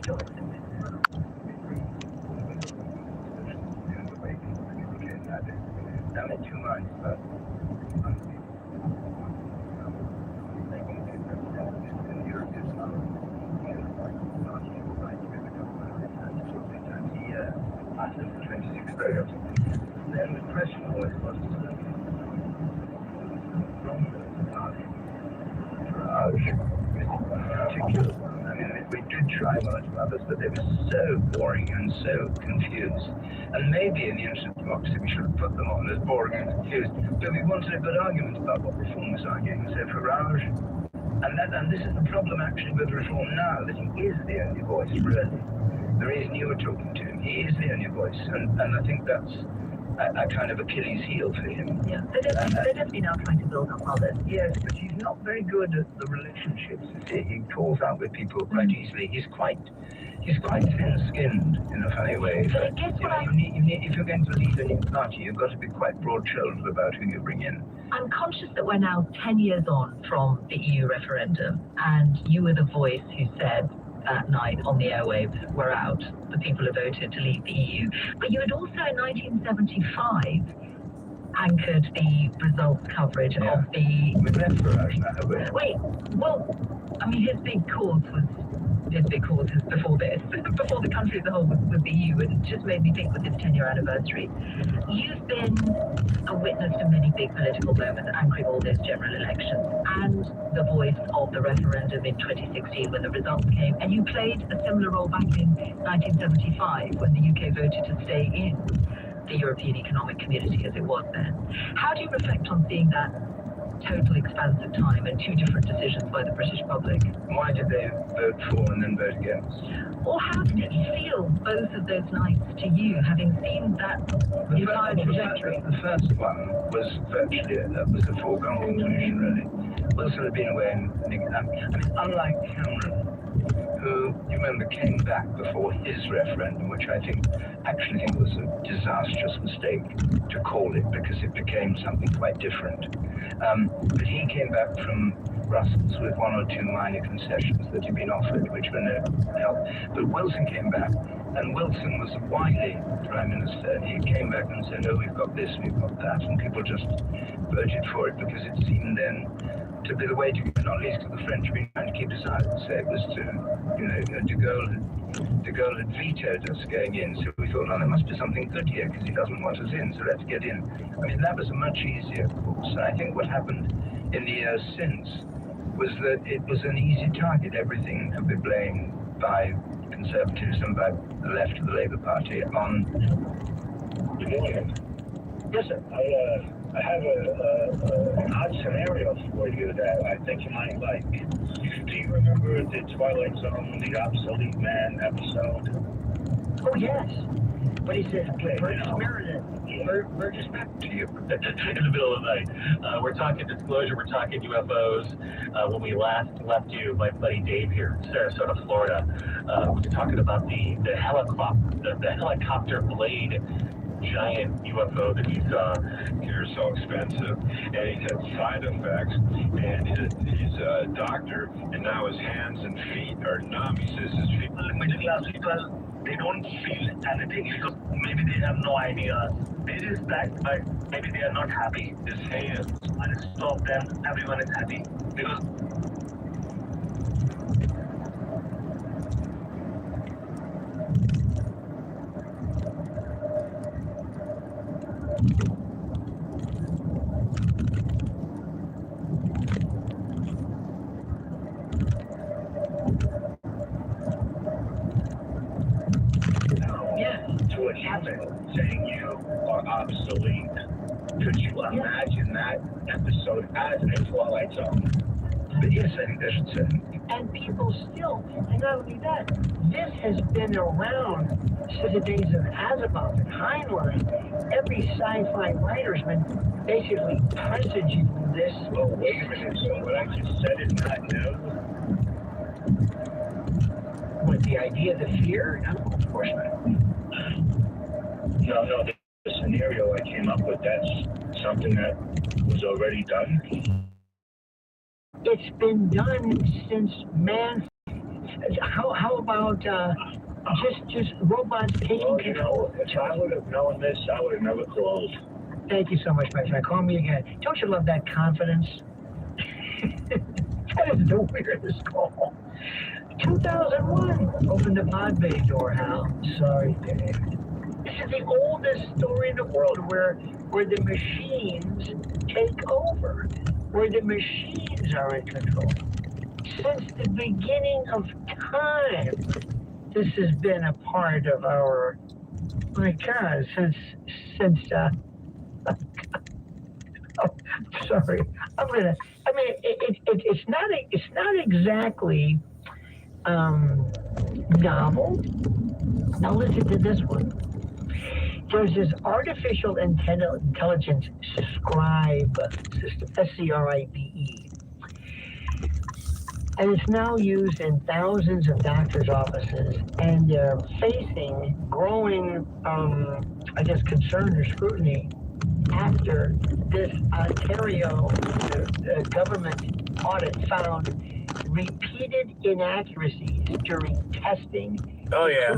I'm in 2 minds, but after the 26th period. Then the question always was particular. I mean, we did try one or two others, but they were so boring and so confused. And maybe in the interest of democracy, we should have put them on as boring and confused. But we wanted a good argument about what reform was arguing. So Farage, and this is the problem actually with reform now, that he is the only voice, really. The reason you were talking to him, he is the only voice. And I think that's a kind of Achilles heel for him. Yeah, they're definitely now trying to build up others. Yes, but he's not very good at the relationships. You see, he falls out with people quite easily. He's quite thin-skinned in a funny way. But guess what you need, if you're going to lead a new party, you've got to be quite broad-shouldered about who you bring in. I'm conscious that we're now 10 years on from the EU referendum, and you were the voice who said that night on the airwaves, we're out, the people who voted to leave the EU. But you had also in 1975 anchored the results coverage of the... We've left Farage now, have we? Wait, well, I mean, his big cause is before this, before the country as a whole was the EU, and it just made me think with this 10-year anniversary. You've been a witness to many big political moments anchoring all those general elections, and the voice of the referendum in 2016 when the results came, and you played a similar role back in 1975 when the UK voted to stay in the European Economic Community as it was then. How do you reflect on seeing that total expanse of time and two different decisions by the British public? Why did they vote for and then vote against? Or how did it feel, both of those nights, to you, having seen that entire trajectory? The first one was virtually, that was a foregone conclusion, really. Wilson had been away in I mean, unlike Cameron, who, you remember, came back before his referendum, which I actually think was a disastrous mistake to call it, because it became something quite different. But he came back from Brussels with one or two minor concessions that he'd been offered, which were no help. But Wilson came back, and Wilson was a wily Prime Minister. He came back and said, oh, we've got this, we've got that, and people just voted for it because it seemed then to be the way to go, not least to the French being trying to keep us out. So it was to, De Gaulle had vetoed us going in, so we thought, oh, there must be something good here because he doesn't want us in, so let's get in. I mean, that was a much easier course. And I think what happened in the years since was that it was an easy target. Everything could be blamed by Conservatives and by the left of the Labour Party on... Good morning. Yes, sir. I have an odd scenario for you that I think you might like. Do you remember the Twilight Zone, the Obsolete Man episode? Oh, yes. What he says, Burgess know. Meredith. Yeah. Burgess back to you. In the middle of the night. We're talking disclosure, we're talking UFOs. When we last left you, my buddy Dave here in Sarasota, Florida, we were talking about the helicopter blade giant UFO that you saw. They're so expensive, and he's had side effects, and he's a doctor, and now his hands and feet are numb. He says his feet... Middle class people, they don't feel anything because maybe they have no idea. There is that, but maybe they are not happy. His hands. When it stops them, everyone is happy. Because To what happened, saying you are obsolete. Could you imagine that episode as a Twilight Zone? But yes, I think they should say. and people still, and not only that, this has been around since the days of Asimov and Heinlein. Every sci-fi writer's been basically presaging this. Well, wait a minute. So what I just said is not new. With the idea, the fear? No, of course not. No, the scenario I came up with, that's something that was already done. It's been done since man How about just robots taking Well, you control? know, if I would have known this, I would have never called. Thank you so much, my friend. Call me again. Don't you love that confidence? That is the weirdest call. 2001. Open the pod bay door, Hal. Sorry, Dave. This is the oldest story in the world where the machines take over, where the machines are in control. Since the beginning of time, this has been a part of our, my God, since oh, sorry. It's not exactly novel. Now listen to this one. There's this artificial intelligence scribe system, SCRIBE. And it's now used in thousands of doctors' offices, and they're facing growing, concern or scrutiny after this Ontario government audit found repeated inaccuracies during testing. Oh, yeah.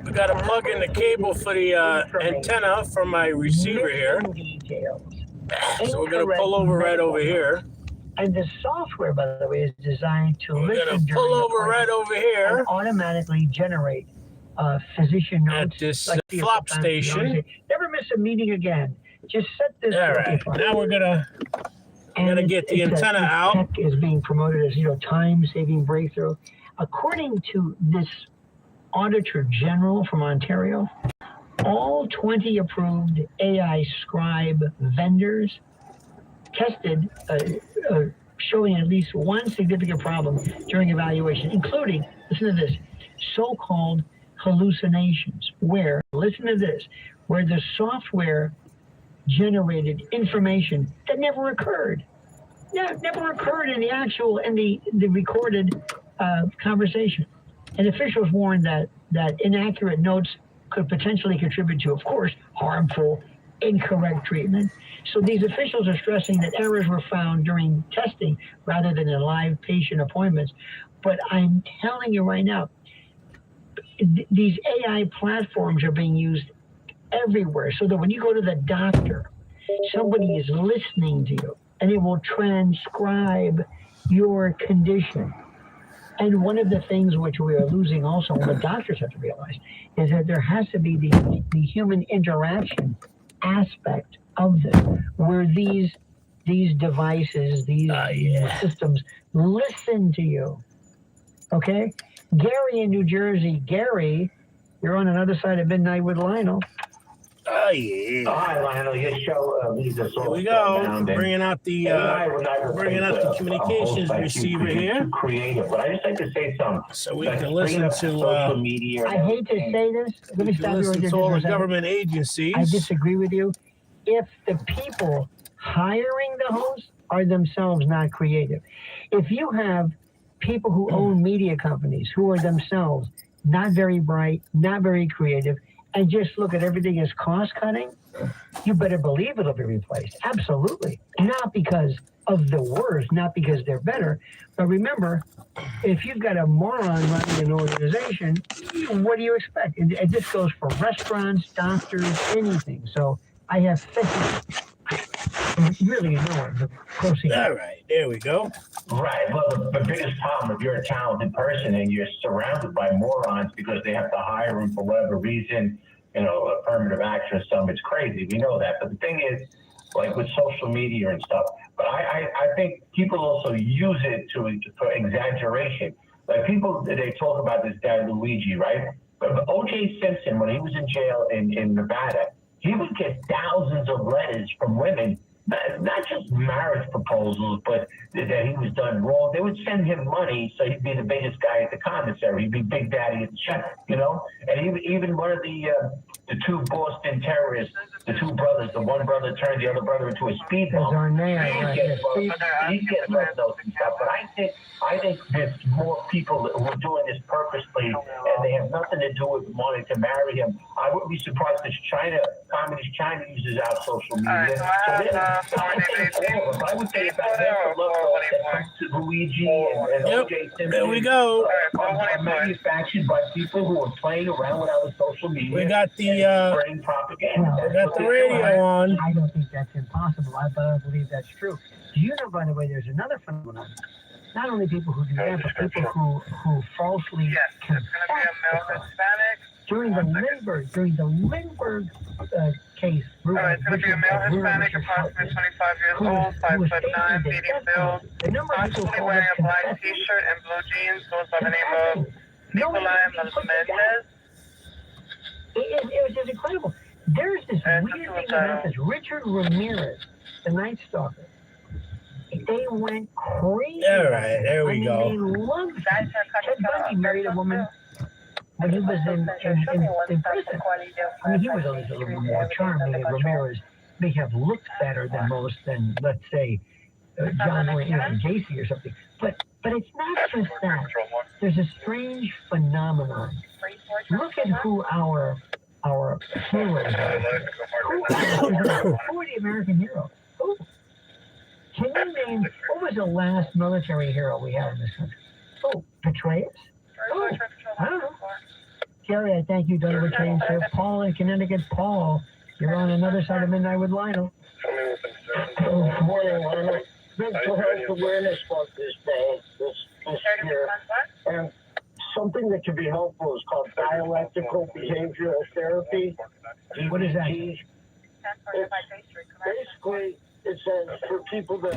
We got to plug in the cable for the antenna from my receiver here. Details. So we're going to pull over right over here. And the software, by the way, is designed to We're listen going to pull over right over here. and automatically generate physician notes. At this the flop station. Never miss a meeting again. Just set this. All right. Now we're going to get the antenna out. Tech is being promoted as, time-saving breakthrough. According to this Auditor General from Ontario, all 20 approved AI scribe vendors tested showing at least one significant problem during evaluation, including, listen to this, so-called hallucinations, where, listen to this, where the software generated information that never occurred. Yeah, never occurred in the recorded conversation. And officials warned that inaccurate notes could potentially contribute to, of course, harmful, incorrect treatment. So these officials are stressing that errors were found during testing rather than in live patient appointments. But I'm telling you right now, these AI platforms are being used everywhere, so that when you go to the doctor, somebody is listening to you, and it will transcribe your condition. And one of the things which we are losing also, and the doctors have to realize, is that there has to be the human interaction aspect of this, where these devices, these systems listen to you. Okay? Gary in New Jersey. Gary, you're on another side of Midnight with Lionel. Oh, yeah. Oh, hi, Lionel. Your show leads us all. Here we go. Bringing out the communications receiver here. Creative, but I just like to say something. So we can listen to social media. I hate to say this. Let me stop you right listen there. to all the government agencies. I disagree with you. If the people hiring the hosts are themselves not creative, if you have people who own media companies who are themselves not very bright, not very creative, and just look at everything as cost cutting, you better believe it'll be replaced. Absolutely. Not because of the words, not because they're better. But remember, if you've got a moron running an organization, what do you expect? And this goes for restaurants, doctors, anything. So I have faith. Really ignoring the closing. All right, there we go. Right. Well, the biggest problem, if you're a talented person and you're surrounded by morons because they have to hire them for whatever reason, affirmative action or something, it's crazy. We know that. But the thing is, like with social media and stuff, but I think people also use it for exaggeration. Like they talk about this guy, Luigi, right? But O.J. Simpson, when he was in jail in Nevada, he would get thousands of letters from women, not just marriage proposals, but that he was done wrong. They would send him money so he'd be the biggest guy at the commissary. He'd be Big Daddy at the check, And even one of the two Boston terrorists the two brothers, the one brother turned the other brother into a speed There's bump. our mayor, He's right getting there. he's getting love notes and stuff, but I think there's more people who are doing this purposely, and they have nothing to do with wanting to marry him. I wouldn't be surprised if Communist China uses our social media. I would say about half the love notes that comes to Luigi and Yep. O.J. Simpson There we go. are manufactured by people who are playing around with our social media. We got the spreading propaganda. we got the radio on. I don't think that's impossible. I believe that's true. Do you know, by the way, there's another phenomenon. Not only people who do that, but people who falsely confess the crime. During the Lindbergh case, it's going to be a male Hispanic, approximately 25 years old, 5'9", medium build, constantly wearing a black t-shirt and blue jeans, goes by the name of Nikolai Melendez. It was just incredible. There's this weird thing about this Richard Ramirez, the Night Stalker. They went crazy. All right, there we They go. loved him. Ted Bundy married a woman when he was in prison. I mean, he was always a little more charming, and Ramirez may have looked better than most, than, let's say, John Wayne Gacy or something. But it's not just that. There's a strange phenomenon. Look at who our heroes are. Who are the American heroes? Who? Can you name, what was the last military hero we had in this country? Oh, Petraeus? Oh, I don't know. Jerry, I thank you, Donovan James, sir. Paul in Connecticut. Paul, you're on another side of Midnight with Lionel. Good morning, Lionel. Mental Health Awareness Month this year. And something that can be helpful is called dialectical behavioral therapy. What is that? Basically, it says for people to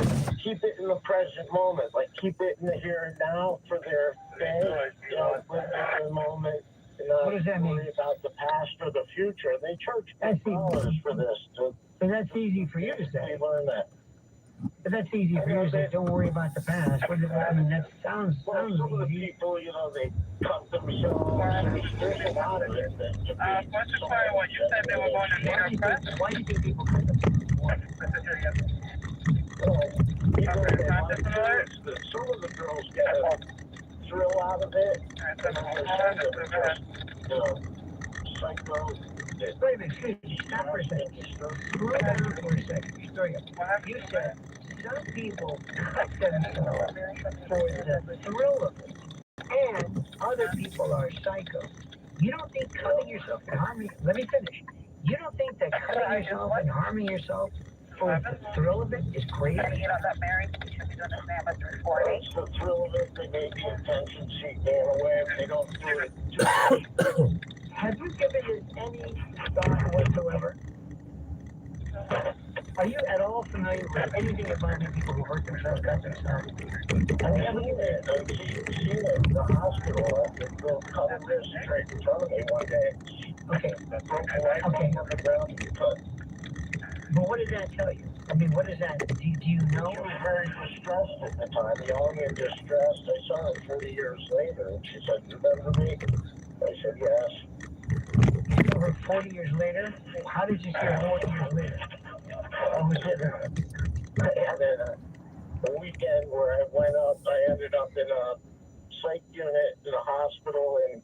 keep it in the present moment, like keep it in the here and now for their day, live in the moment, and not What does that mean? worry about the past or the future. They charge That's $10 for this. So that's easy for you to say. We learn that. But that's easy for you to say. Don't worry about the past. I mean, that sounds Well, some of the easy. people, they cut themselves. There's a lot of it. What's the fire one? You said they were going to New York Press? Why do you think people cut themselves? Some of the girls get a thrill out of it. Psycho. Wait a minute, excuse me. Stop for a second. Slow down for a second. You said some people cut themselves for the thrill of it, and other people are psycho. You don't think cutting yourself and harming? Let me finish. You don't think that cutting yourself and harming yourself for the thrill of it is crazy? You know, got married, you should be doing this now by 340. It's the thrill of it. They may be attention seeking away if they don't do it. Have you given it any thought whatsoever? Are you at all familiar with anything involving people who hurt themselves, cut themselves? I've seen it. I've seen it in the hospital. They'll cut this straight in front of me one day. Okay. Okay. On the ground, cut. But what does that tell you? I mean, what does that, do you know? She was very distressed at the time, young and distressed. I saw her 40 years later, and she said, "Remember me?" I said, "Yes." You saw her 40 years later? How did you see her 40 years later? I was in a weekend where I went up. I ended up in a psych unit in a hospital, and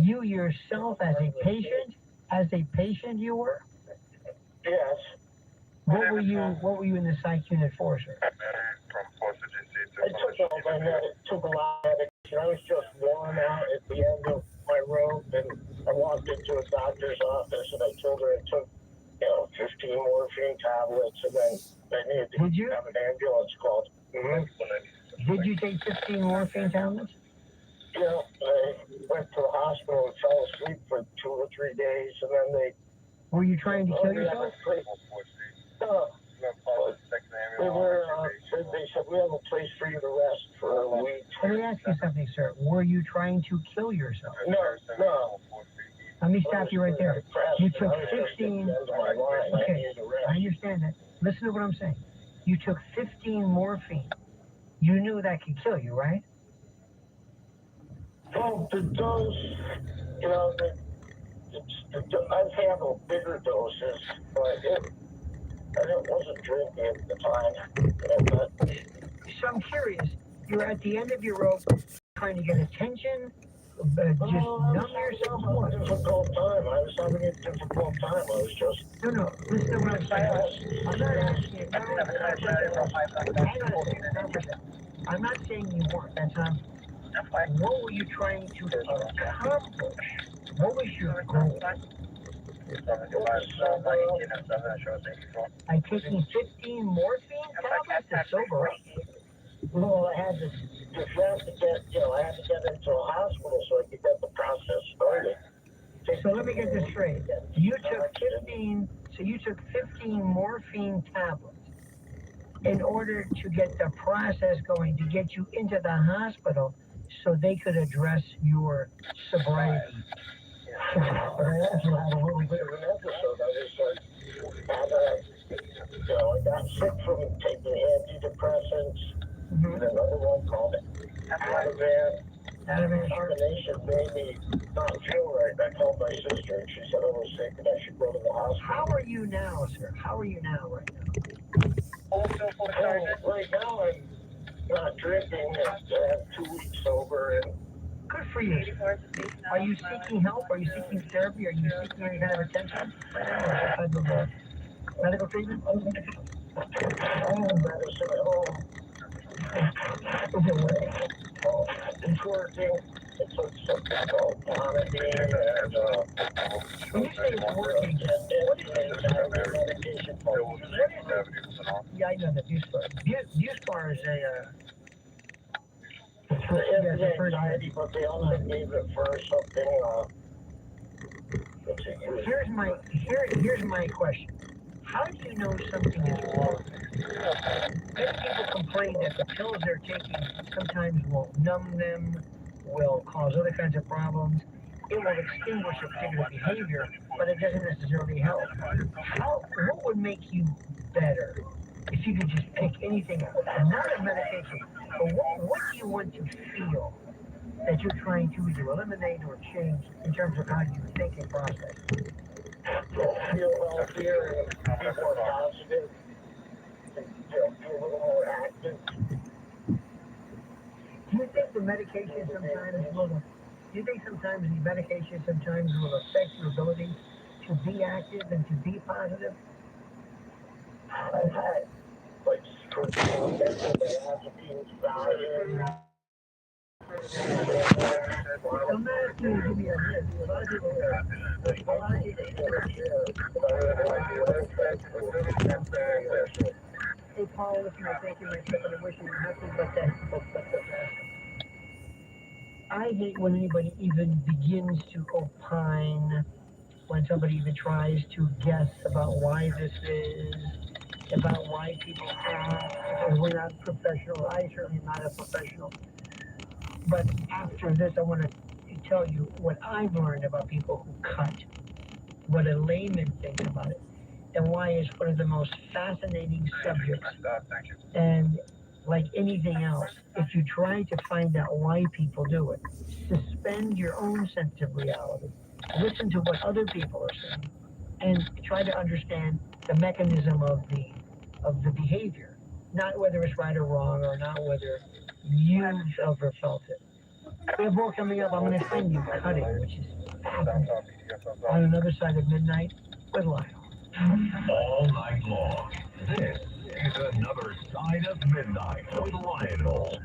You yourself as a patient you were? yes. What were you in the psych unit for, sir? I took all my took a lot of medication. I was just worn out at the end of my rope, and I walked into a doctor's office, and I told her it took 15 morphine tablets, and then I needed to Did you? have an ambulance called. Did you take 15 morphine tablets? I went to the hospital and fell asleep for 2 or 3 days, and then they. Were you trying to kill yourself? No. They said, "We have a place for you to rest for a week." Let me ask you something, sir. Were you trying to kill yourself? No. Let me stop you right there. You took 15. Okay. I understand that. Listen to what I'm saying. You took 15 morphine. You knew that could kill you, right? Well, the dose, I've handled bigger doses, but it wasn't drinking at the time. So I'm curious, you're at the end of your rope trying to get attention, just numb yourself. I was having a difficult time. I was just... No, listen to what I'm saying. I'm not asking you. I'm not saying you weren't. That's what were you trying to accomplish? What was your goal? By taking 15 morphine tablets to sober up? Well, I had to get into a hospital so I could get the process started. So let me get this straight. You took 15 morphine tablets in order to get the process going, to get you into the hospital so they could address your sobriety. But I also had a really bit of an episode. I got sick from taking antidepressants. Another one called Ativan. The combination made me not feel right. I called my sister and she said I was sick and I should go to the hospital. How are you now, sir? How are you now right now? Right now I'm not drinking. I have 2 weeks sober and... Good for you. Are you seeking help? Are you seeking therapy? Are you seeking any kind of attention? Medical treatment? Medicine at home. It's working. It's something called Clonidine and when you say it's working, what is it? medication for? Yeah, I know that Buspar. Buspar is a It's for anxiety, but they also gave it for something, here's my question. How do you know something is wrong? Many people complain that the pills they're taking sometimes will numb them, will cause other kinds of problems. It will extinguish a particular behavior, but it doesn't necessarily help. What would make you better if you could just pick anything up? Not a medication, but what do you want to feel that you're trying to either eliminate or change in terms of how you think and process? Feel healthier and be more positive, and, be a little more active. Do you think the medication sometimes will affect your ability to be active and to be positive? I've had, like, I'm not asking you to give me a list. A lot of people Hey, Paul, listen, I thank you myself, and I wish you nothing but that. I hate when anybody even begins to opine, when somebody even tries to guess about why this is, about why people act, because we're not professional. I certainly am not a professional. But after this, I want to tell you what I've learned about people who cut, what a layman thinks about it, and why it's one of the most fascinating subjects. And like anything else, if you try to find out why people do it, suspend your own sense of reality, listen to what other people are saying, and try to understand the mechanism of the behavior, not whether it's right or wrong, or not whether you've ever felt it. We have more coming up. I'm going to send you Cutting, which is fascinating. On Another Side of Midnight with Lionel. All night long, this is Another Side of Midnight with Lionel.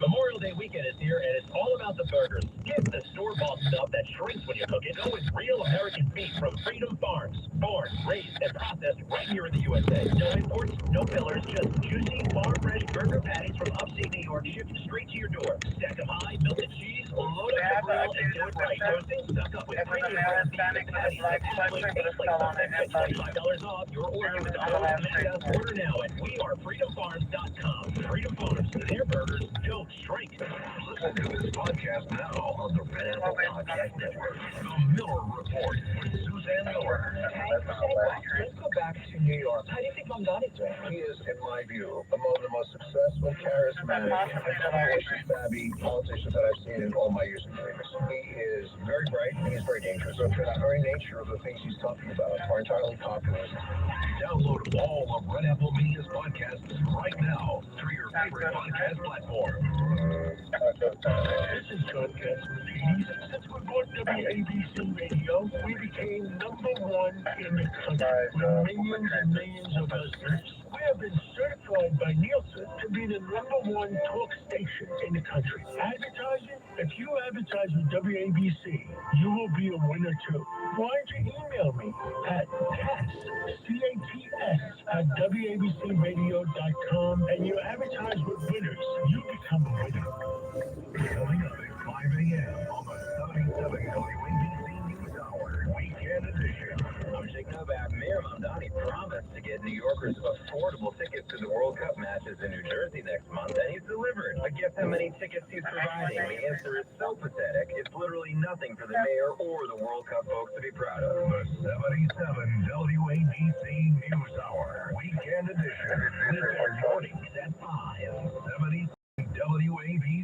Memorial Day weekend is here, and it's all about the burgers. Get the store-bought stuff that shrinks when you cook it. Oh, it's real American beef from Freedom Farms. Born, raised, and processed right here in the USA. No imports, no fillers, just juicy, farm-fresh burger patties from upstate New York shipped straight to your door. Stack them high, melted cheese, load up the grill, and do it right. Toasting, stuck up with premium bread, beef, patties, $25 off your order with the code MEGA. Order now at weareFreedomFarms.com. Freedom Farms, their burgers don't shrink. Listen to this podcast now on the Red Red Apple Podcast Network. The Miller Report with Suzanne Miller. Let's go back to New York. How do you think Mamdani's doing? He is, in my view, among the most successful, charismatic, savvy politicians that I've seen in all my years of doing this. He is very bright and he's very dangerous. So for the very nature of the things he's talking about are entirely populist. Download all of Red Apple Media's podcasts right now through your favorite podcast platform. This is John Catsimatidis. Since we bought WABC Radio, we became #1 in the country with millions and millions of listeners. We have been certified by Nielsen to be the #1 talk station in the country. Advertising? If you advertise with WABC, you will be a winner too. Why don't you email me at CATS@WABCRadio.com and you advertise with winners. You become a winner. Coming up at 5 a.m. on the 77 WABC News Hour Weekend Edition. I'm shaking up at Mayor Mamdani promised to get New Yorkers affordable tickets to the World Cup matches in New Jersey next month, and he's delivered. But guess how many tickets he's providing? The answer is so pathetic, it's literally nothing for the mayor or the World Cup folks to be proud of. The 77 WABC News Hour Weekend Edition. Listen mornings at 5. 77 WABC.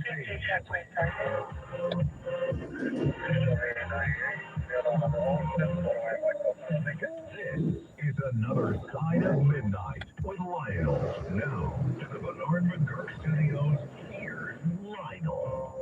This is another side of midnight with Lionel. Now to the Bernard McGurk Studios. Here's Lionel.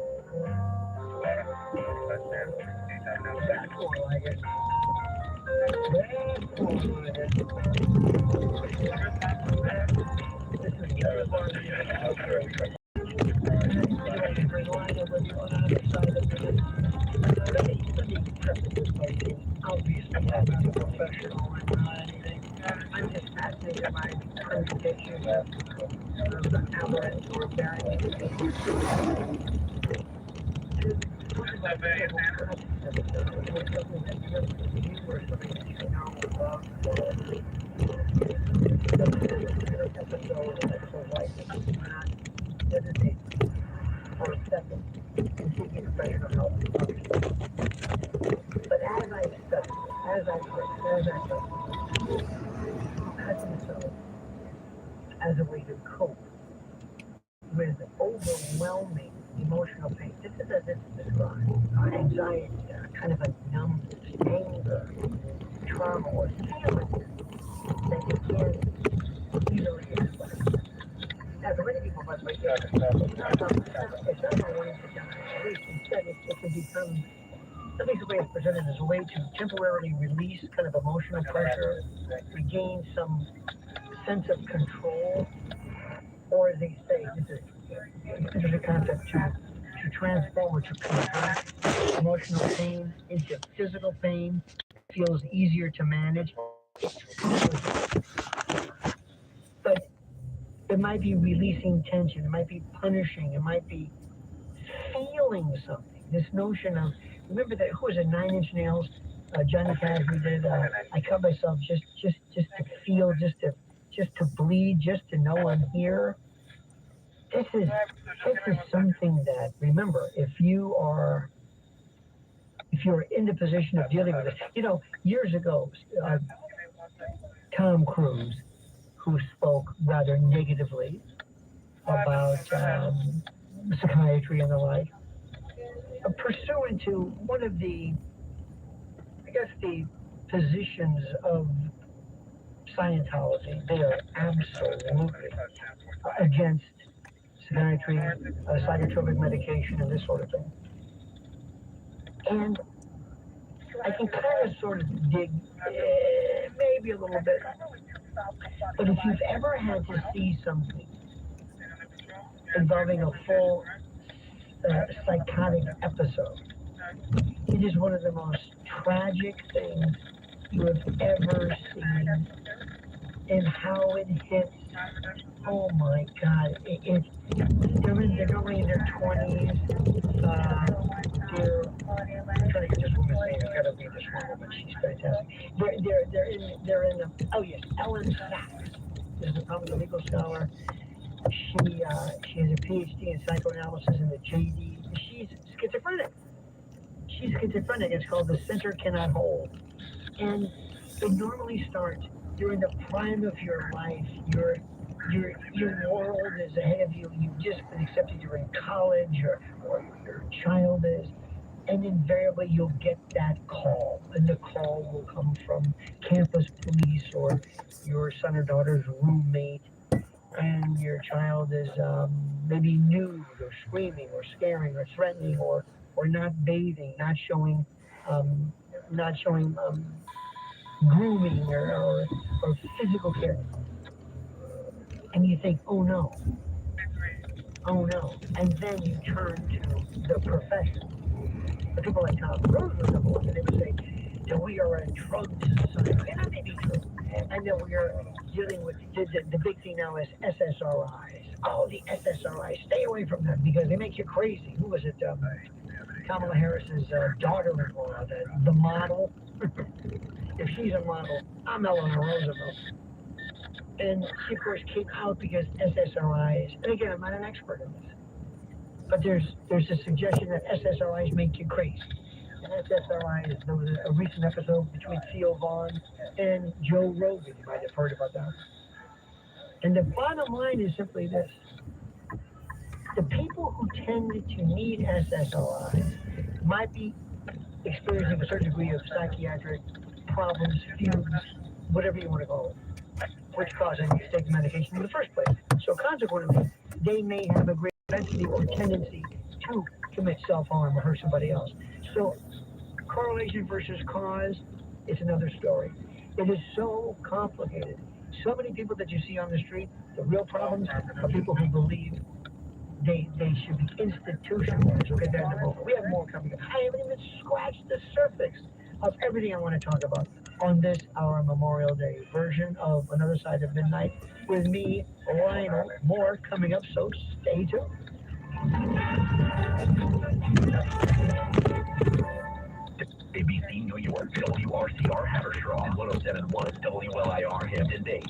Obviously, I'm a professional and not anything. I'm just fascinated by permutations of the aberrant or variant. For a second, seeking professional help. But as I study, as I myself as a way to cope with overwhelming emotional pain. This is as it's described. Anxiety, kind of a numbness, anger, trauma, or feelings that you can't easily explain. Now, for many people, by the way, it's not a way to die. Instead, it can become, at least the way it's presented, as a way to temporarily release kind of emotional pressure, regain some sense of control, or as they say, this is a concept to transform or to convert emotional pain into physical pain. It feels easier to manage. But it might be releasing tension, it might be punishing, it might be feeling something. This notion of, remember that, who was it, 9 Inch Nails? Johnny Cash, who did, I cut myself just to feel, just to bleed, just to know I'm here. This is something that, remember, if you're in the position of dealing with it, years ago, Tom Cruise, who spoke rather negatively about psychiatry and the like, pursuant to one of the positions of Scientology, they are absolutely against psychiatry, psychotropic medication, and this sort of thing. And I can kind of sort of dig maybe a little bit, but if you've ever had to see something involving a full psychotic episode, it is one of the most tragic things you have ever seen, and how it hits. Oh my God! They're normally in their 20s. They're trying to get this woman's name. I've got to read this woman, but she's fantastic. They're in the. Oh yes, Ellen Sachs is a prominent legal scholar. She has a PhD in psychoanalysis and the JD. She's schizophrenic. she's schizophrenic. It's called the center cannot hold. And it normally starts during the prime of your life. Your world is ahead of you. You've just been accepted. You're in college, or your child is. And invariably, you'll get that call. And the call will come from campus police or your son or daughter's roommate. And your child is maybe nude or screaming or scaring or threatening or not bathing, not showing grooming or physical care. And you think, oh no. And then you turn to the profession. The people like Tom Cruise was number one, and they would say that we are a drugs society. And that may be true. And that we are dealing with the big thing now is SSRIs. Oh, the SSRIs. Stay away from them because they make you crazy. Who was it? Kamala Harris's daughter-in-law, the model. If she's a model, I'm Eleanor Roosevelt. And she, of course, came out because SSRIs, and again, I'm not an expert in this, but there's a suggestion that SSRIs make you crazy. And SSRIs, there was a recent episode between Theo Vaughn and Joe Rogan. You might have heard about that. And the bottom line is simply this. The people who tend to need SSRIs might be experiencing a certain degree of psychiatric problems, fugues, whatever you want to call it, which cause them to take the medication in the first place. So consequently, they may have a great propensity or tendency to commit self-harm or hurt somebody else. So correlation versus cause is another story. It is so complicated. So many people that you see on the street, the real problems are people who believe they should be institutionalized. We'll get there in a moment. We have more coming up. I haven't even scratched the surface of everything I want to talk about on this, our Memorial Day version of Another Side of Midnight with me, Lionel. More coming up, so stay tuned. ABC New York, WRCR Haverstraw, and 107.1 WLIR Hampton Bays.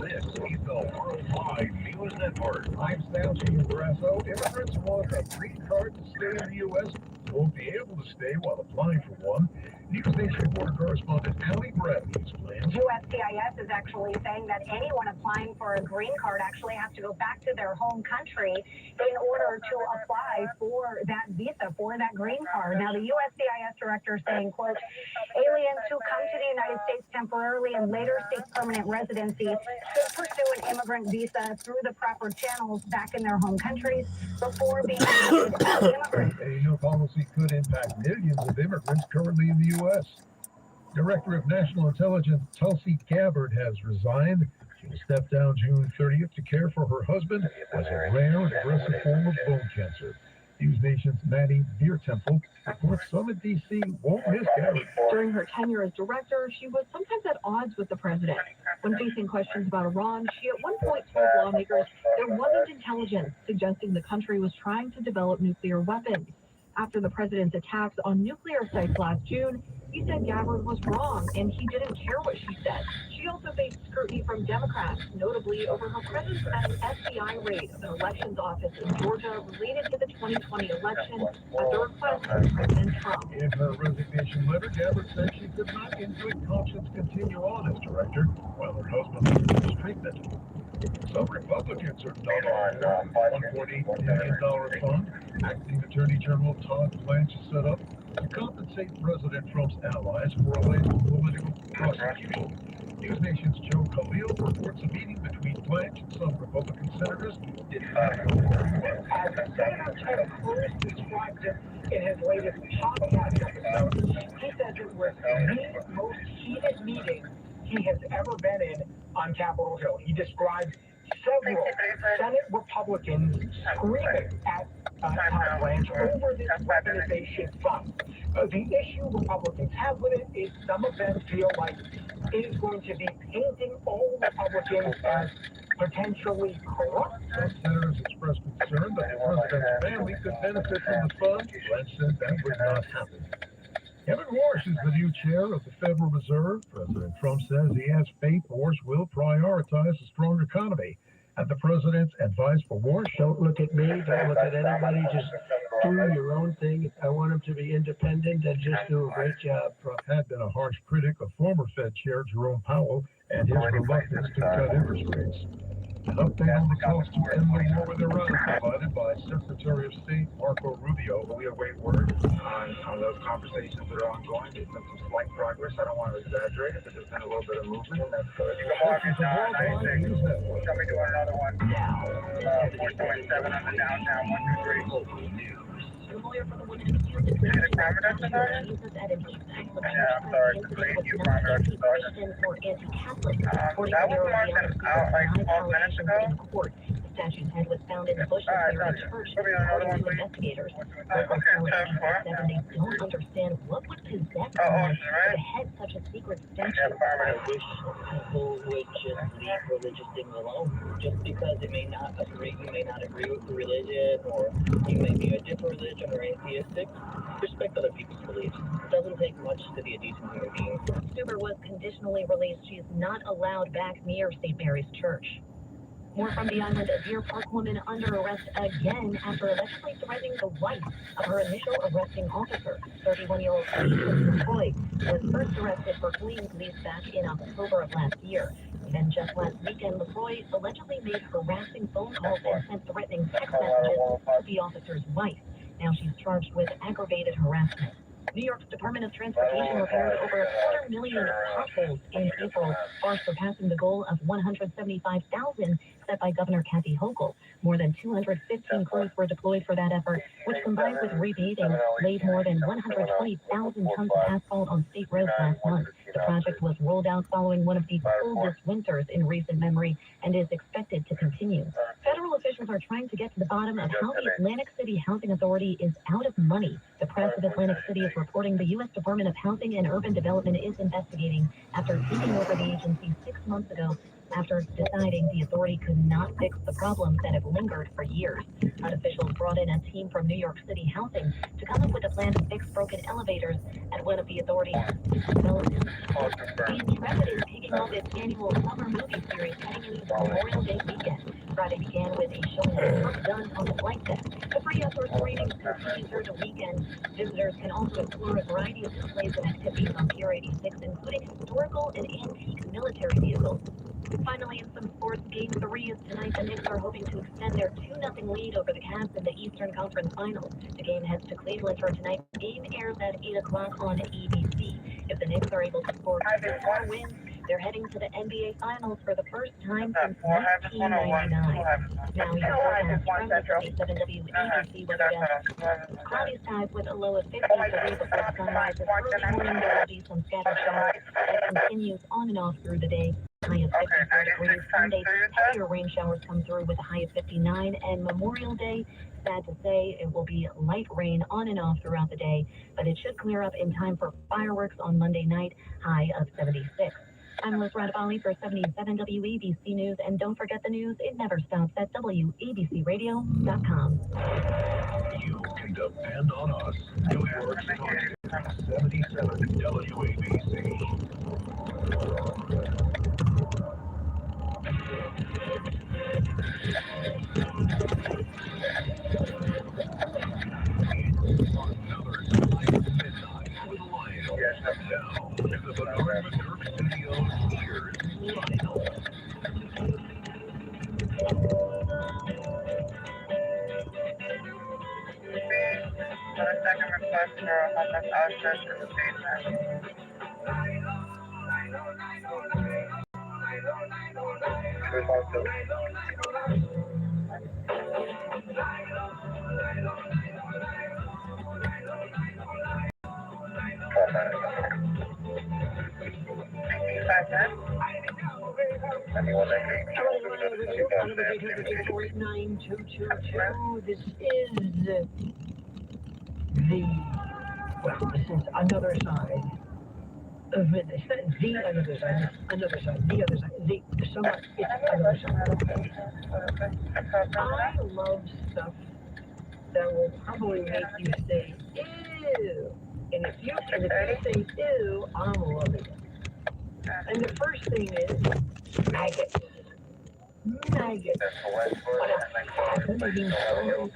This is the Worldwide News Network. I'm Stanley Brasso. Immigrants who want a green card to stay in the U.S. won't be able to stay while applying for one. News Nation reporter correspondent Allie Bradley explains. USCIS is actually saying that anyone applying for a green card actually has to go back to their home country in order to apply for that visa, for that green card. Now, the USCIS director is saying, quote, aliens who come to the United States temporarily and later seek permanent residency should pursue an immigrant visa through the proper channels back in their home countries before being admitted as immigrants. A new policy could impact millions of immigrants currently in the U.S. Director of National Intelligence Tulsi Gabbard has resigned. She will step down June 30th to care for her husband who has a rare and aggressive form of bone cancer. News Nation's Maddie Biertemple reports some in D.C. won't miss Gabbard. During her tenure as director, she was sometimes at odds with the president. When facing questions about Iran, she at one point told lawmakers there wasn't intelligence suggesting the country was trying to develop nuclear weapons. After the president's attacks on nuclear sites last June, he said Gabbard was wrong and he didn't care what she said. She also faced scrutiny from Democrats, notably over her presence at an FBI raid of an elections office in Georgia related to the 2020 election at the request of President Trump. In her resignation letter, Gabbard said she could not in good conscience continue on as director while her husband undergoes treatment. Some Republicans are doubling $1.8 million fund acting Attorney General Todd Blanche set up to compensate President Trump's allies for alleged political prosecution. News Nation's Joe Khalil reports a meeting between Blanche and some Republican senators did not go very well. As Senator Ted Cruz described it in his latest podcast episode, he says it was the most heated meeting he has ever been in on Capitol Hill. He described several Senate Republicans screaming at Todd Blanche over this weaponization fund. The issue Republicans have with it is some of them feel like it is going to be painting all Republicans as potentially corrupt. Some senators expressed concern that the president's family could benefit from the fund. Blanche said that would not happen. Kevin Warsh is the new chair of the Federal Reserve. President Trump says he has faith Warsh will prioritize a strong economy. And the president's advice for war? Don't look at me, don't look at anybody, just do your own thing. I want them to be independent and just do a great job. Trump had been a harsh critic of former Fed Chair Jerome Powell and his reluctance to cut interest rates. An update on the talks to end the war with Iran provided by Secretary of State Marco Rubio. We await word on those conversations that are ongoing. There's been some slight progress. I don't want to exaggerate it, but there's been a little bit of movement, and that's good. Tell me doing another one. Now, 427 on the downtown, 123. Yeah, I'm sorry, you That was marked out like 12 minutes ago. The statue's head was found in the bushes near the church, according to investigators. Locals said they don't understand what would possess someone to head such a secret statue. I wish people would just leave religious things alone. Just because you may not agree with the religion, or you may be a different religion or atheistic, respect other people's beliefs. It doesn't take much to be a decent human being. Stuber was conditionally released. She is not allowed back near St. Mary's Church. More from the island, a Deer Park woman under arrest again after allegedly threatening the wife of her initial arresting officer. 31-year-old Christopher Floyd was first arrested for fleeing police back in October of last year. Then just last weekend, LaFroy allegedly made harassing phone calls and sent threatening text messages to the officer's wife. Now she's charged with aggravated harassment. New York's Department of Transportation repaired over 250,000 potholes in April, far surpassing the goal of 175,000 set by Governor Kathy Hochul. More than 215 crews were deployed for that effort, which combined with repaving, laid more than 120,000 tons of asphalt on state roads last month. The project was rolled out following one of the coldest winters in recent memory and is expected to continue. Federal officials are trying to get to the bottom of how the Atlantic City Housing Authority is out of money. The press of Atlantic City is reporting the U.S. Department of Housing and Urban Development is investigating after taking over the agency 6 months ago after deciding the authority could not fix the problems that have lingered for years. HUD officials brought in a team from New York City Housing to come up with a plan to fix broken elevators at one of the authority's developments. The Intrepid is kicking off its annual summer movie series heading into Memorial Day weekend. Friday began with a showing of Top Gun on the flight deck. The free outdoor screenings continue through the weekend. Visitors can also explore a variety of displays and activities on Pier 86, including historical and antique military vehicles. Finally, in some sports, Game 3 is tonight. The Knicks are hoping to extend their 2-0 lead over the Cavs in the Eastern Conference Finals. The game heads to Cleveland for tonight. The game airs at 8 o'clock on ABC. If the Knicks are able to score 4 wins, they're heading to the NBA Finals for the first time since 1999. Now, your forecast from the 77 WABC weather desk. Cloudy skies with a low of 50 degrees before sunrise. This early morning, there will be some scattered showers that continues on and off through the day. High of 54 degrees. Sunday, heavier rain showers come through with a high of 59. And Memorial Day, sad to say, it will be light rain on and off throughout the day, but it should clear up in time for fireworks on Monday night, high of 76. I'm Liz Radavali for 77 WABC News, and don't forget the news, it never stops at WABCRadio.com. You can depend on us. New York's talk 77 WABC. Second request for a homeless outstretch in the basement. This is another side of it. It's not the other side, another side, the other side. It's another side. I love stuff that will probably make you say, ew. And if you say ew, I'm loving it. And the first thing is maggots. maggots. What a fascinating story.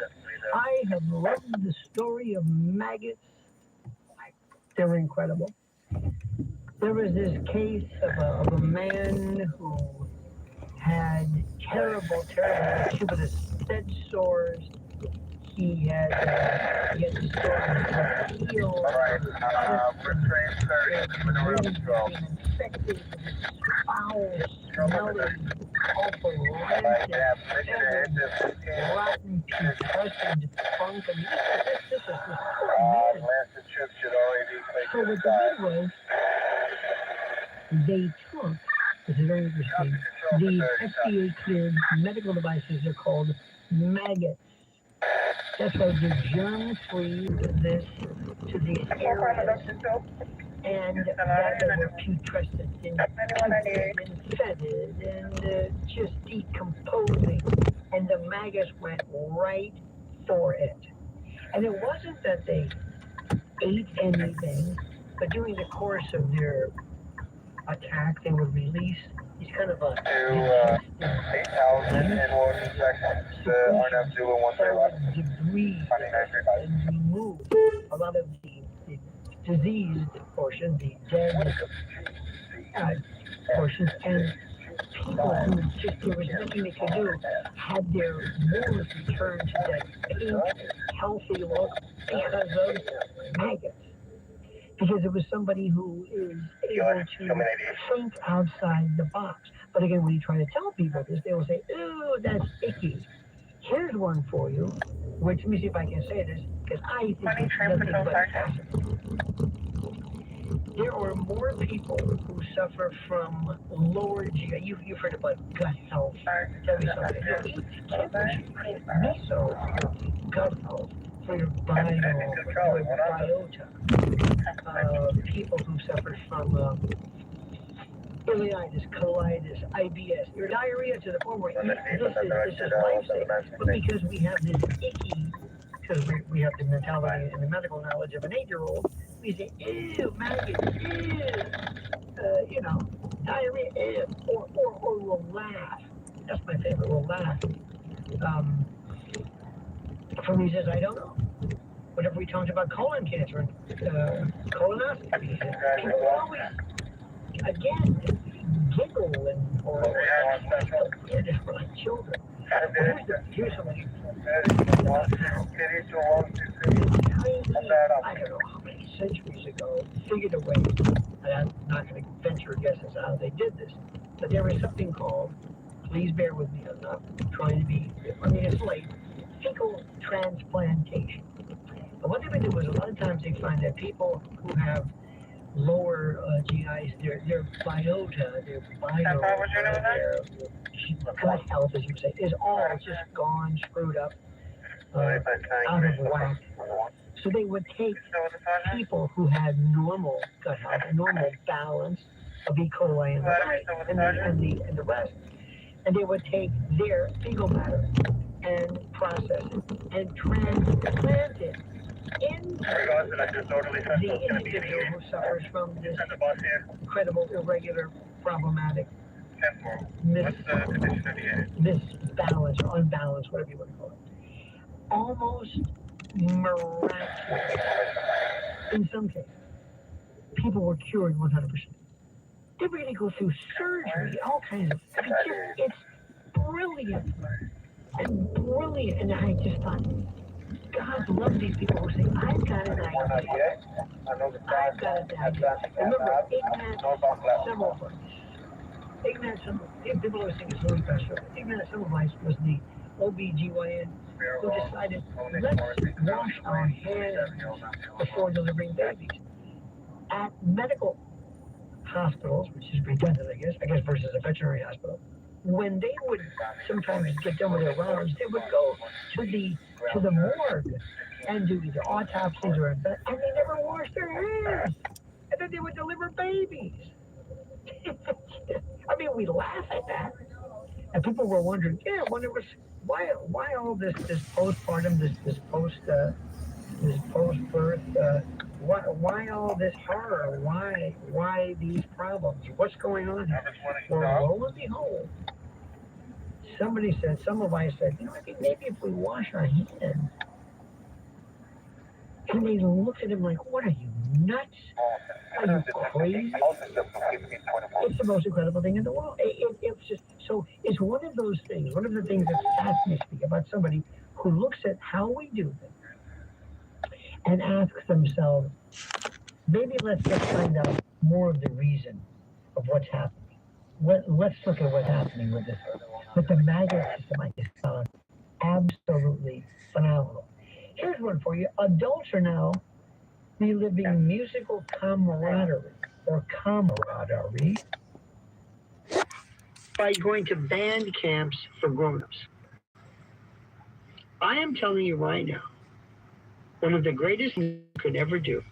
I have loved the story of maggots. They're incredible. There was this case of a man who had terrible cubitus bed sores. He had the sore on his heel. We're trained, sir. Infected, foul, smelly, awful, rancid, rotten, putrescid funk. I mean, this is this poor man. So what they did was, they took, this is very interesting, the FDA-cleared medical devices are called maggots. That's why they germ-free this to these areas, and that they were putrescent and fetid and just decomposing, and the maggots went right for it. And it wasn't that they ate anything, but during the course of their attack, they would release these kind of 8,000 in water seconds. RNF 0131. Debris and remove a lot of the diseased portion, the dead portions, and people who just there was nothing they could do had their wounds returned to that pink, healthy look because of maggots. Because it was somebody who is able to think outside the box. But again, when you try to tell people this, they will say, "Ooh, that's icky." Here's one for you, which, let me see if I can say this, because I think it's nothing but fascinating. There are more people who suffer from lower GI. You've heard about gut health. Tell me something. Miso, gut health, for your biota. People who suffer from ileitis, colitis, IBS, your diarrhea to the point where this is life-saving. But because we have this icky, because we have the mentality and the medical knowledge of an 8-year-old, we say, ew, maggots, ew, diarrhea, ew, or we'll laugh. That's my favorite, we'll laugh. For reasons I don't know. Whenever we talked about colon cancer and colonoscopy, people will always, again, giggle or for like children. Here's something. I don't know how many centuries ago, figured a way, and I'm not going to venture guesses how they did this, but there was something called, please bear with me, I'm not trying to be, it's late, fecal transplantation. And what they would do was a lot of times they find that people who have lower GIs, their biota, their bio, their gut health, as you say, is all just gone, screwed up, out of whack. So they would take people who had normal gut health, a normal balance of E. coli and the rest, and they would take their fecal matter and process it and transplant it into the individual who suffers from this incredible, irregular, problematic misbalance or unbalance, whatever you want to call it. Almost miraculous. In some cases, people were cured 100%. They really go through surgery, all kinds of. It's brilliant. And I just thought, God love these people who say, I've got an idea. I've got an idea. Remember, Ignaz Semmelweis. Ignaz Semmelweis, people always think it's really special. Ignaz Semmelweis was the OBGYN who decided, let's wash our hands before delivering babies. At medical hospitals, which is redundant, I guess versus a veterinary hospital, when they would sometimes get done with their rounds, they would go to the morgue and do either autopsies or, and they never washed their hands. And then they would deliver babies. I mean, we laugh at that. And people were wondering, why all this postpartum, this post-birth, why all this horror? Why these problems? What's going on here? Well, lo and behold, somebody said, somebody said, I think maybe if we wash our hands. And they looked at him like, what are you, nuts? Are you crazy? It's the most incredible thing in the world. It's just, so it's one of those things, one of the things that fascinates me about somebody who looks at how we do things and asks themselves, maybe let's just find out more of the reason of what's happening. Let's look at what's happening with this. But the magnet system, I just found absolutely phenomenal. Here's one for you. Adults are now reliving musical camaraderie by going to band camps for grown-ups. I am telling you right now, one of the greatest things you could ever do,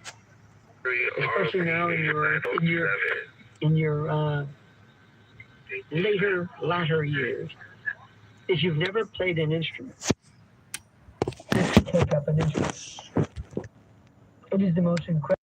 especially now in your latter years, is you've never played an instrument. Just take up an instrument. It is the most incredible.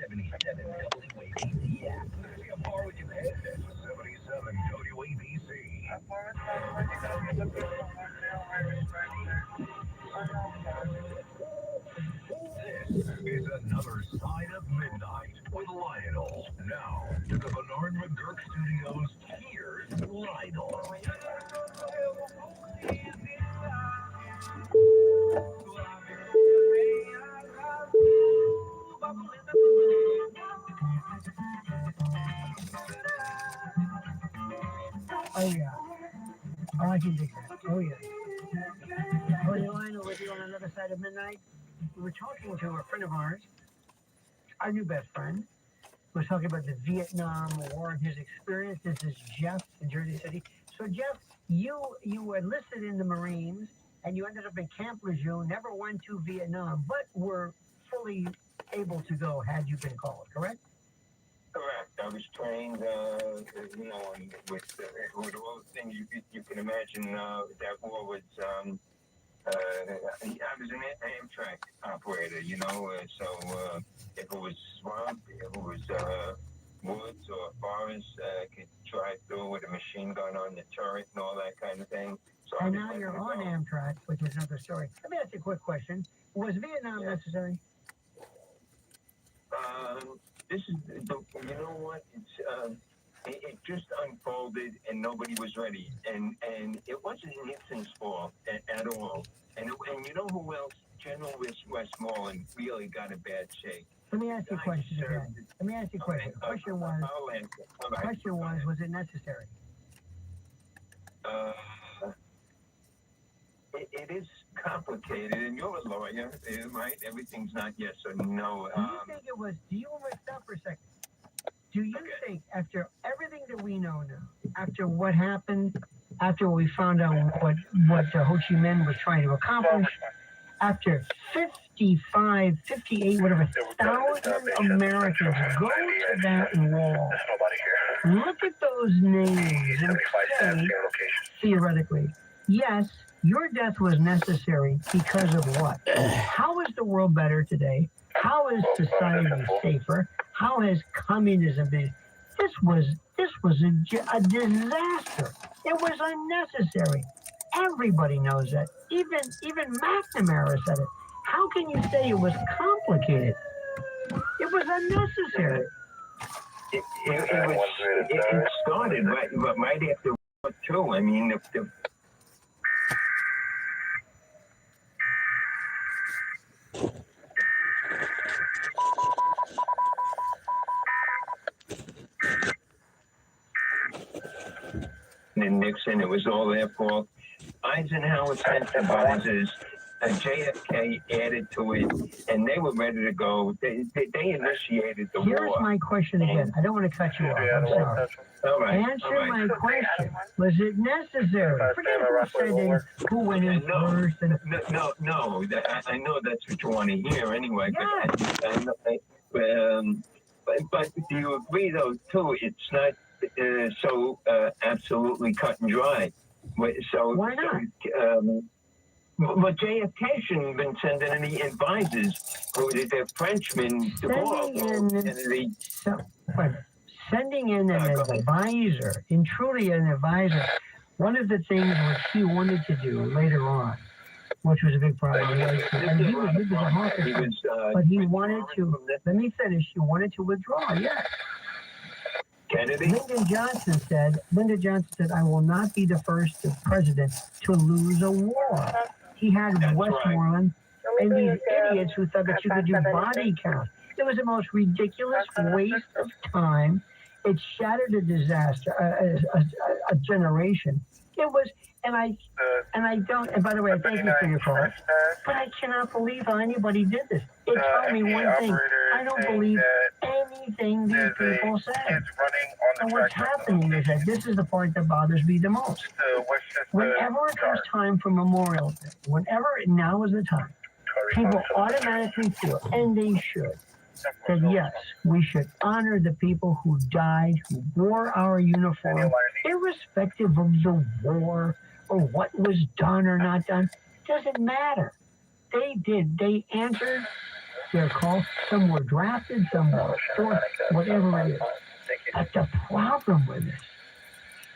77 WABC app. See how far with your head? 77 WABC. This is another Side of Midnight with Lionel. Now, to the Bernard McGurk Studios, here's Lionel. Oh, yeah. Oh, I can dig that. Oh, yeah. Oh, Lionel with you on another Side of Midnight. We were talking to a friend of ours, our new best friend, who was talking about the Vietnam War and his experience. This is Jeff in Jersey City. So, Jeff, you were enlisted in the Marines, and you ended up in Camp Lejeune, never went to Vietnam, but were fully able to go had you been called, correct? Correct. I was trained, with all the things you can imagine. That war was, I was an Amtrak operator, so if it was swamp, if it was woods or forest, I could drive through with a machine gun on the turret and all that kind of thing. So and now you're on Amtrak, which is another story. Let me ask you a quick question. Was Vietnam necessary? This is, you know what? It just unfolded and nobody was ready, and it wasn't Nixon's fault at all. And you know who else? General Westmoreland really got a bad shake. Let me ask you a question again. Let me ask you a question. The question was it necessary? It is complicated, and you're a lawyer, right? Everything's not yes or no. Do you think it was? Do you stop for a second? Do you think, after everything that we know now, after what happened, after we found out what Ho Chi Minh was trying to accomplish, after 55, 58, whatever, 1,000 Americans go to that wall, look at those names and say, theoretically, yes, your death was necessary because of what? How is the world better today? How is society safer? How has communism been? This was a disaster. It was unnecessary. Everybody knows that. Even McNamara said it. How can you say it was complicated? It was unnecessary. It started right after War II. I mean, the and Nixon, it was all their fault. Eisenhower sent advisors, JFK added to it, and they were ready to go. They initiated the war. Here's my question again. I don't want to cut you off. I'm sorry. All right. Answer my question. Was it necessary? Forget who went in first. No. I know that's what you want to hear anyway. But do you agree, though, too, it's not so absolutely cut and dry? So why not? Well, JFK shouldn't have been sending any advisors. They're Frenchmen. Sending in an advisor, and truly an advisor, one of the things which he wanted to do later on, which was a big problem, he was a officer, but he wanted to, let me finish, he wanted to withdraw, yes. Kennedy? Lyndon Johnson said, I will not be the first president to lose a war. He had Westmoreland and these idiots who thought that you could do body count. It was the most ridiculous waste of time. It shattered a disaster, a generation. It was, and by the way, I thank you for your call, but I cannot believe how anybody did this. It told me one thing. I don't believe anything these people say. And what's happening is that this is the part that bothers me the most. Whenever it comes time for Memorial Day, now is the time, people automatically feel, and they should, that yes, we should honor the people who died, who wore our uniform, irrespective of the war or what was done or not done. Doesn't matter. They answered their call. Some were drafted, some were forced, whatever it is. But the problem with this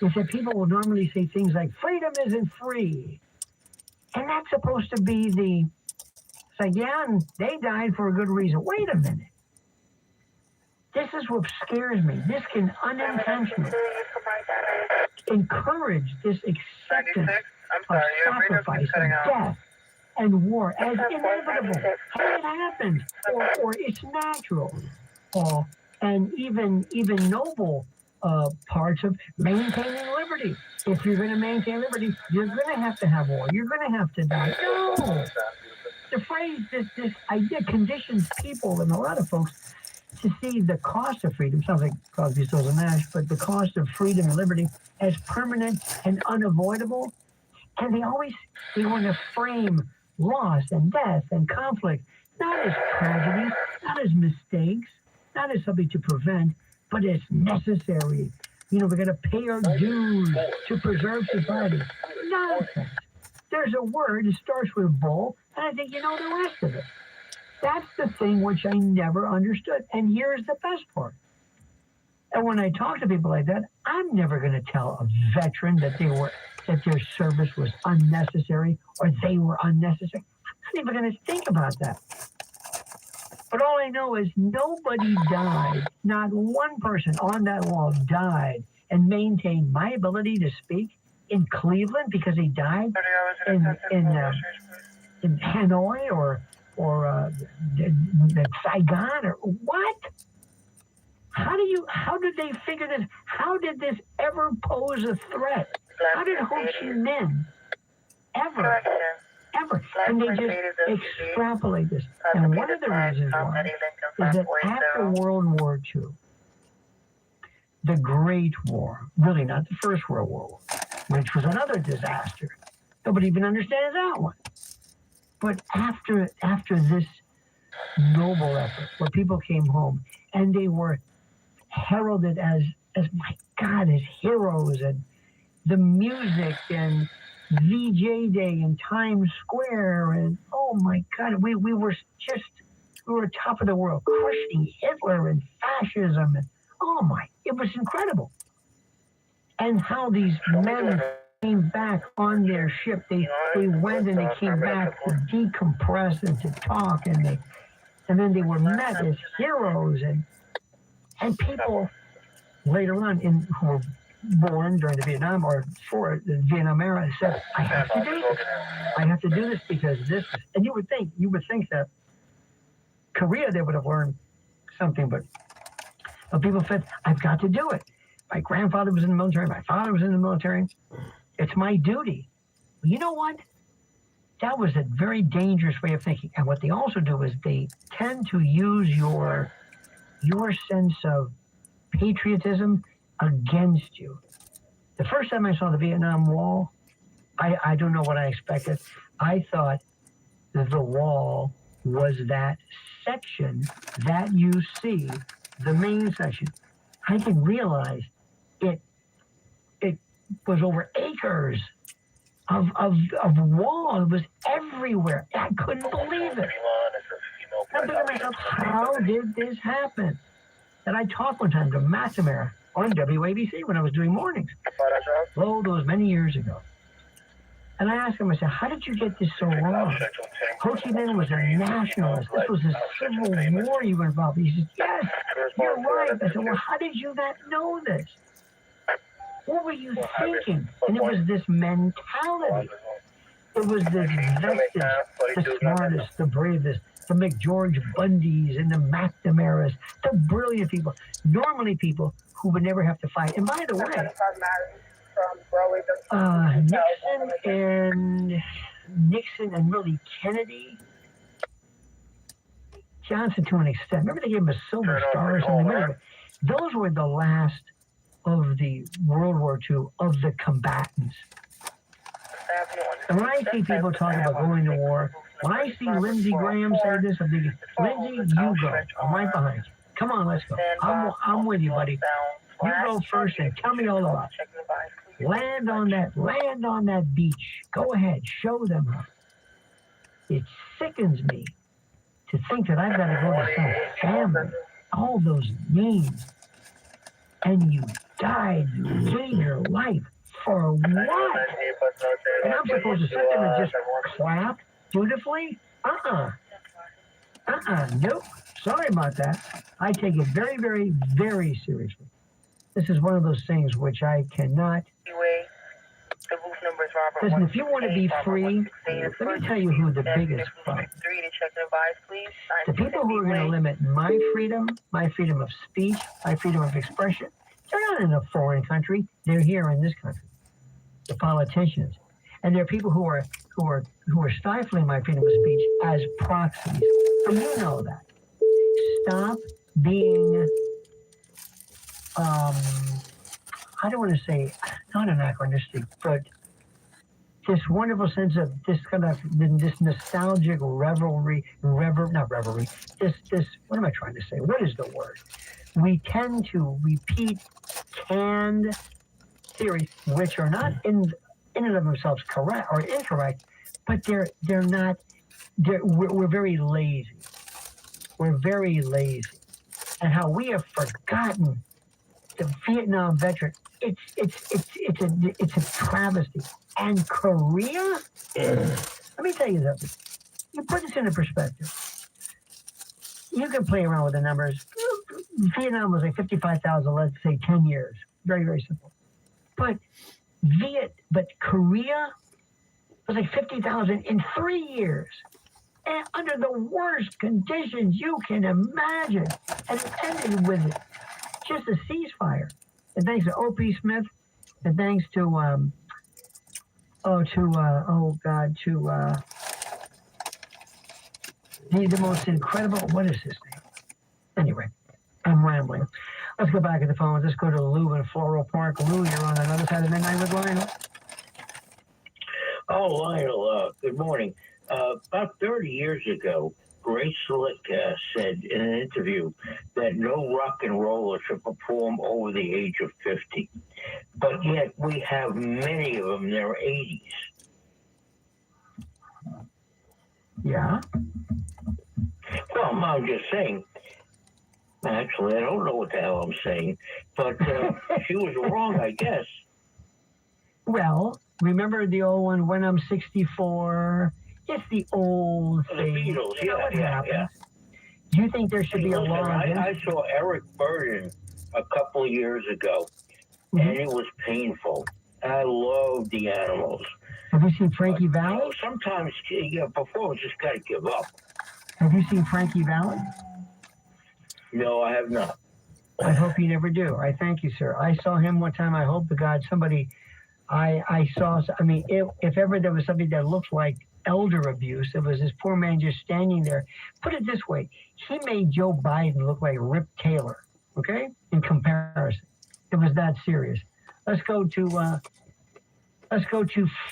is that people will normally say things like, freedom isn't free. And that's supposed to be it's like, yeah, and they died for a good reason. Wait a minute. This is what scares me. This can unintentionally encourage this acceptance of sacrifice and death and war as inevitable. Hey, it happens, or it's natural, and even noble parts of maintaining liberty. If you're going to maintain liberty, you're going to have war. You're going to have to die. No, the phrase, this idea conditions people and a lot of folks to see the cost of freedom. Sounds like Crosby, Stills and Nash, but the cost of freedom and liberty as permanent and unavoidable. And they want to frame loss and death and conflict not as tragedies, not as mistakes, not as something to prevent, but as necessary. We got to pay our dues to preserve society. Nonsense. There's a word, it starts with bull, and I think you know the rest of it. That's the thing which I never understood. And here's the best part. And when I talk to people like that, I'm never going to tell a veteran that their service was unnecessary or they were unnecessary. I'm not even going to think about that. But all I know is nobody died. Not one person on that wall died and maintained my ability to speak in Cleveland because he died in Hanoi or Saigon or what? How did they figure this? How did this ever pose a threat? How did Ho Chi Minh ever? And they just extrapolate this. And one of the reasons why is that after World War II, the Great War, really not the First World War, which was another disaster. Nobody even understands that one. But after this noble effort, where people came home and they were heralded as my God, as heroes, and the music and VJ Day in Times Square, and oh my God, we were top of the world, crushing Hitler and fascism, and it was incredible. And how these men came back on their ship. They went and they came back to decompress and to talk, and then they were met as heroes, and people later on who were born during the Vietnam or for the Vietnam era said, I have to do this. I have to do this because this, and you would think that Korea they would have learned something, but people said, I've got to do it. My grandfather was in the military. My father was in the military. It's my duty. Well, you know what? That was a very dangerous way of thinking. And what they also do is they tend to use your sense of patriotism against you. The first time I saw the Vietnam Wall, I don't know what I expected. I thought that the wall was that section that you see, the main section. I didn't realize it was over acres of wall. It was everywhere. I couldn't believe it. I'm thinking to myself, how did this happen? And I talked one time to McNamara on WABC when I was doing mornings. Oh, that was many years ago. And I asked him, I said, how did you get this so wrong? Ho Chi Minh was a nationalist. This was a civil war you were involved in. He said, yes, you're right. I said, well, how did you not know this? What were you thinking? And it was this mentality. It was the bestest, the smartest, the bravest, the McGeorge Bundys and the McNamaras, the brilliant people, normally people who would never have to fight. And by the way, Nixon and really Kennedy, Johnson to an extent. Remember they gave him a Silver Star or something? Those were the last of the World War II of the combatants. And when I see people talking about going to war, when I see Lindsey Graham say this, I'm thinking, Lindsey, you go. I'm right behind you. Come on, let's go. I'm with you, buddy. You go first and tell me all about it. Land on that beach. Go ahead, show them how. It sickens me to think that I've got to go to some family, all those names, and you died, you gave your life for what? And I'm supposed to sit there and just clap dutifully? Nope. Sorry about that. I take it very, very, very seriously. This is one of those things which I cannot. Listen, if you want to be free, let me tell you who the biggest fuck. The people who are going to limit my freedom of speech, my freedom of expression, they're not in a foreign country. They're here in this country. The politicians. And there are people who are stifling my freedom of speech as proxies. And you know that. Stop being I don't want to say not anachronistic, but this wonderful sense of this kind of this nostalgic revelry, this what am I trying to say? What is the word? We tend to repeat canned theories which are not in and of themselves correct or incorrect, but they're not. We're very lazy. We're very lazy, and how we have forgotten the Vietnam veteran. It's a travesty. And Korea? Let me tell you something. You put this into perspective. You can play around with the numbers. Vietnam was like 55,000, let's say 10 years. Very, very simple. But Korea was like 50,000 in 3 years. And under the worst conditions you can imagine. And it ended with just a ceasefire. And thanks to O.P. Smith, and thanks to the most incredible, what is his name? Anyway, I'm rambling. Let's go back to the phone. Let's go to Lou in Floral Park. Lou, you're on another side of midnight with Lionel. Oh, Lionel, good morning. About 30 years ago, Grace Slick said in an interview that no rock and roller should perform over the age of 50. But yet we have many of them in their 80s. Yeah? Well, I'm just saying. Actually, I don't know what the hell I'm saying. But she was wrong, I guess. Well, remember the old one, when I'm 64... It's the old thing. The Beatles, yeah. Do you think there should be a law? I saw Eric Burden a couple of years ago, and it was painful. I love the Animals. Have you seen Frankie Valli? Sometimes, performers just got to give up. Have you seen Frankie Valli? No, I have not. I hope you never do. I thank you, sir. I saw him one time. I hope to God somebody. If ever there was something that looked like elder abuse, it was this poor man just standing there. Put it this way, he made Joe Biden look like Rip Taylor, okay, in comparison. It was that serious. Let's go to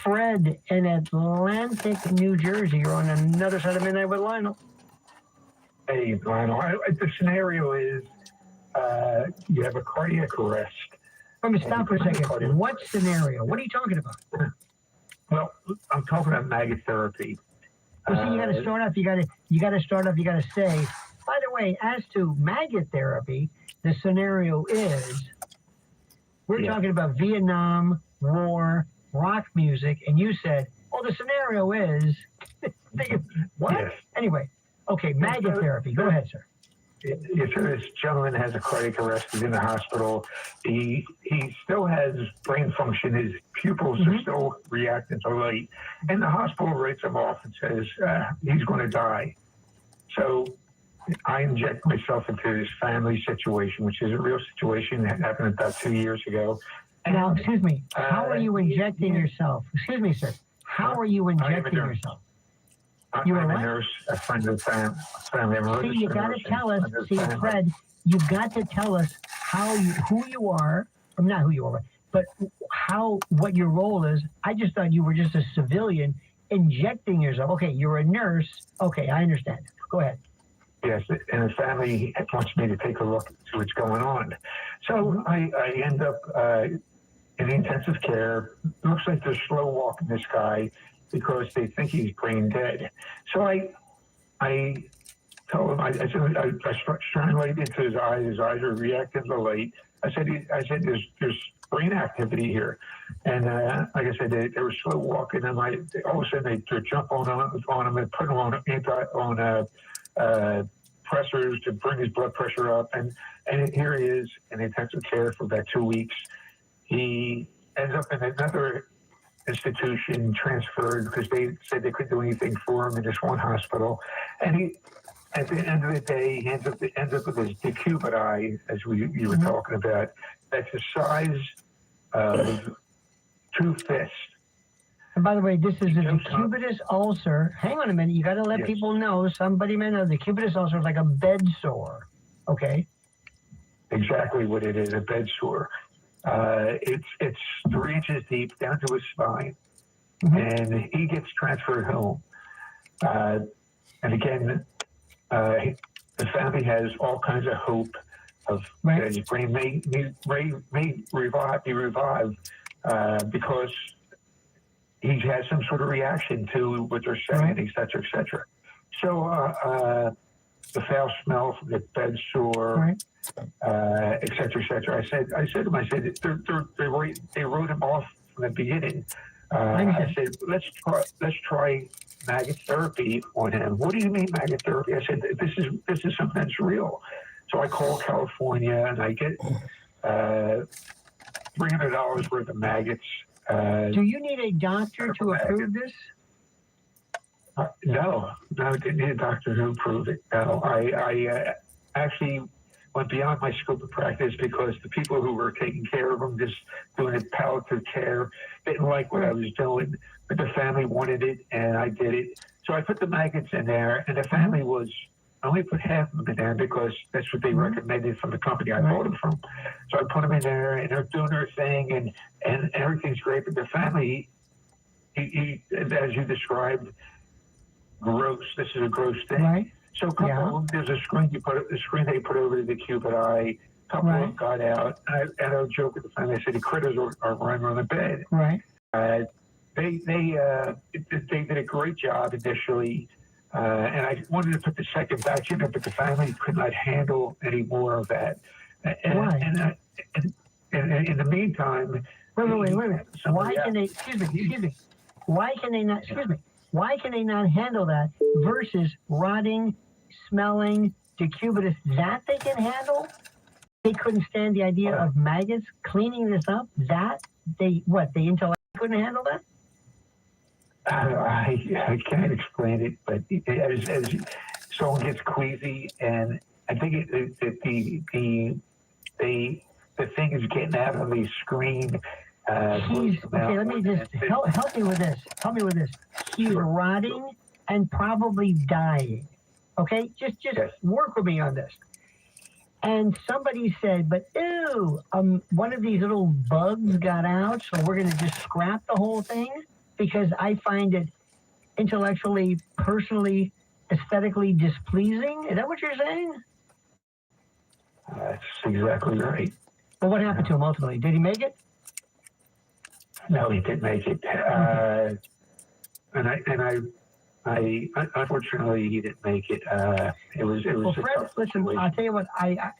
Fred in Atlantic, New Jersey. You're on another side of midnight with Lionel. Hey, Lionel, the scenario is you have a cardiac arrest. Let me stop for a second. What scenario? What are you talking about? Well, I'm talking about maggot therapy. Well, see, you got to start off. You got to say. By the way, as to maggot therapy, the scenario is we're talking about Vietnam War, rock music, and you said, "Oh, the scenario is what?" Yes. Anyway, okay, maggot therapy. Go ahead, sir. If this gentleman has a cardiac arrest, he's in the hospital, he still has brain function, his pupils are still reacting to light, and the hospital writes him off and says he's going to die. So I inject myself into his family situation, which is a real situation that happened about 2 years ago. Now, excuse me, how are you injecting yourself? Excuse me, sir. How are you injecting yourself? I'm a nurse, a friend of the family. See, you got to tell us. See, Fred, you got to tell us who you are. I'm not who you are, but what your role is. I just thought you were just a civilian injecting yourself. Okay, you're a nurse. Okay, I understand. Go ahead. Yes, and the family wants me to take a look to see what's going on. So I end up in intensive care. It looks like they're slow walking this guy because they think he's brain dead. So I him. I shine light into his eyes. His eyes are reacting to the light. I said, there's brain activity here. And like I said, they were slow walking, and all of a sudden they jump on him and put him on pressors to bring his blood pressure up. And here he is in intensive care for about 2 weeks. He ends up in another institution, transferred because they said they couldn't do anything for him in this one hospital. And he, at the end of the day, he ends up with this decubitus, as you were talking about, that's the size of 2 fists. And by the way, this is a decubitus ulcer. Hang on a minute. You got to let people know. Somebody may know the decubitus ulcer is like a bed sore. Okay. Exactly what it is, a bed sore. It's 3 inches deep down to his spine, and he gets transferred home. And again, the family has all kinds of hope of that his brain may be revived because he has some sort of reaction to what they're saying, et cetera, et cetera. So the foul smell from the bed sore, et cetera, et cetera. I said to him, they wrote him off from the beginning. I said, let's try maggot therapy on him. What do you mean maggot therapy? I said, this is something that's real. So I call California and I get $300 worth of maggots. Do you need a doctor to approve this? No, I didn't need a doctor to approve it. No, I actually went beyond my scope of practice because the people who were taking care of him, just doing it palliative care, didn't like what I was doing, but the family wanted it, and I did it. So I put the maggots in there, and the family I only put half of them in there because that's what they recommended from the company I bought them from. So I put them in there, and they're doing their thing, and everything's great. But the family, he, as you described, gross. This is a gross thing. Right. So a couple of them, there's a screen they put over the decubitus. A couple of them got out, and I joke with the family. I said the critters are running on the bed. Right. They did a great job initially. And I wanted to put the second batch in there, but the family could not handle any more of that. And in the meantime, wait a minute. Why can they? Excuse me. Why can they not? Excuse me. Why can they not handle that versus rotting, smelling decubitus? That they can handle. They couldn't stand the idea of maggots cleaning this up. That they intellectually couldn't handle that. I can't explain it, but as someone gets queasy, and I think the thing is getting out of the screen. Okay, let me just help me with this. Help me with this. He's rotting and probably dying. Okay, just work with me on this. And somebody said, but ew, one of these little bugs got out, so we're going to just scrap the whole thing. Because I find it intellectually, personally, aesthetically displeasing. Is that what you're saying? That's exactly right. Well, what happened to him ultimately? Did he make it? No, he didn't make it. And I unfortunately he didn't make it. It was. Well, Fred, listen. I'll tell you what. I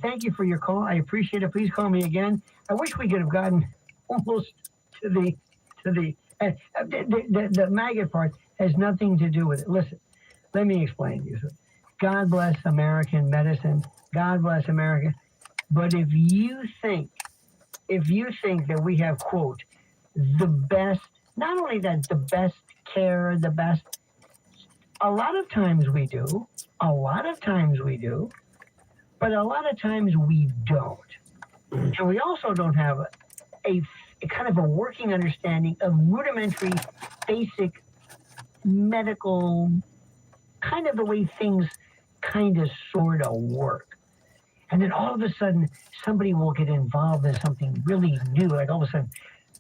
thank you for your call. I appreciate it. Please call me again. I wish we could have gotten almost to the. The maggot part has nothing to do with it. Listen, let me explain to you. God bless American medicine. God bless America. But if you think that we have, quote, the best, not only that, the best care, the best, a lot of times we do, but a lot of times we don't. And we also don't have a kind of a working understanding of rudimentary, basic medical, kind of the way things kind of sort of work. And then all of a sudden, somebody will get involved in something really new, like all of a sudden,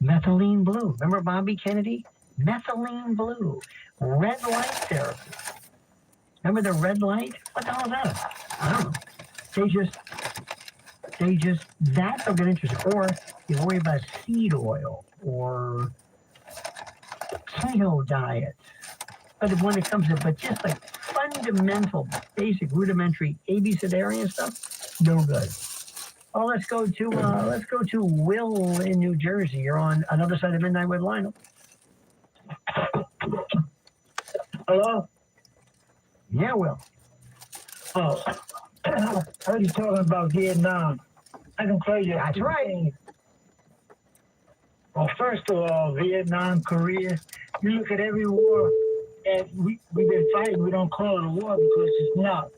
methylene blue. Remember Bobby Kennedy? Methylene blue. Red light therapy. Remember the red light? What the hell is that? I don't know. That they'll get interested. Or you worry about seed oil or keto diet. But when it comes to, just like fundamental, basic, rudimentary abecedarian stuff, no good. Oh, let's go to Will in New Jersey. You're on another side of Midnight with Lionel. Hello? Yeah, Will. Oh, I heard you talking about Vietnam. I can tell you. That's right. Well, first of all, Vietnam, Korea, you look at every war that we've been fighting, we don't call it a war because it's not.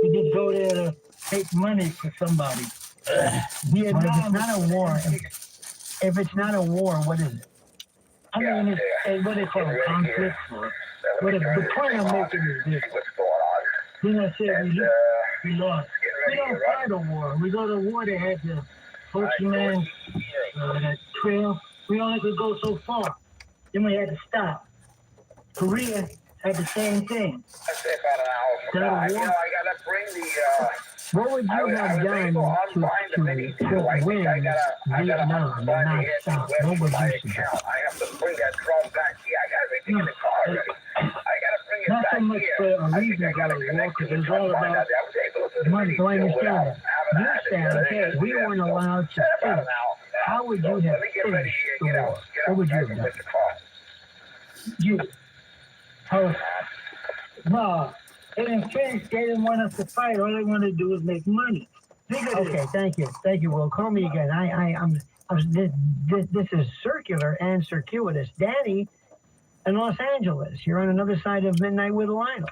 We just go there to take money for somebody. Vietnam, if it's not a war, if it's not a war, what is it? I mean, it's what they call a conflict. The point I'm making is this. Then I said we lost. We don't fight a war. We go to war, they had the Ho Chi Minh, that trail. We only could go so far. Then we had to stop. Korea had the same thing. Got a war. What would you have done to win Vietnam and not stop? What would you suggest? Not so much for a reason about a war, because it's all about money. So I understand that. You said we weren't allowed to finish. How would you have finished the war? What would you have done? No, they didn't finish. They didn't want us to fight. All they wanted to do was make money. Okay, thank you, Will. Call me again. This is circular and circuitous. Danny in Los Angeles. You're on another side of Midnight with Lionel.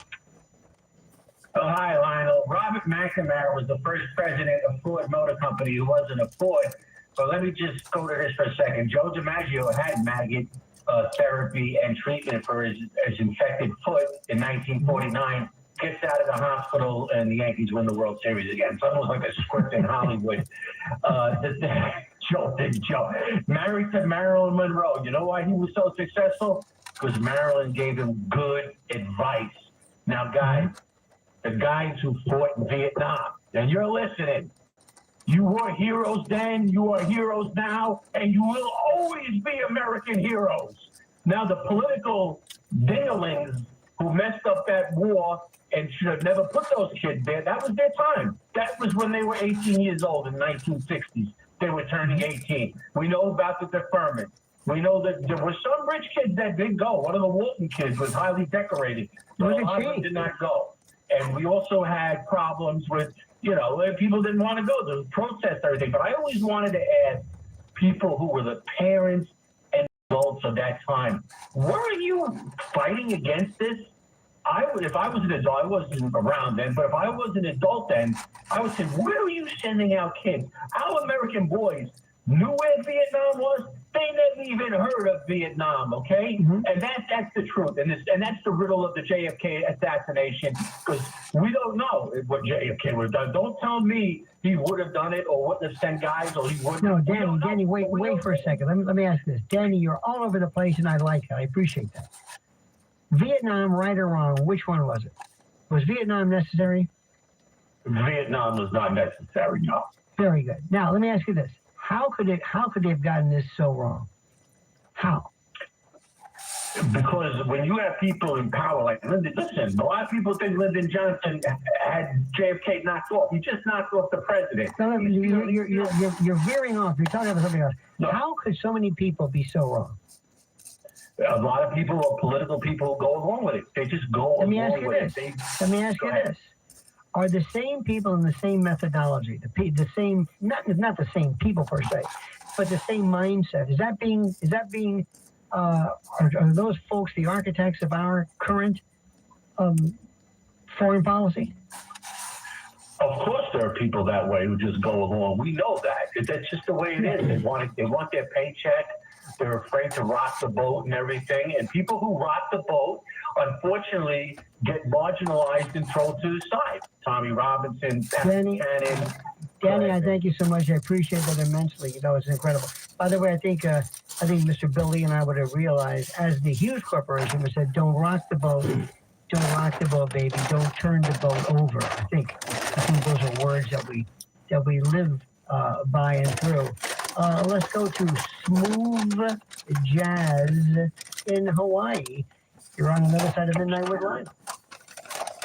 Oh, hi, Lionel. Robert McNamara was the first president of Ford Motor Company who wasn't a Ford. But let me just go to this for a second. Joe DiMaggio had maggot therapy and treatment for his infected foot in 1949. Gets out of the hospital, and the Yankees win the World Series again. It's almost like a script in Hollywood. Joe. Married to Marilyn Monroe. You know why he was so successful? Because Marilyn gave him good advice. Now, guys, the guys who fought in Vietnam, and you're listening, you were heroes then, you are heroes now, and you will always be American heroes. Now, the political dinglings who messed up that war and should have never put those kids there, that was their time. That was when they were 18 years old in the 1960s. They were turning 18. We know about the deferment. We know that there were some rich kids that did go. One of the Walton kids was highly decorated. So a lot of them did not go. And we also had problems with, people didn't want to go. There was protests, everything. But I always wanted to ask people who were the parents and adults of that time, were you fighting against this? If I was an adult, I wasn't around then, but if I was an adult then, I would say, where are you sending out kids? Our American boys knew where Vietnam was. They never even heard of Vietnam, okay? Mm-hmm. And that's the truth. And that's the riddle of the JFK assassination, because we don't know what JFK would have done. Don't tell me he would have done it or wouldn't have sent guys or he wouldn't. No, Danny, wait for a second. Let me ask this. Danny, you're all over the place, and I like it. I appreciate that. Vietnam, right or wrong, which one was it? Was Vietnam necessary? Vietnam was not necessary, no. Very good. Now, let me ask you this. How could they have gotten this so wrong? How? Because when you have people in power like Lyndon, listen, a lot of people think Lyndon Johnson had JFK knocked off. He just knocked off the president. No, you're veering off. You're talking about something else. No. How could so many people be so wrong? A lot of people or political people go along with it. They just go along with it. Let me ask you this. Are the same people in the same methodology, the same, not the same people per se, but the same mindset? Are those folks the architects of our current foreign policy? Of course there are people that way who just go along. We know that. That's just the way it is. They want their paycheck. They're afraid to rock the boat and everything. And people who rock the boat, unfortunately, get marginalized and thrown to the side. Tommy Robinson, Danny, I thank you so much. I appreciate that immensely. It's incredible. By the way, I think Mr. Billy and I would have realized, as the Hughes Corporation would said, don't rock the boat. Don't rock the boat, baby. Don't turn the boat over. I think those are words that we live by and through. Let's go to Smooth Jazz in Hawaii. You're on another side of Midnight with Lionel.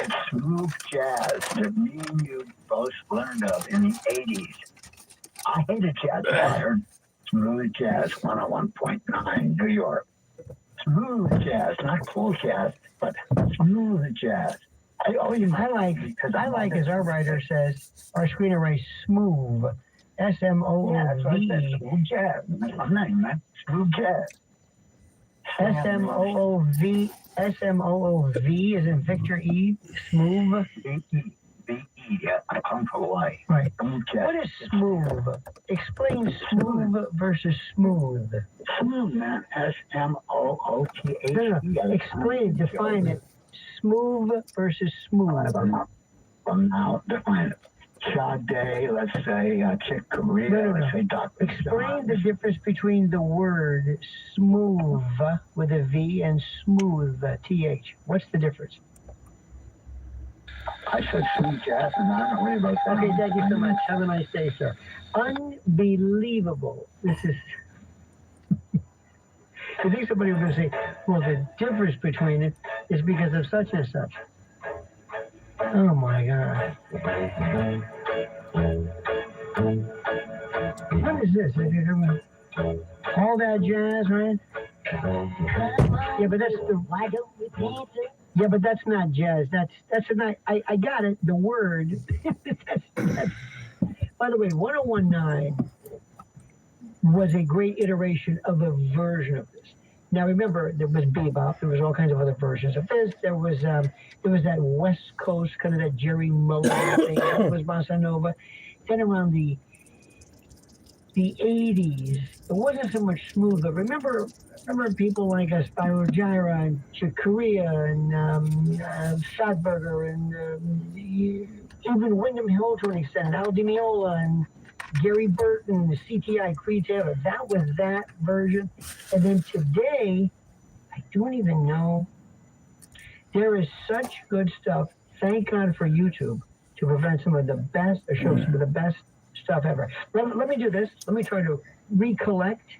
It's smooth jazz that me and you both learned of in the 80s. I hated jazz pattern. Smooth jazz 101.9 New York. Smooth jazz, not cool jazz, but smooth jazz. I like, as our writer says, our screener writes smooth. S-M-O-O-V. Yeah, that's what I said, smooth jazz. That's my name, man. Smooth jazz. S-M-O-O-V. S-M-O-O-V is in Victor E. Smooth. B-E. Yeah, I come from Hawaii. Right. What is smooth? Explain smooth versus smooth. Smooth, man. S-M-O-O-T-H. No. Explain, define it. Smooth versus smooth. From now, define it. Sade, let's say Chick Corea, let's say Dr. Explain the difference between the word smooth with a V and smooth, T-H. What's the difference? I said smooth jazz, and I don't worry about that. Okay, thank you so much. Have a nice day, sir. Unbelievable. This is... I think somebody was going to say, well, the difference between it is because of such and such. Oh my God. What is this? All that jazz, right? Yeah, but that's the... Why don't we dance it? Yeah, but that's not jazz. That's not... I got it. The word. that's, by the way, 101.9 was a great iteration of a version of this. Now remember, there was bebop. There was all kinds of other versions of this. There was that West Coast kind of that Jerry Mulligan thing. That was bossa nova. Then around the 80s, it wasn't so much smooth. But remember people like Spyro Gyra and Chick Corea and Fatburger and even Wyndham Hill to an extent, Al Di Meola and Gary Burton, the CTI, Creed Taylor. That was that version. And then today, I don't even know. There is such good stuff. Thank God for YouTube to prevent some of the best, or show some of the best stuff ever. Let me do this. Let me try to recollect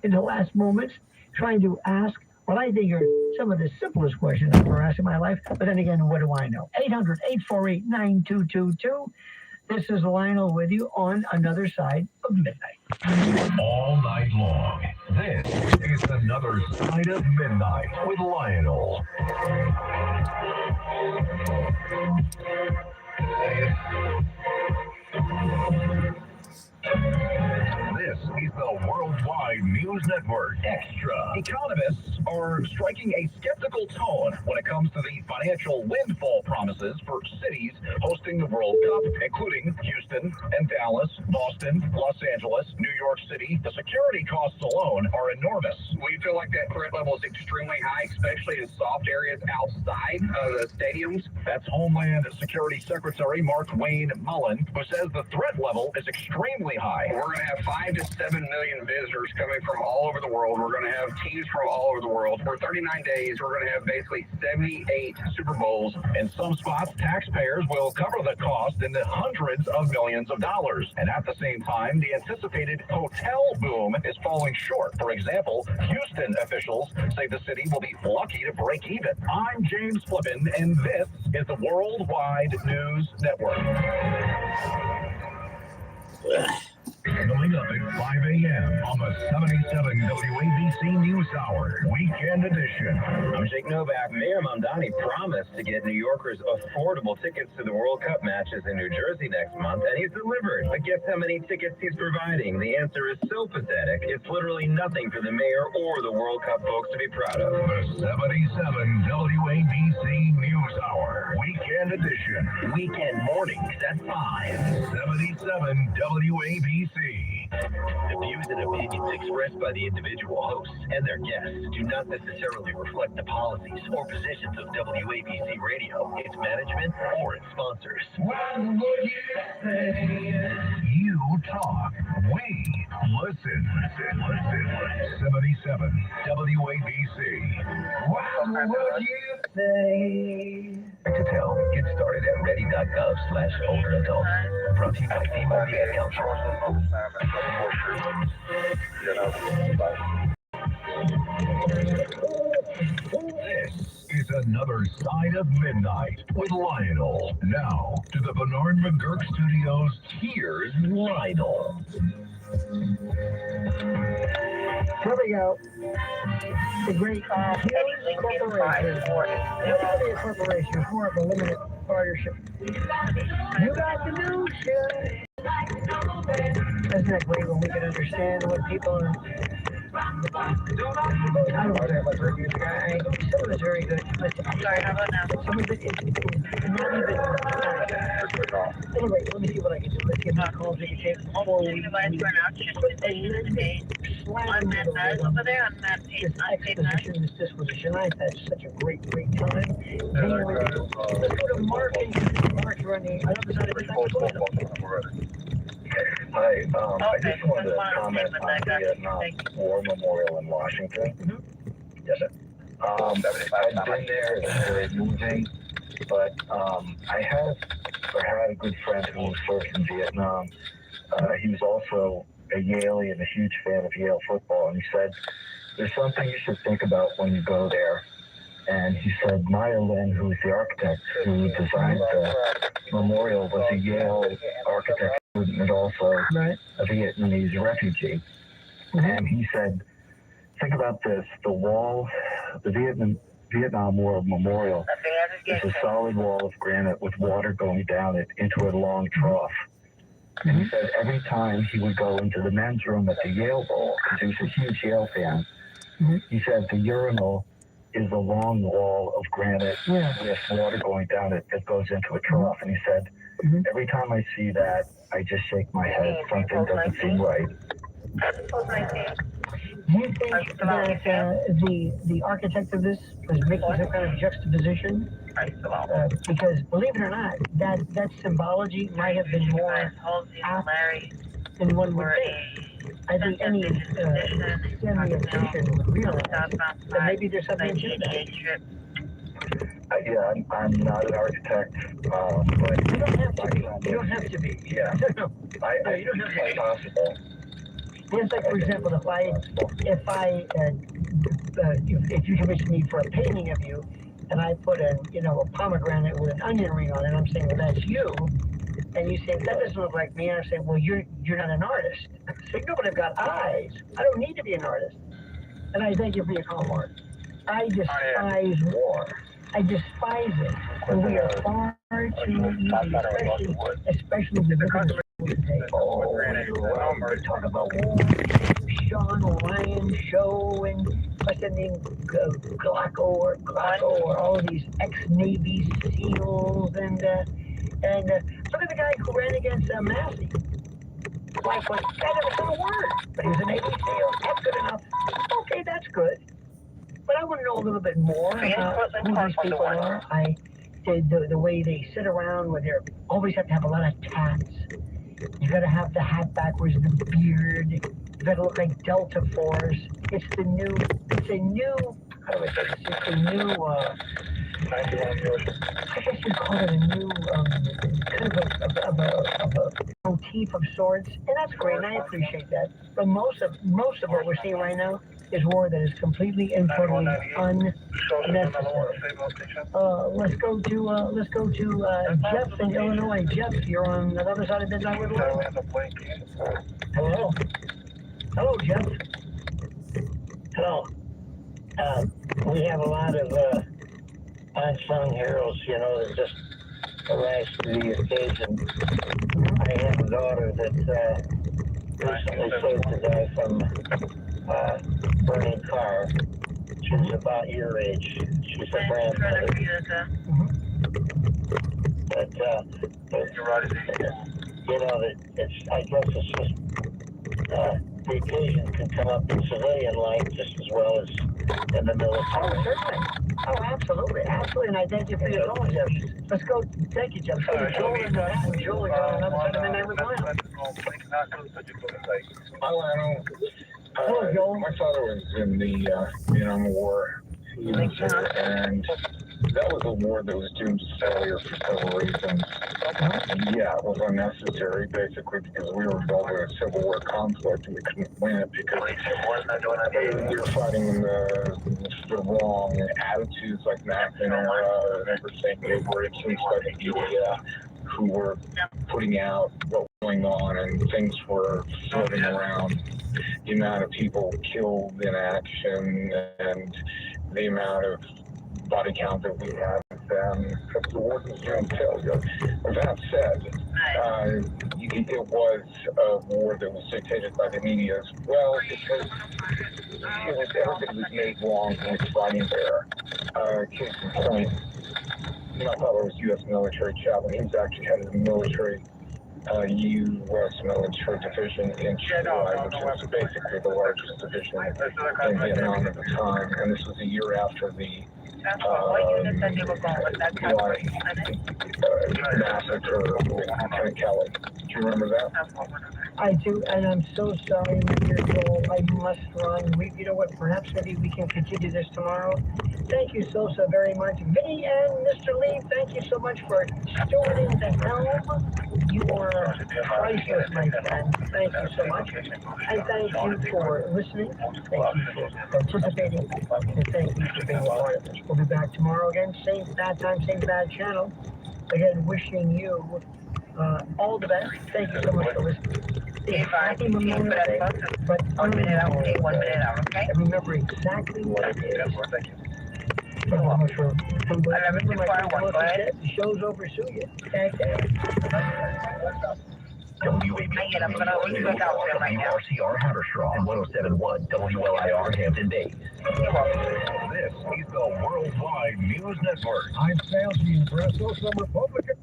in the last moments, trying to ask what I think are some of the simplest questions I've ever asked in my life. But then again, what do I know? 800-848-9222. This is Lionel with you on Another Side of Midnight. All night long, this is Another Side of Midnight with Lionel. This is the Worldwide News Network Extra. Economists are striking a skeptical tone when it comes to the financial windfall promises for cities hosting the World Cup, including Houston and Dallas, Boston, Los Angeles, New York City. The security costs alone are enormous. We feel like that threat level is extremely high, especially in soft areas outside of the stadiums. That's Homeland Security Secretary Mark Wayne Mullen, who says the threat level is extremely high. We're going to have 5 to 7 million visitors coming from all over the world. We're going to have teams from all over the world. For 39 days, we're going to have basically 78 Super Bowls. In some spots, taxpayers will cover the cost in the hundreds of millions of dollars. And at the same time, the anticipated hotel boom is falling short. For example, Houston officials say the city will be lucky to break even. I'm James Flippin, and this is the Worldwide News Network. Coming up at 5 a.m. on the 77 WABC News Hour, Weekend Edition. I'm Jake Novak. Mayor Mamdani promised to get New Yorkers affordable tickets to the World Cup matches in New Jersey next month, and he's delivered. But guess how many tickets he's providing? The answer is so pathetic, it's literally nothing for the mayor or the World Cup folks to be proud of. The 77 WABC News Hour, Weekend Edition. Weekend mornings at 5. 77 WABC. The views and opinions expressed by the individual hosts and their guests do not necessarily reflect the policies or positions of WABC Radio, its management, or its sponsors. What would you say? You talk, we listen. 77 WABC. What would you say? To tell, get started at ready.gov/older adults. Brought to you by FEMA and Ad Council. This is another side of midnight with Lionel. Now, to the Bernard McGurk Studios, here's Lionel. Here we go. The great Hughes Corporation. It's not really a corporation, it's more of a limited partnership. You got the news, yeah. Isn't that great when we can understand what people are... I don't know about reviews, guy. Some of it's very good. But sorry, how about now? Some of it is not even... Anyway, let me see what I can do. Let's get my calls we can take before we put a lid over there on that exposition, this disposition. I've had such a great time. Anyway, let's go to Mark and Mark running. I love the side of the Hi, I just wanted to comment on the Vietnam War Memorial in Washington. Yes, sir. I've been there, it's very moving, but I had a good friend who served in Vietnam. He was also a Yalean, a huge fan of Yale football, and he said, there's something you should think about when you go there. And he said Maya Lin, who is the architect who designed the memorial, was a Yale architect student and also a Vietnamese refugee. And he said, think about this, the wall, the Vietnam War Memorial is a solid wall of granite with water going down it into a long trough. And he said every time he would go into the men's room at the Yale Bowl, because he was a huge Yale fan, he said the urinal is a long wall of granite with water going down it that goes into a trough. And he said, every time I see that, I just shake my head. Something doesn't seem right. Do you think that the architect of this was making some kind of juxtaposition? Because believe it or not, that symbology might have been more apt than one would think. I think any semi-efficient would realize that maybe there's something to that. Yeah, I'm not an architect, but you don't have to be. You don't have to be. Yeah, No, you don't have to be. Possible. It's like, for example, if you commission me for a painting of you, and I put a pomegranate with an onion ring on it, I'm saying, well, that's you. And you say, that doesn't look like me. And I'm saying, well, you're not an artist. So no, but I've got eyes. I don't need to be an artist. And I thank you for your call, Mark. I despise war. I despise it. And we are far too easy, especially the business today. We talk about war. Sean Ryan show and what's the name? Glocko or all of these ex-Navy SEALs and look at the guy who ran against Massey. Like, I never said a word, but he was a Navy SEAL. That's good enough. Okay, that's good. But I want to know a little bit more about who these people are. The way they sit around with their, always have to have a lot of tats. You got to have the hat backwards, the beard. You got to look like Delta Force. It's a new, how do I say this? It's a new, I guess you'd call it a new kind of a motif of sorts, and that's great, and I appreciate that. But most of what we're seeing right now is war that is completely and totally unnecessary. Let's go to Jeff in Illinois. Jeff, you're on the other side of midnight with Lou. Hello, Jeff. Hello. We have a lot of unsung heroes, that just arise to the occasion. I have a daughter that recently saved to die from a burning car. She's about your age. She's a grandmother. But I guess it's just the occasion can come up in civilian life just as well as in the military. Oh, certainly. Oh, absolutely. And I thank you for your call, Jeff. Let's go. Thank you, Jeff. Joel is on another side of midnight with Lionel. Hi, Lionel. Hello, Joel. My father was in the Vietnam War. He was there, and That was a war that was doomed to failure for several reasons. Yeah, it was unnecessary, basically, because we were involved in a Civil War conflict and we couldn't win it because we were fighting the wrong attitudes like McNamara and everything. They were influenced by the media who were putting out what was going on, and things were floating around. The amount of people killed in action and the amount of body count that we have, because the war was doomed to failure. That said, it was a war that was dictated by the media as well, because everybody was made wrong who was fighting there. Case in point, my father was U.S. military chaplain. He was actually head of the military, U.S. military division in Chile, which was basically the largest division in Vietnam at the time. And this was a year after the massacre of Lieutenant Kelly. Do you remember that? I do, and I'm so sorry, Mr. Joel. I must run. You know what? Perhaps maybe we can continue this tomorrow. Thank you so very much. Vinny and Mr. Lee, thank you so much for stewarding the helm. You are priceless, my friend. Thank you so much. And thank you for listening. Thank you for participating. And thank you for being a part of this. We'll be back tomorrow again. Same bad time, same bad channel. Again, wishing you all the best. Thank you so much for listening. Happy Memorial Day, but 1 minute out, okay? 1 minute out, okay? And remember exactly what it is. Thank you. The show's over soon. WRCR Haverstraw and 107.1 WLIR Hampton Bays. This is the Worldwide News Network. I'm Salesman Bresso, some Republican.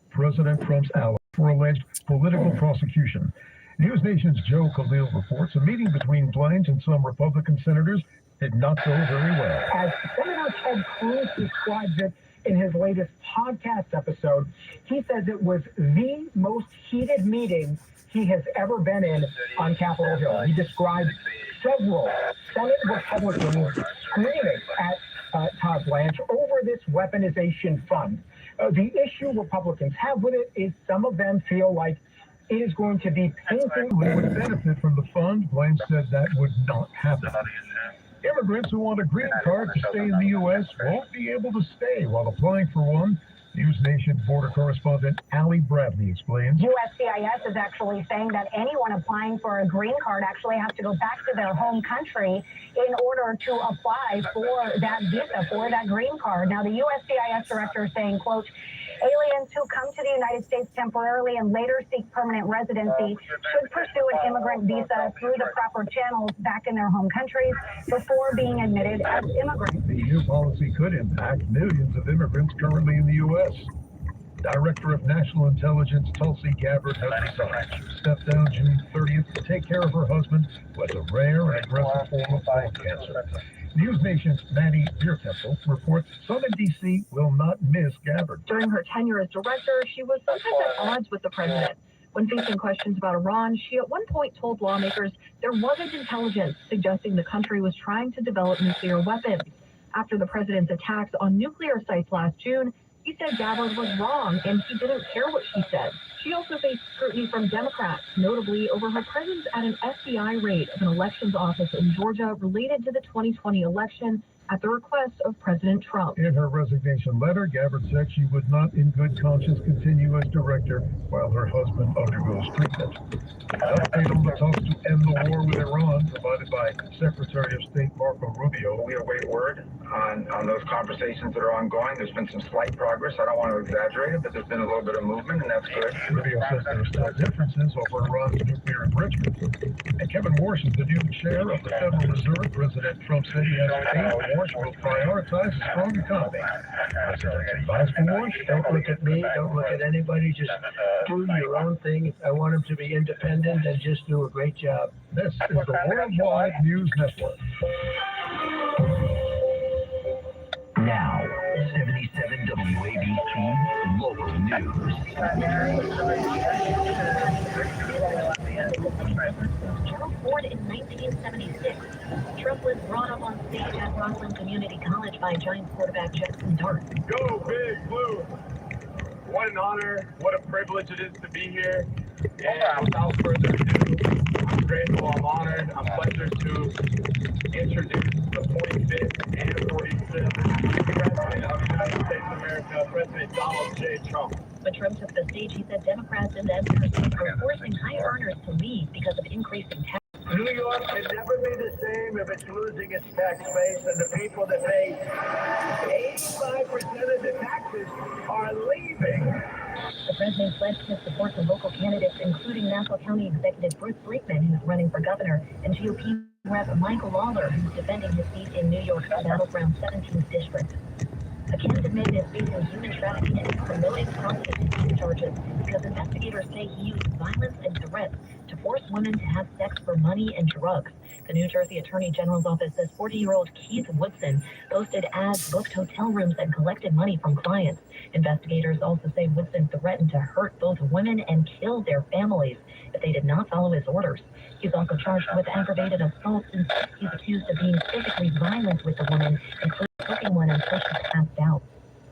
President Trump's ally for alleged political prosecution. News Nation's Joe Khalil reports a meeting between Blanche and some Republican senators did not go very well. As Senator Ted Cruz describes it in his latest podcast episode, he says it was the most heated meeting he has ever been in on Capitol Hill. He described several Senate Republicans screaming at Todd Blanche over this weaponization fund. The issue Republicans have with it is some of them feel like it is going to be painful. Who would benefit from the fund? Blanche said that would not happen. Immigrants who want a green card to stay in the U.S. won't be able to stay while applying for one. News Nation border correspondent Allie Bradley explains. USCIS is actually saying that anyone applying for a green card actually has to go back to their home country in order to apply for that visa, for that green card. Now, the USCIS director is saying, quote, aliens who come to the United States temporarily and later seek permanent residency should pursue an immigrant visa through the proper channels back in their home countries before being admitted as immigrants. The new policy could impact millions of immigrants currently in the U.S. Director of National Intelligence Tulsi Gabbard has resigned. Stepped down June 30th to take care of her husband, who has a rare and aggressive form of colon cancer. News Nation's Maddie Bierkessel reports some in D.C. will not miss Gabbard. During her tenure as director, she was sometimes at odds with the president. When facing questions about Iran, she at one point told lawmakers there wasn't intelligence suggesting the country was trying to develop nuclear weapons. After the president's attacks on nuclear sites last June, he said Gabbard was wrong and he didn't care what she said. She also faced scrutiny from Democrats, notably over her presence at an FBI raid of an elections office in Georgia related to the 2020 election at the request of President Trump. In her resignation letter, Gabbard said she would not in good conscience continue as director while her husband undergoes treatment. An update on the talks to end the war with Iran provided by Secretary of State Marco Rubio. We await word on those conversations that are ongoing. There's been some slight progress. I don't want to exaggerate it, but there's been a little bit of movement, and that's good. Rubio says there are still differences over Iran's nuclear enrichment. And Kevin Warsh is the new chair of the Federal Reserve. President Trump said he has faith Warsh will prioritize a strong economy. President's advice for Warsh: don't look at me, don't look at anybody, just do your own thing. I want them to be independent and just do a great job. This is the Worldwide News Network. Now, 77 WABC Local News. practiced as many business since Gerald Ford in 1976. Trump was brought up on stage at Rockland Community College by Giants quarterback Jackson Dart. Go Big Blue! What an honor, what a privilege it is to be here. And without further ado, I'm grateful, I'm honored, I'm pleasured to introduce the 45th and 46th President of the United States of America, President Donald J. Trump. When Trump took the stage, he said Democrats and Democrats are forcing high earners to leave because of increasing taxes. New York can never be the same if it's losing its tax base, and the people that pay 85% of the taxes are leaving. The president pledged his support to local candidates, including Nassau County Executive Bruce Freakman, who's running for governor, and GOP Rep. Michael Lawler, who's defending his seat in New York's battleground 17th district. A candidate man is facing human trafficking and promoting prostitution charges because investigators say he used violence and threats to force women to have sex for money and drugs. The New Jersey Attorney General's office says 40-year-old Keith Woodson posted ads, booked hotel rooms, and collected money from clients. Investigators also say Woodson threatened to hurt both women and kill their families if they did not follow his orders. He's also charged with aggravated assault since he's accused of being physically violent with the woman, including cooking one until she passed out.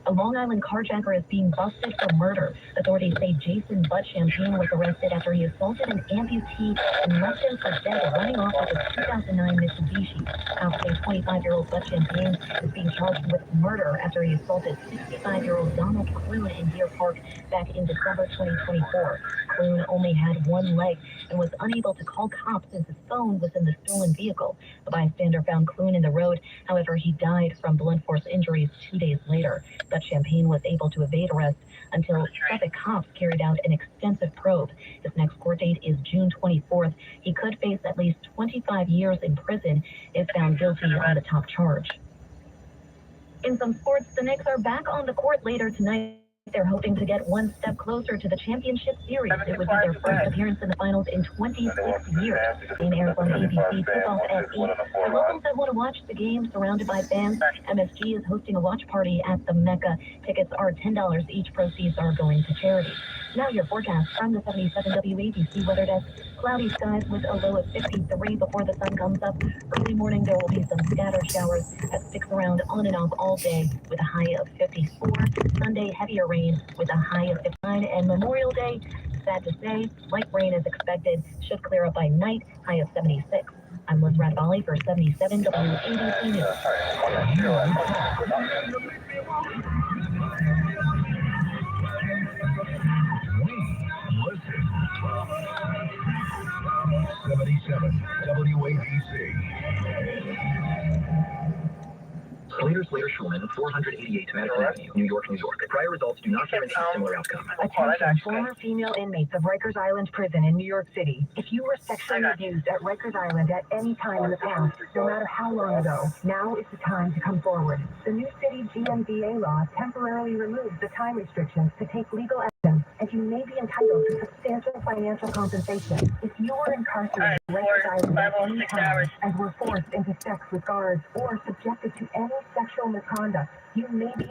A Long Island carjacker is being busted for murder. Authorities say Jason Butt Champagne was arrested after he assaulted an amputee and left him for dead, running off with a 2009 Mitsubishi. Outside 25-year-old Butt Champagne is being charged with murder after he assaulted 65-year-old Donald Clune in Deer Park back in December 2024. Clune only had one leg and was unable to call cops since his phone was in the stolen vehicle. A bystander found Clune in the road. However, he died from blunt force injuries 2 days later. But Champagne was able to evade arrest until Suffolk cops carried out an extensive probe. His next court date is June 24th. He could face at least 25 years in prison if found guilty on the top charge. In some sports, the Knicks are back on the court later tonight. They're hoping to get one step closer to the championship series. It would be their first appearance in the finals in 26 years. Game airs on ABC, tip-off at 8. For locals that want to watch the game surrounded by fans, MSG is hosting a watch party at the Mecca. Tickets are $10 each. Proceeds are going to charity. Now your forecast from the 77 WABC Weather Desk. Cloudy skies with a low of 53 before the sun comes up. Early morning there will be some scattered showers that sticks around on and off all day with a high of 54. Sunday, heavier rain with a high of 59. And Memorial Day, sad to say, light rain is expected. Should clear up by night, high of 76. I'm Liz Radvali for 77 WABC News. Listen. 77 WABC. Slater Schulman, 488 Madison Avenue, New York, New York. Prior results do not guarantee a similar outcome. Attention, former female inmates of Rikers Island Prison in New York City. If you were sexually abused at Rikers Island at any time in the past, no matter how long ago, now is the time to come forward. The new city GMDA law temporarily removes the time restrictions to take legal action, and you may be entitled to substantial financial compensation. If you were incarcerated at Rikers Island at any time and were forced into sex with guards or subjected to any sexual misconduct, you may be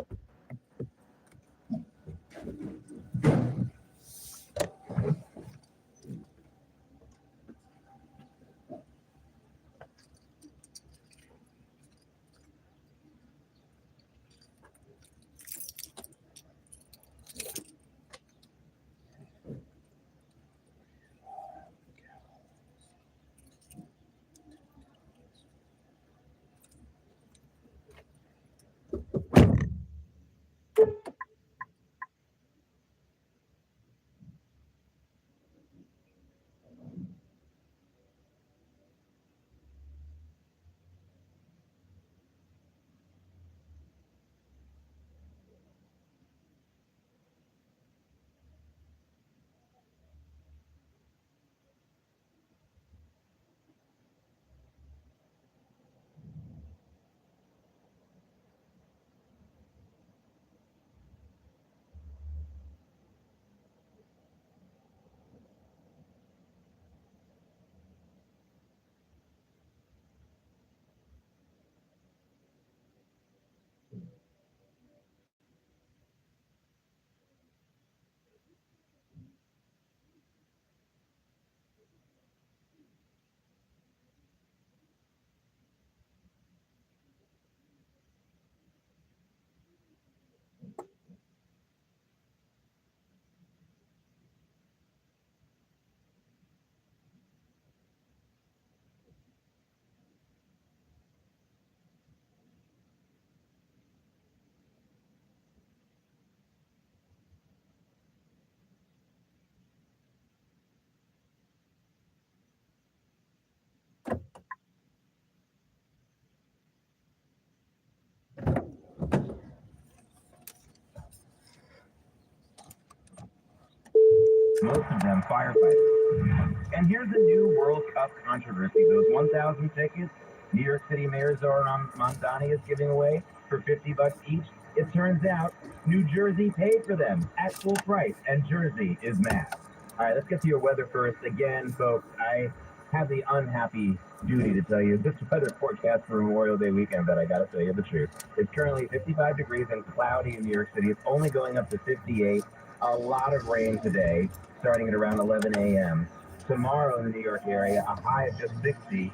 most of them firefighters. And here's a new World Cup controversy. Those 1,000 tickets New York City Mayor Zoran Mamdani is giving away for $50 each. It turns out New Jersey paid for them at full price, and Jersey is mad. All right, let's get to your weather first. Again, folks, I have the unhappy duty to tell you this weather forecast for Memorial Day weekend, but I got to tell you the truth. It's currently 55 degrees and cloudy in New York City. It's only going up to 58. A lot of rain today, starting at around 11 a.m. Tomorrow in the New York area, a high of just 60.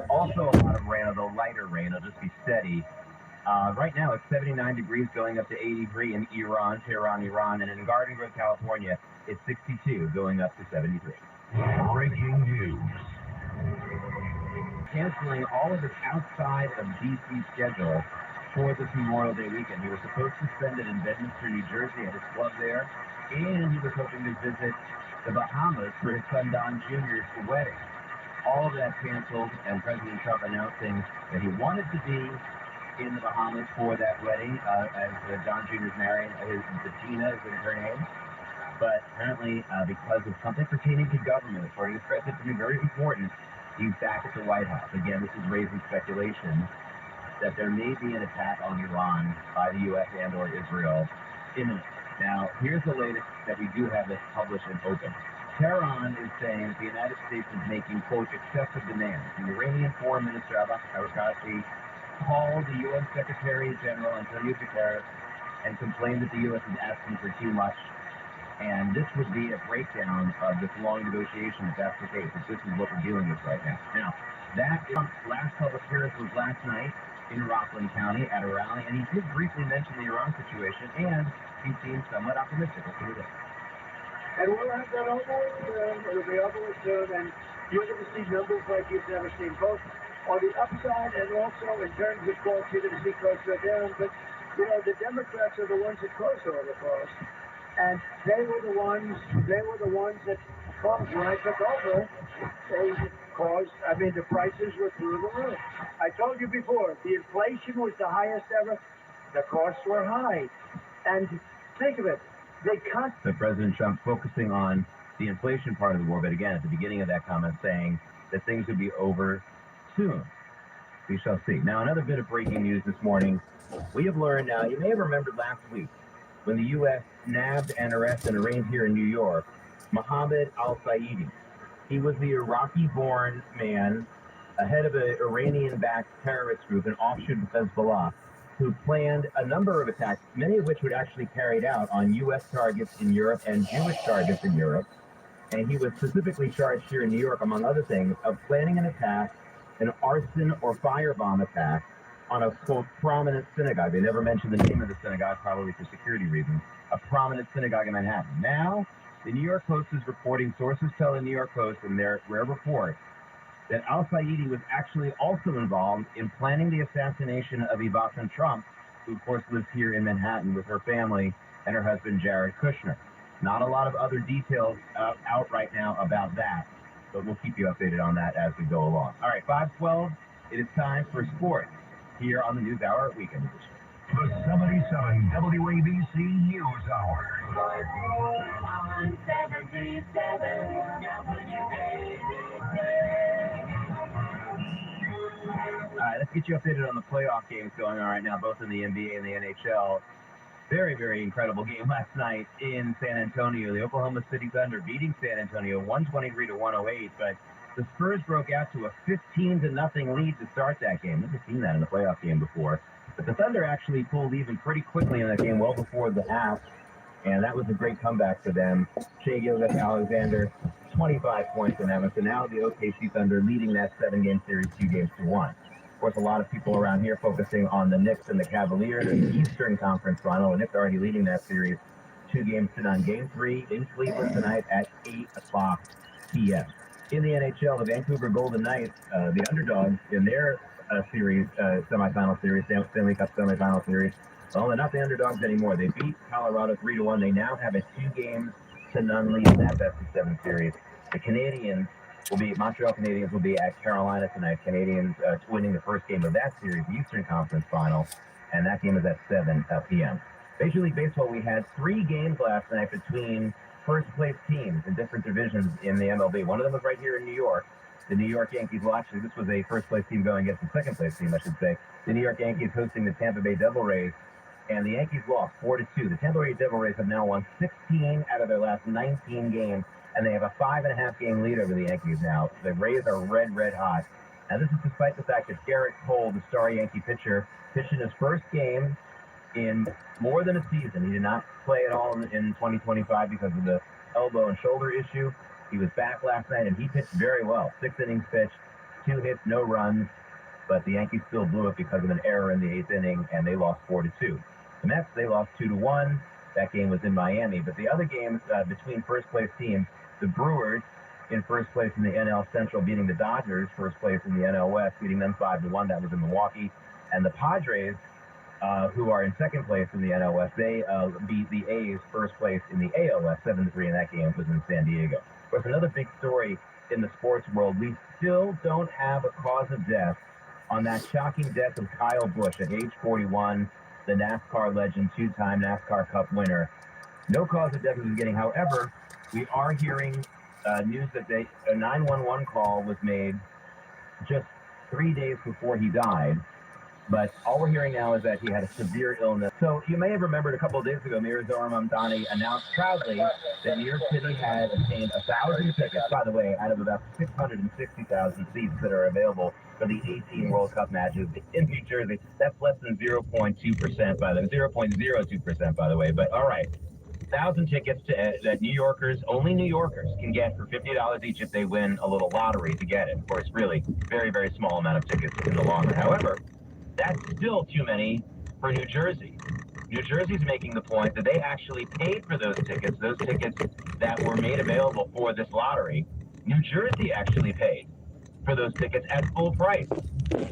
Also a lot of rain, although lighter rain. It'll just be steady. Right now, it's 79 degrees, going up to 83 in Tehran, Iran, and in Garden Grove, California, it's 62, going up to 73. Breaking news. Canceling all of its outside of D.C. schedule for this Memorial Day weekend. He was supposed to spend it in Bedminster, New Jersey, at his club there, and he was hoping to visit the Bahamas for his son Don Jr.'s wedding. All of that canceled, and President Trump announcing that he wanted to be in the Bahamas for that wedding, as Don Jr.'s marrying, Bettina is her name. But apparently, because of something pertaining to government, according to the president, to be very important, he's back at the White House. Again, this is raising speculation that there may be an attack on Iran by the U.S. and or Israel imminent. Now, here's the latest that we do have this published and open. Tehran is saying that the United States is making, quote, excessive demands. The Iranian Foreign Minister Abbas Araqchi called the U.S. Secretary General Antonio Guterres and complained that the U.S. is asking for too much. And this would be a breakdown of this long negotiation if that's the case. If this is what we're dealing with right now. Now, that last public appearance was last night in Rockland County at a rally, and he did briefly mention the Iran situation, and he seemed somewhat optimistic. Let's do this. And we'll have that almost, it'll be almost soon, and you're going to see numbers like you've never seen, both on the upside and also in terms of course, you're going to see costs go down. But, you know, the Democrats are the ones that caused all the costs. And they were the ones that caused, when I took over, they caused, I mean, the prices were through the roof. I told you before, the inflation was the highest ever. The costs were high. And think of it, they cut. So President Trump focusing on the inflation part of the war, but again, at the beginning of that comment saying that things would be over soon. We shall see. Now, another bit of breaking news this morning. We have learned now, you may have remembered last week, when the U.S. nabbed and arrested and arraigned here in New York, Mohammed al-Saidi. He was the Iraqi-born man, ahead of an Iranian-backed terrorist group, an offshoot of Hezbollah, who planned a number of attacks, many of which were actually carried out on U.S. targets in Europe and Jewish targets in Europe. And he was specifically charged here in New York, among other things, of planning an attack, an arson or firebomb attack, on a, quote, prominent synagogue. They never mentioned the name of the synagogue, probably for security reasons. A prominent synagogue in Manhattan. Now, the New York Post is reporting, sources tell the New York Post in their rare report, that al-Saidi was actually also involved in planning the assassination of Ivanka Trump, who, of course, lives here in Manhattan with her family and her husband, Jared Kushner. Not a lot of other details out right now about that, but we'll keep you updated on that as we go along. All right, 5:12, it is time for sports here on the News Hour Weekend Edition. The 77 WABC News Hour. All right, let's get you updated on the playoff games going on right now, both in the NBA and the NHL. Very, very incredible game last night in San Antonio. The Oklahoma City Thunder beating San Antonio 123-108, but the Spurs broke out to a 15-0 lead to start that game. Never seen that in a playoff game before. But the Thunder actually pulled even pretty quickly in that game, well before the half, and that was a great comeback for them. Shai Gilgeous-Alexander, 25 points in that one. So now the OKC Thunder leading that 7-game series 2-1. Of course, a lot of people around here focusing on the Knicks and the Cavaliers in the Eastern Conference Final. The Knicks are already leading that series 2-0. Game 3 in Cleveland tonight at 8:00 p.m. In the NHL, the Vancouver Golden Knights, the underdogs in their series, semifinal series, Stanley Cup semifinal series. Well, they're not the underdogs anymore. They beat Colorado 3-1. They now have a 2-0 lead in that best-of-7 series. The Montreal Canadiens will be at Carolina tonight. Canadiens winning the first game of that series, the Eastern Conference Final, and that game is at 7 p.m. Major League Baseball, we had 3 games last night between first-place teams in different divisions in the MLB. One of them was right here in New York. The New York Yankees, well, actually, this was a first-place team going against the second-place team, I should say. The New York Yankees hosting the Tampa Bay Devil Rays, and the Yankees lost 4-2. The Tampa Bay Devil Rays have now won 16 out of their last 19 games, and they have a 5.5-game lead over the Yankees now. The Rays are red hot. Now, this is despite the fact that Garrett Cole, the star Yankee pitcher, pitched in his first game in more than a season. He did not play at all in 2025 because of the elbow and shoulder issue. He was back last night, and he pitched very well. 6 innings pitched, 2 hits, no runs, but the Yankees still blew it because of an error in the 8th inning, and they lost 4-2. The Mets, they lost 2-1. That game was in Miami. But the other games between first-place teams, the Brewers in first place in the NL Central, beating the Dodgers, first place in the NL West, beating them 5-1. That was in Milwaukee. And the Padres, who are in second place in the NL West, they beat the A's first place in the AL West 7-3, and that game was in San Diego. Of course, another big story in the sports world, we still don't have a cause of death on that shocking death of Kyle Busch at age 41, the NASCAR legend, 2-time NASCAR Cup winner. No cause of death is getting. However, we are hearing news that a 911 call was made just 3 days before he died. But all we're hearing now is that he had a severe illness. So you may have remembered a couple of days ago, Mayor Zohran Mamdani announced proudly that New York City had obtained 1,000 tickets, by the way, out of about 660,000 seats that are available for the 18 World Cup matches in New Jersey. That's less than 0.2%, by the way, 0.02%, by the way. But all right, 1,000 tickets that New Yorkers, only New Yorkers, can get for $50 each if they win a little lottery to get it. Of course, really, very, very small amount of tickets in the long run. However, that's still too many for New Jersey. New Jersey's making the point that they actually paid for those tickets that were made available for this lottery. New Jersey actually paid for those tickets at full price.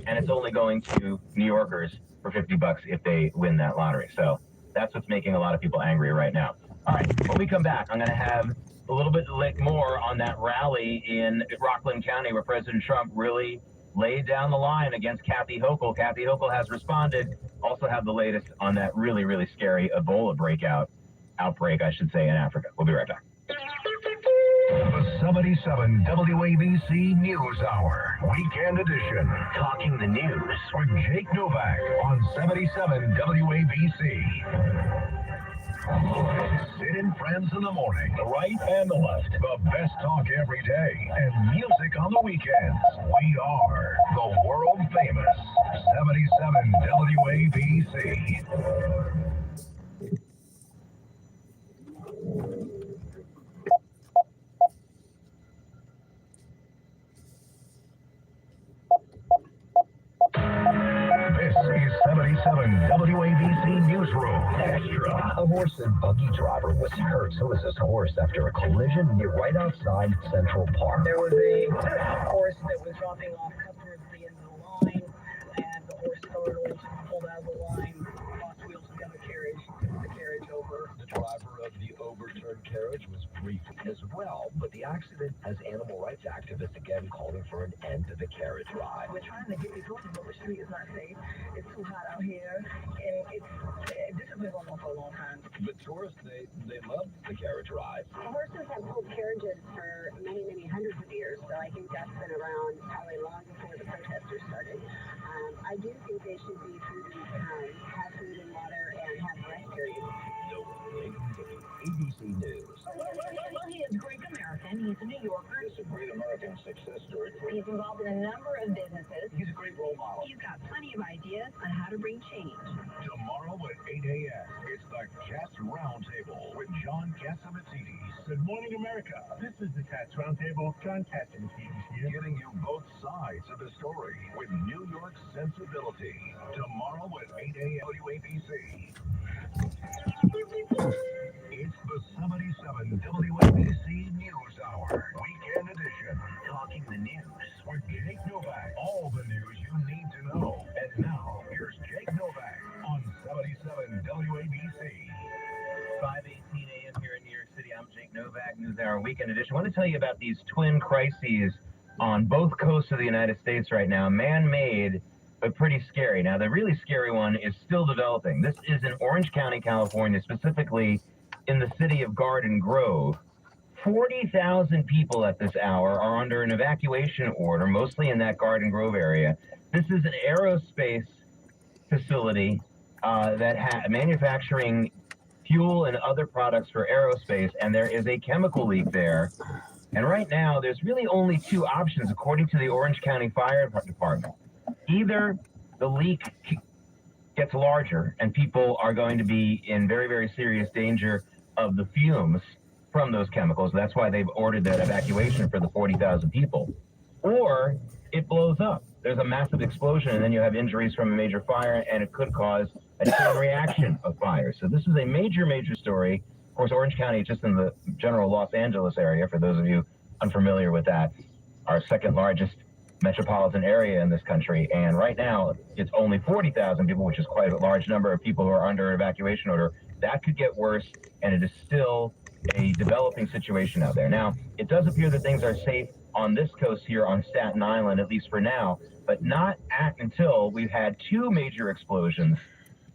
And it's only going to New Yorkers for $50 if they win that lottery. So that's what's making a lot of people angry right now. All right, when we come back, I'm going to have a little bit more on that rally in Rockland County where President Trump really laid down the line against Kathy Hochul. Kathy Hochul has responded. Also have the latest on that really, really scary Ebola outbreak, I should say, in Africa. We'll be right back. The 77 WABC News Hour, Weekend Edition. Talking the news with Jake Novak on 77 WABC. Sid and Friends in the morning, the right and the left, the best talk every day, and music on the weekends. We are the world famous 77 WABC. This is 77 WABC Newsroom Extra. A horse and buggy driver was hurt. So was his horse after a collision right outside Central Park. There was a horse that was dropping off customers at the end of the line, and the horse startled, pulled out of the line, lost wheels and got the carriage over. The driver of the overturned carriage was briefed as well, but the accident has animal rights activists again calling for an end to the carriage ride. We're trying to get these horses, but the street is not safe. It's too hot out here, and this has been going on for a long time. But tourists, they love the carriage ride. Horses have pulled carriages for many, many hundreds of years, so I think that's been around probably long before the protesters started. I do think they should be food and have food and water and have rest periods. ABC News. Well, he is Greek American. He's a New Yorker. It's a great American success story. He's involved in a number of businesses. He's a great role model. He's got plenty of ideas on how to bring change. Tomorrow at 8 a.m., it's the Cats Roundtable with John Catsimatidis. Good morning, America. This is the Cats Roundtable. John Catsimatidis here. Getting you both sides of the story with New York sensibility. Tomorrow at 8 a.m. WABC. It's the 77 WABC News Hour, Weekend Edition. Talking the news with Jake Novak. All the news you need to know. And now, here's Jake Novak on 77 WABC. 5:18 a.m. here in New York City. I'm Jake Novak, News Hour Weekend Edition. I want to tell you about these twin crises on both coasts of the United States right now. Man-made, but pretty scary. Now, the really scary one is still developing. This is in Orange County, California, specifically in the city of Garden Grove. 40,000 people at this hour are under an evacuation order, mostly in that Garden Grove area. This is an aerospace facility that manufacturing fuel and other products for aerospace, and there is a chemical leak there. And right now, there's really only two options, according to the Orange County Fire Department. Either the leak gets larger and people are going to be in very, very serious danger of the fumes from those chemicals. That's why they've ordered that evacuation for the 40,000 people. Or it blows up. There's a massive explosion, and then you have injuries from a major fire, and it could cause a chain reaction of fire. So this is a major, major story. Of course, Orange County is just in the general Los Angeles area, for those of you unfamiliar with that, our second largest metropolitan area in this country. And right now, it's only 40,000 people, which is quite a large number of people who are under evacuation order. That could get worse, and it is still a developing situation out there. Now, it does appear that things are safe on this coast here on Staten Island, at least for now, but not until we've had two major explosions.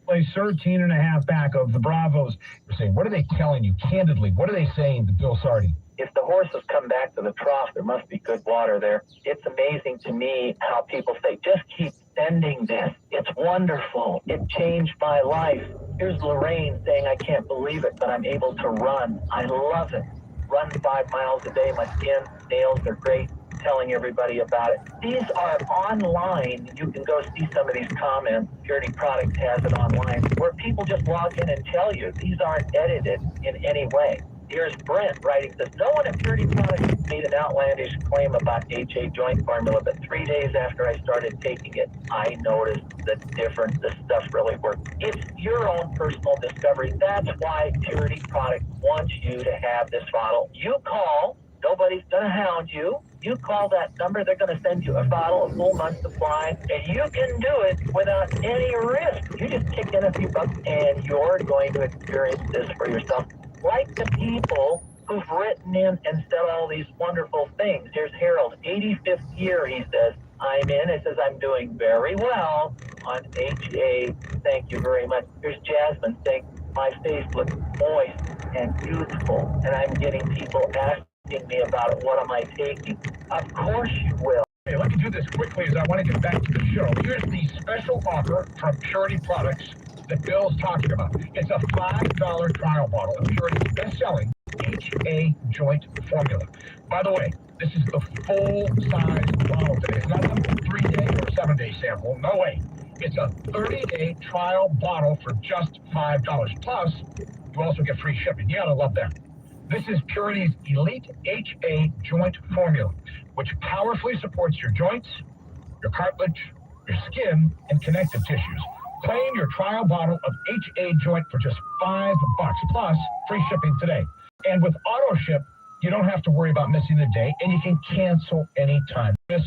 Plays 13 and a half back of the Bravos. You're saying, what are they telling you candidly? What are they saying to Bill Sardi? If the horses come back to the trough, there must be good water there. It's amazing to me how people say, just keep sending this. It's wonderful. It changed my life. Here's Lorraine saying, I can't believe it, but I'm able to run. I love it. Run 5 miles a day. My skin, nails are great. Telling everybody about it. These are online. You can go see some of these comments. Purity Products has it online, where people just log in and tell you. These aren't edited in any way. Here's Brent writing this. No one at Purity Products made an outlandish claim about HA joint formula, but 3 days after I started taking it, I noticed the difference. This stuff really works. It's your own personal discovery. That's why Purity Products wants you to have this bottle. You call. Nobody's going to hound you. You call that number, they're going to send you a bottle, a full month supply, and you can do it without any risk. You just kick in a few bucks, and you're going to experience this for yourself. Like the people who've written in and said all these wonderful things. Here's Harold, 85th year, he says, I'm in. It says, I'm doing very well on HA. Thank you very much. Here's Jasmine saying, my face looks moist and youthful, and I'm getting people asking me about it. What am I taking? Of course you will. Hey, let me do this quickly as I want to get back to the show. Here's the special offer from Purity Products that Bill's talking about. It's a $5 trial bottle of Purity's best-selling HA joint formula. By the way, this is the full-size bottle today. It's not a 3-day or 7-day sample. No way. It's a 30-day trial bottle for just $5. Plus, you also get free shipping. You gotta love that. This is Purity's Elite HA Joint Formula, which powerfully supports your joints, your cartilage, your skin, and connective tissues. Claim your trial bottle of HA Joint for just $5, plus free shipping today. And with auto ship, you don't have to worry about missing a day, and you can cancel anytime. This,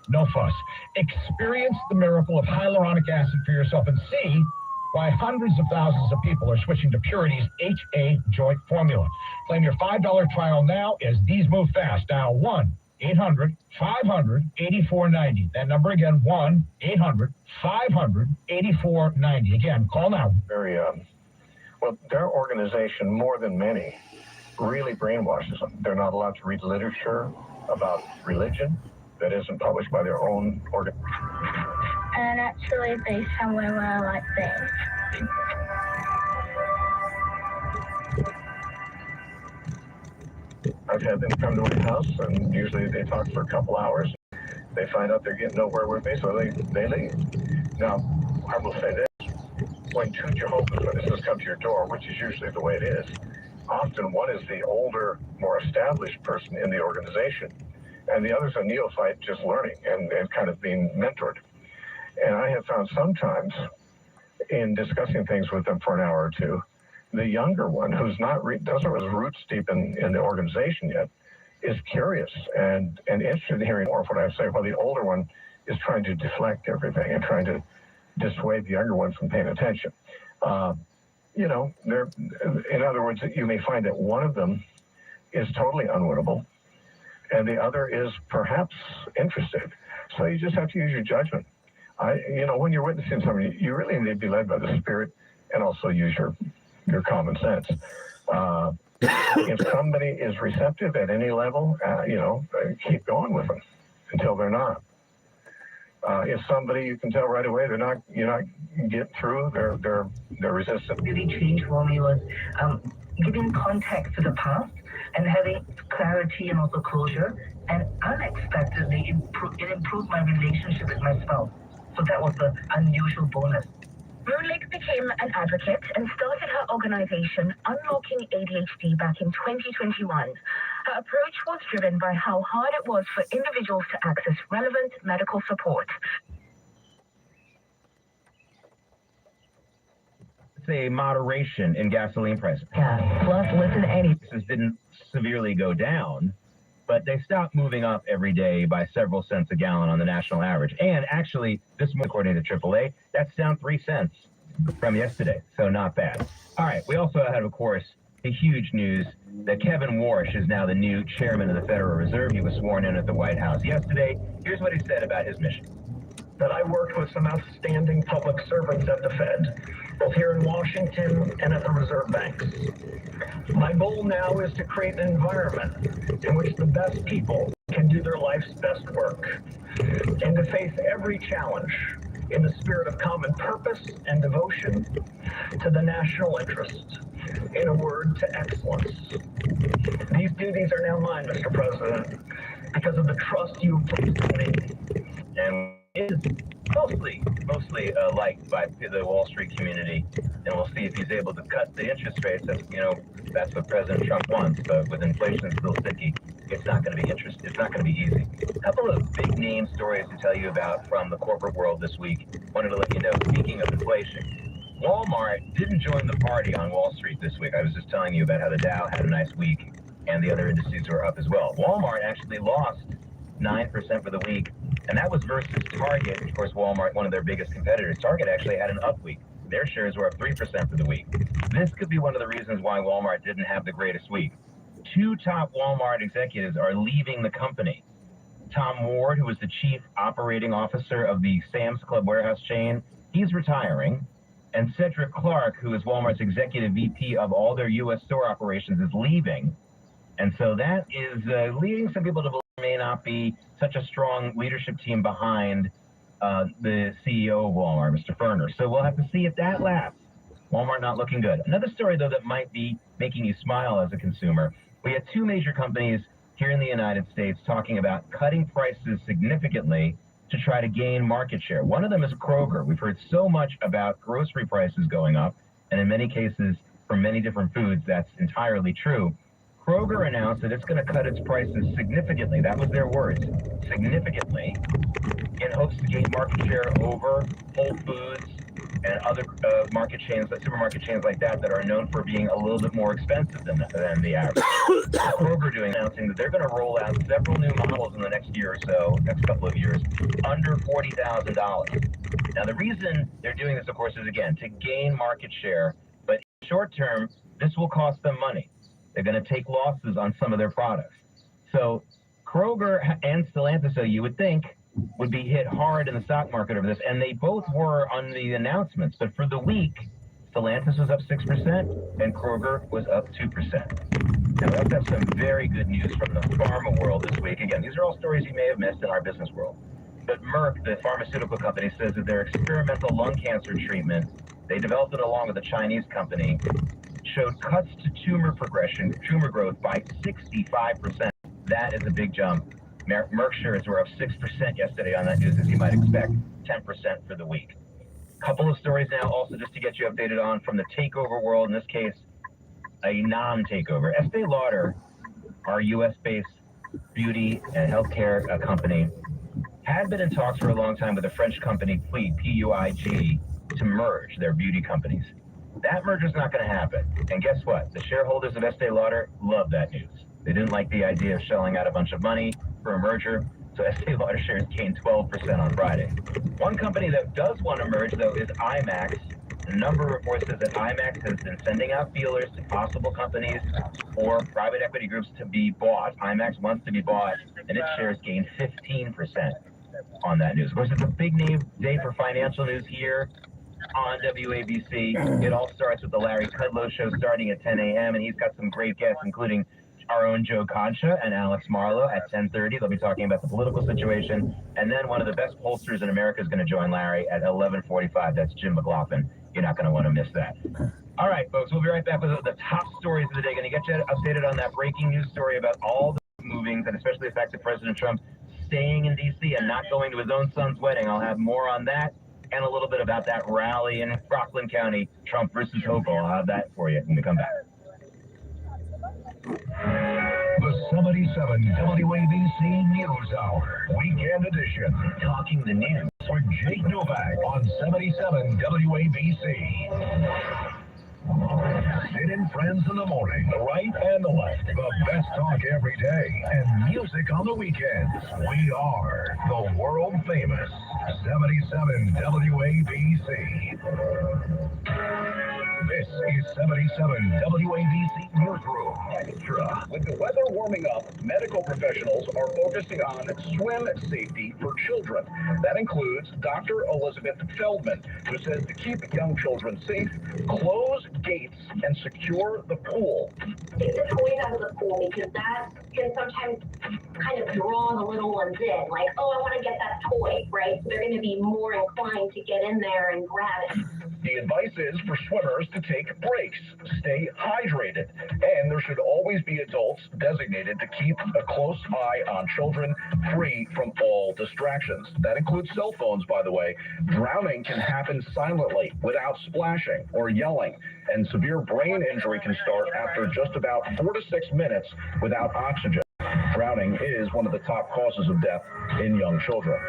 no fuss. Experience the miracle of hyaluronic acid for yourself and see why hundreds of thousands of people are switching to Purity's HA Joint Formula. Claim your $5 trial now as these move fast. Dial 1-800-500-8490. That number again, 1-800-500-8490. Again, call now. Well, their organization, more than many, really brainwashes them. They're not allowed to read literature about religion that isn't published by their own organization. And actually be somewhere where I like things. I've had them come to my house, and usually they talk for a couple hours. They find out they're getting nowhere with me, so they leave. Now, I will say this. When two Jehovah's Witnesses come to your door, which is usually the way it is, often one is the older, more established person in the organization, and the other's a neophyte just learning and kind of being mentored. And I have found sometimes in discussing things with them for an hour or two, the younger one, who's not doesn't have his roots deep in the organization yet, is curious and interested in hearing more of what I have to say, while the older one is trying to deflect everything and trying to dissuade the younger one from paying attention. In other words, you may find that one of them is totally unwinnable and the other is perhaps interested. So you just have to use your judgment. When you're witnessing somebody, you really need to be led by the Spirit and also use your common sense. If somebody is receptive at any level, keep going with them until they're not. If somebody you can tell right away you're not getting through, they're resistant. Really changed for me was giving context to the past and having clarity and also closure. And unexpectedly, it improved my relationship with my spouse. So that was an unusual bonus. Moonlight became an advocate and started her organization, Unlocking ADHD, back in 2021. Her approach was driven by how hard it was for individuals to access relevant medical support. Say moderation in gasoline prices. Yeah, plus listen to any. Prices didn't severely go down, but they stopped moving up every day by several cents a gallon on the national average. And actually, this month, according to AAA, that's down 3 cents from yesterday, so not bad. All right, we also had, of course, the huge news that Kevin Warsh is now the new chairman of the Federal Reserve. He was sworn in at the White House yesterday. Here's what he said about his mission. That I worked with some outstanding public servants at the Fed, both here in Washington and at the Reserve Banks. My goal now is to create an environment in which the best people can do their life's best work and to face every challenge in the spirit of common purpose and devotion to the national interest. In a word, to excellence. These duties are now mine, Mr. President, because of the trust you've placed in me. And is mostly liked by the Wall Street community, and we'll see if he's able to cut the interest rates. That's what President Trump wants, but with inflation still sticky, it's not going to be It's not going to be easy. A couple of big name stories to tell you about from the corporate world this week. Wanted to let you know, speaking of inflation, Walmart didn't join the party on Wall Street this week. I was just telling you about how the Dow had a nice week, and the other indices were up as well. Walmart actually lost 9% for the week, and that was versus Target. Of course, Walmart, one of their biggest competitors. Target actually had an up week. Their shares were up 3% for the week. This could be one of the reasons why Walmart didn't have the greatest week. 2 top Walmart executives are leaving the company. Tom Ward, who was the chief operating officer of the Sam's Club warehouse chain, he's retiring. And Cedric Clark, who is Walmart's executive VP of all their U.S. store operations, is leaving. And so that is leading some people to believe there may not be such a strong leadership team behind the CEO of Walmart, Mr. Ferner. So we'll have to see if that lasts. Walmart not looking good. Another story, though, that might be making you smile as a consumer. We had 2 major companies here in the United States talking about cutting prices significantly to try to gain market share. One of them is Kroger. We've heard so much about grocery prices going up, and in many cases, for many different foods, that's entirely true. Kroger announced that it's going to cut its prices significantly. That was their words, significantly, in hopes to gain market share over Whole Foods and other market chains, supermarket chains like that are known for being a little bit more expensive than the average. Kroger announcing that they're going to roll out several new models in the next year or so, next couple of years, under $40,000. Now, the reason they're doing this, of course, is, again, to gain market share. But in short term, this will cost them money. They're going to take losses on some of their products. So Kroger and Stellantis, so you would think, would be hit hard in the stock market over this, and they both were on the announcements. But for the week, Stellantis was up 6%, and Kroger was up 2%. Now, we also have some very good news from the pharma world this week. Again, these are all stories you may have missed in our business world. But Merck, the pharmaceutical company, says that their experimental lung cancer treatment, they developed it along with a Chinese company, showed cuts to tumor progression, tumor growth by 65%. That is a big jump. Merck shares were up 6% yesterday on that news, as you might expect, 10% for the week. Couple of stories now also just to get you updated on from the takeover world, in this case, a non-takeover. Estee Lauder, our U.S.-based beauty and healthcare company, had been in talks for a long time with a French company, Puig, P-U-I-G, to merge their beauty companies. That merger's not going to happen. And guess what? The shareholders of Estee Lauder love that news. They didn't like the idea of shelling out a bunch of money for a merger, so Estee Lauder shares gained 12% on Friday. One company that does want to merge, though, is IMAX. A number of reports says that IMAX has been sending out feelers to possible companies or private equity groups to be bought. IMAX wants to be bought, and its shares gained 15% on that news. Of course, it's a big day for financial news here. on WABC. It all starts with the Larry Kudlow Show starting at 10 a.m., and he's got some great guests, including our own Joe Concha and Alex Marlowe at 10:30. They'll be talking about the political situation. And then one of the best pollsters in America is going to join Larry at 11:45. That's Jim McLaughlin. You're not going to want to miss that. All right, folks, we'll be right back with the top stories of the day. Going to get you updated on that breaking news story about all the movings, and especially the fact that President Trump staying in D.C. and not going to his own son's wedding. I'll have more on that and a little bit about that rally in Rockland County, Trump versus Hochul. I'll have that for you when we come back. The 77 WABC News Hour, Weekend Edition. Talking the news with Jake Novak on 77 WABC. Sid and Friends in the morning, the right and the left, the best talk every day, and music on the weekends. We are the world famous 77 WABC. This is 77 WABC Newsroom Extra. With the weather warming up, medical professionals are focusing on swim safety for children. That includes Dr. Elizabeth Feldman, who says to keep young children safe, close gates and secure the pool. Take the toys out of the pool because that can sometimes kind of draw the little ones in. Like, oh, I want to get that toy, right? So they're going to be more inclined to get in there and grab it. The advice is for swimmers to take breaks, stay hydrated, and there should always be adults designated to keep a close eye on children, free from all distractions. That includes cell phones, by the way. Drowning can happen silently, without splashing or yelling, and severe brain injury can start after just about 4 to 6 minutes without oxygen. Drowning is one of the top causes of death in young children.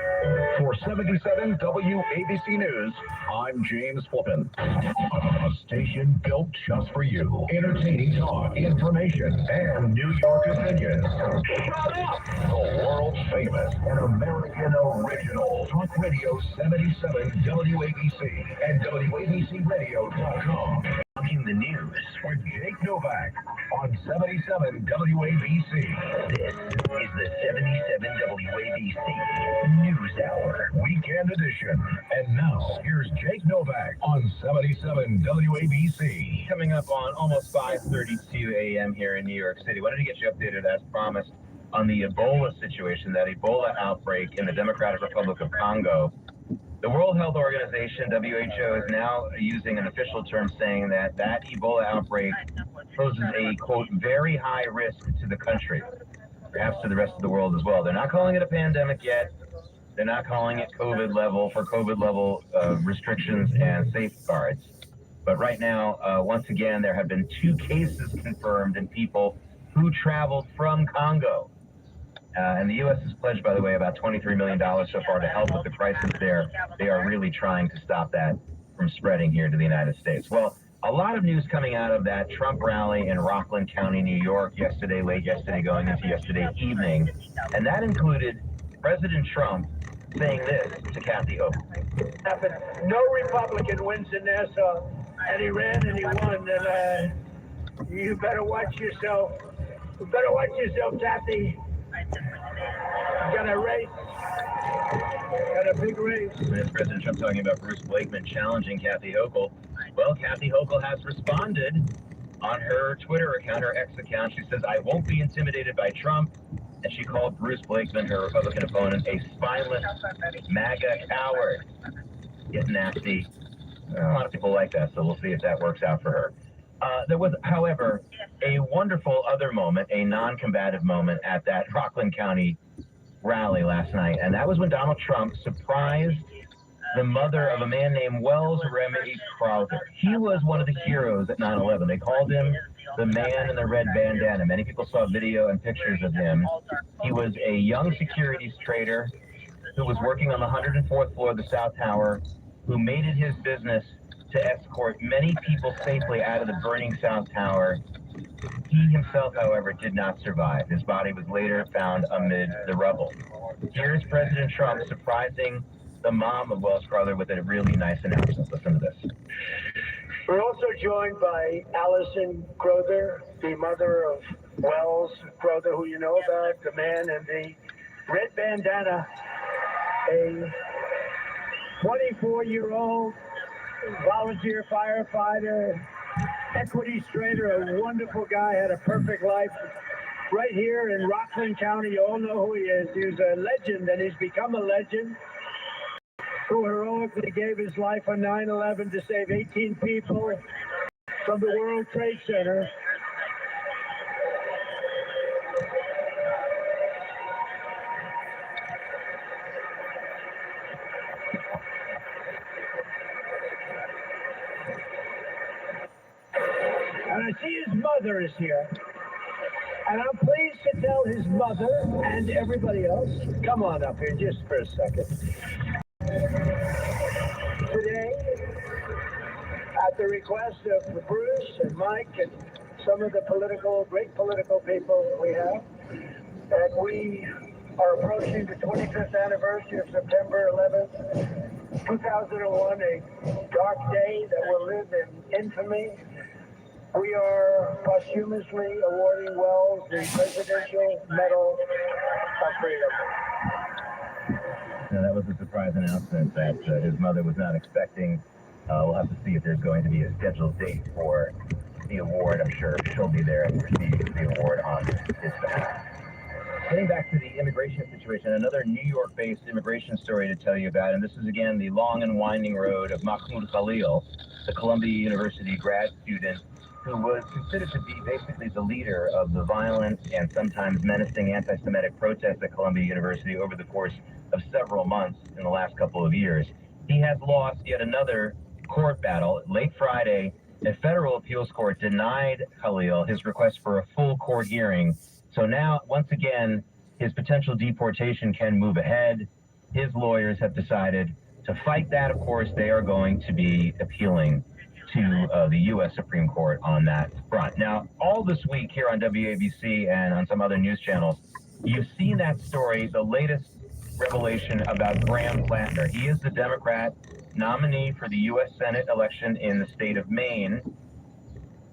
For 77 WABC News, I'm James Flippin. A station built just for you. Entertaining talk, information, and New York opinions. Shut up! The world famous and American original. Talk Radio 77 WABC and WABCRadio.com. Talking the news with Jake Novak on 77 WABC. This is the 77 WABC News Hour, Weekend Edition. And now, here's Jake Novak on 77 WABC. Coming up on almost 5:32 a.m. here in New York City. Wanted to get you updated, as promised, on the Ebola situation, that Ebola outbreak in the Democratic Republic of Congo. The World Health Organization, WHO, is now using an official term saying that that Ebola outbreak poses a, quote, very high risk to the country, perhaps to the rest of the world as well. They're not calling it a pandemic yet. They're not calling it COVID level restrictions and safeguards. But right now, once again, there have been 2 cases confirmed in people who traveled from Congo. And the U.S. has pledged, by the way, about $23 million so far to help with the crisis there. They are really trying to stop that from spreading here to the United States. Well, a lot of news coming out of that Trump rally in Rockland County, New York, late yesterday, going into yesterday evening. And that included President Trump saying this to Kathy Hochul. Happened. No Republican wins in Nassau, and he ran and he won. And you better watch yourself. You better watch yourself, Kathy. Got a race. Got a big race. That's President Trump talking about Bruce Blakeman challenging Kathy Hochul. Well, Kathy Hochul has responded on her Twitter account, her X account. She says, I won't be intimidated by Trump. And she called Bruce Blakeman, her Republican opponent, a spineless MAGA coward. Get nasty. A lot of people like that, so we'll see if that works out for her. There was, however, a wonderful other moment, a non-combative moment at that Rockland County rally last night, and that was when Donald Trump surprised the mother of a man named Wells Remy Crowther. He was one of the heroes at 9/11. They called him the man in the red bandana. Many people saw video and pictures of him. He was a young securities trader who was working on the 104th floor of the South Tower, who made it his business to escort many people safely out of the burning South Tower. He himself, however, did not survive. His body was later found amid the rubble. Here's President Trump surprising the mom of Wells Crowther with a really nice announcement. Listen to this. We're also joined by Allison Crowther, the mother of Wells Crowther, who you know about, the man in the red bandana, a 24-year-old volunteer firefighter, equity trader, a wonderful guy, had a perfect life. Right here in Rockland County, you all know who he is. He was a legend, and he's become a legend. Who heroically gave his life on 9/11 to save 18 people from the World Trade Center. And I see his mother is here. And I'm pleased to tell his mother and everybody else, come on up here just for a second. Today, at the request of Bruce and Mike and some of the great political people we have, and we are approaching the 25th anniversary of September 11th, 2001, a dark day that will live in infamy. We are posthumously awarding Wells the Presidential Medal of Freedom. Now, that was a surprise announcement that his mother was not expecting. We'll have to see if there's going to be a scheduled date for the award. I'm sure she'll be there and receive the award on his behalf. Getting back to the immigration situation, another New York-based immigration story to tell you about, and this is again the long and winding road of Mahmoud Khalil, the Columbia University grad student who was considered to be basically the leader of the violent and sometimes menacing anti-Semitic protests at Columbia University over the course of several months in the last couple of years. He has lost yet another court battle. Late Friday, a federal appeals court denied Khalil his request for a full court hearing. So now, once again, his potential deportation can move ahead. His lawyers have decided to fight that. Of course, they are going to be appealing to the U.S. Supreme Court on that front. Now, all this week here on WABC and on some other news channels, you've seen that story, the latest revelation about Graham Plattner. He is the Democrat nominee for the U.S. Senate election in the state of Maine.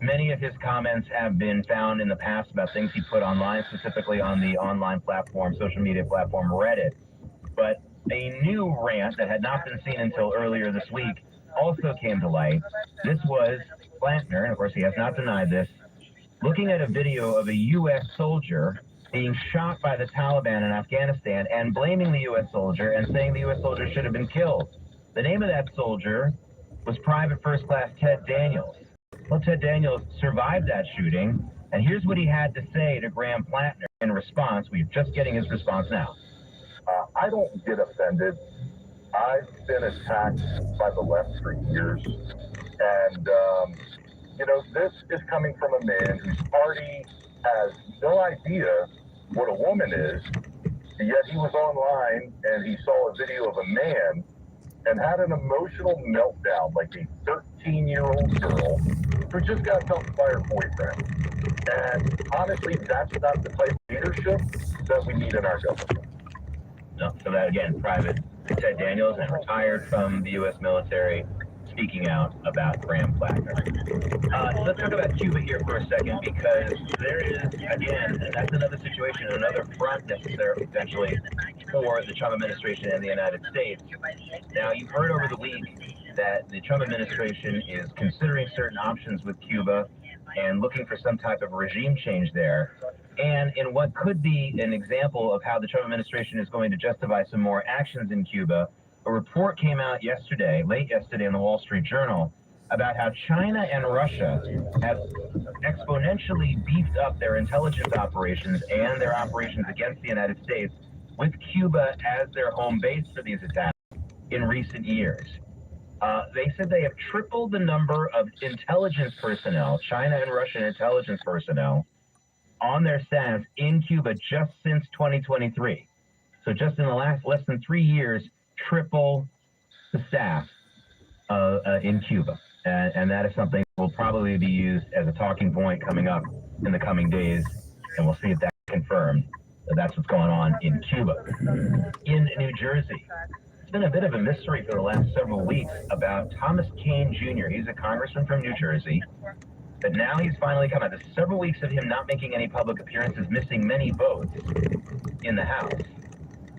Many of his comments have been found in the past about things he put online, specifically on the online platform, social media platform, Reddit. But a new rant that had not been seen until earlier this week also came to light. This was Plattner, and of course he has not denied this, looking at a video of a U.S. soldier being shot by the Taliban in Afghanistan and blaming the U.S. soldier and saying the U.S. soldier should have been killed. The name of that soldier was Private First Class Ted Daniels. Well, Ted Daniels survived that shooting, and here's what he had to say to Graham Plattner in response. We're just getting his response now. I don't get offended. I've been attacked by the left for years, and this is coming from a man whose party has no idea what a woman is, yet he was online and he saw a video of a man and had an emotional meltdown like a 13-year-old girl who just got dumped by her boyfriend. And honestly, that's not the type of leadership that we need in our government. No, so that again, Private Ted Daniels, and retired from the U.S. military, speaking out about Graham Plattner. Let's talk about Cuba here for a second, because there is, again, and that's another situation, another front necessarily, potentially, for the Trump administration and the United States. Now, you've heard over the week that the Trump administration is considering certain options with Cuba and looking for some type of regime change there. And in what could be an example of how the Trump administration is going to justify some more actions in Cuba, a report came out yesterday, late yesterday, in the Wall Street Journal about how China and Russia have exponentially beefed up their intelligence operations and their operations against the United States with Cuba as their home base for these attacks in recent years. They said they have tripled the number of intelligence personnel, China and Russian intelligence personnel, on their staff in Cuba just since 2023. So just in the less than 3 years, triple the staff in Cuba. And that is something that will probably be used as a talking point coming up in the coming days, and we'll see if that's confirmed. That's what's going on in Cuba. In New Jersey, it's been a bit of a mystery for the last several weeks about Thomas Kean Jr. He's a congressman from New Jersey. But now he's finally come out. There's several weeks of him not making any public appearances, missing many votes in the House.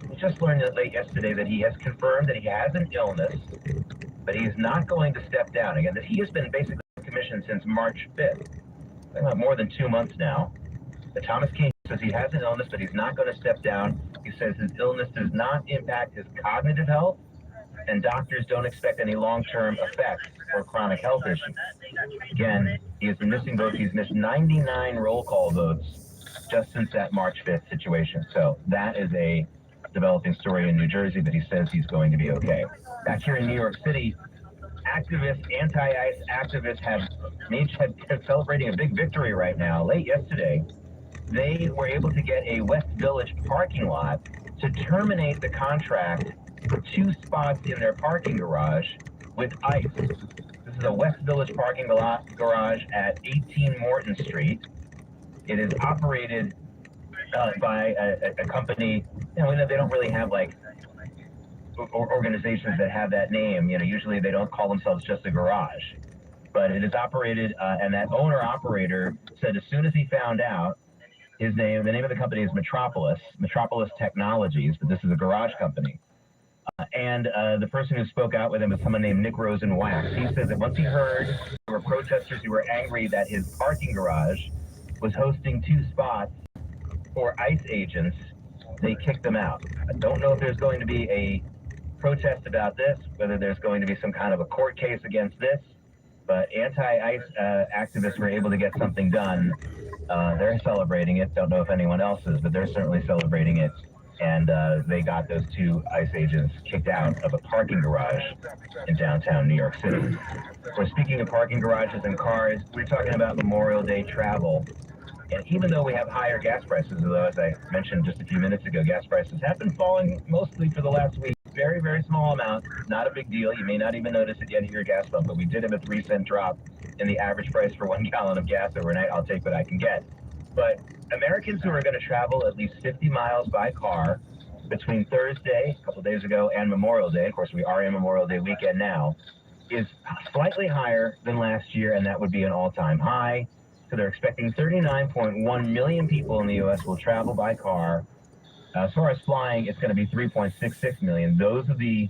We just learned late yesterday that he has confirmed that he has an illness but he's not going to step down. Again, he has been basically commissioned since March 5th. More than 2 months now. The Thomas King says he has an illness, but he's not going to step down. He says his illness does not impact his cognitive health, and doctors don't expect any long-term effects or chronic health issues. Again, he has been missing votes. He's missed 99 roll call votes just since that March 5th situation. So that is a developing story in New Jersey, but he says he's going to be okay. Back here in New York City, activists, anti-ICE activists have celebrating a big victory right now. Late yesterday, they were able to get a West Village parking lot to terminate the contract for 2 spots in their parking garage with ICE. This is a West Village parking garage at 18 Morton Street. It is operated by a company. They don't really have like organizations that have that name. Usually they don't call themselves just a garage, but it is operated, and that owner-operator said as soon as he found out, the name of the company is Metropolis Technologies, but this is a garage company. And the person who spoke out with him is someone named Nick Rosenwax. He says that once he heard there were protesters who were angry that his parking garage was hosting 2 spots for ICE agents, they kicked them out. I don't know if there's going to be a protest about this, whether there's going to be some kind of a court case against this, but anti-ICE activists were able to get something done. They're celebrating it. Don't know if anyone else is, but they're certainly celebrating it. And they got those 2 ICE agents kicked out of a parking garage in downtown New York City. We're speaking of parking garages and cars. We're talking about Memorial Day travel. And even though we have higher gas prices, although as I mentioned just a few minutes ago, gas prices have been falling mostly for the last week. Very, very small amount. Not a big deal. You may not even notice it yet at your gas pump, but we did have a 3-cent drop in the average price for 1 gallon of gas overnight. I'll take what I can get. But Americans who are going to travel at least 50 miles by car between Thursday, a couple days ago, and Memorial Day, of course we are in Memorial Day weekend now, is slightly higher than last year, and that would be an all-time high. So they're expecting 39.1 million people in the U.S. will travel by car. As far as flying, it's going to be 3.66 million. Those are the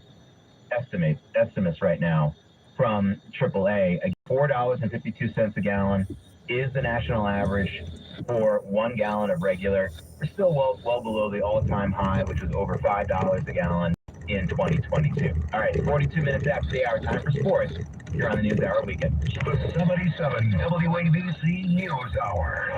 estimates right now from AAA. $4.52 a gallon is the national average for 1 gallon of regular. We're still well below the all-time high, which was over $5 a gallon in 2022. All right, 42 minutes after the hour, time for sports. You're on the News Hour Weekend. The 77 WABC News Hour.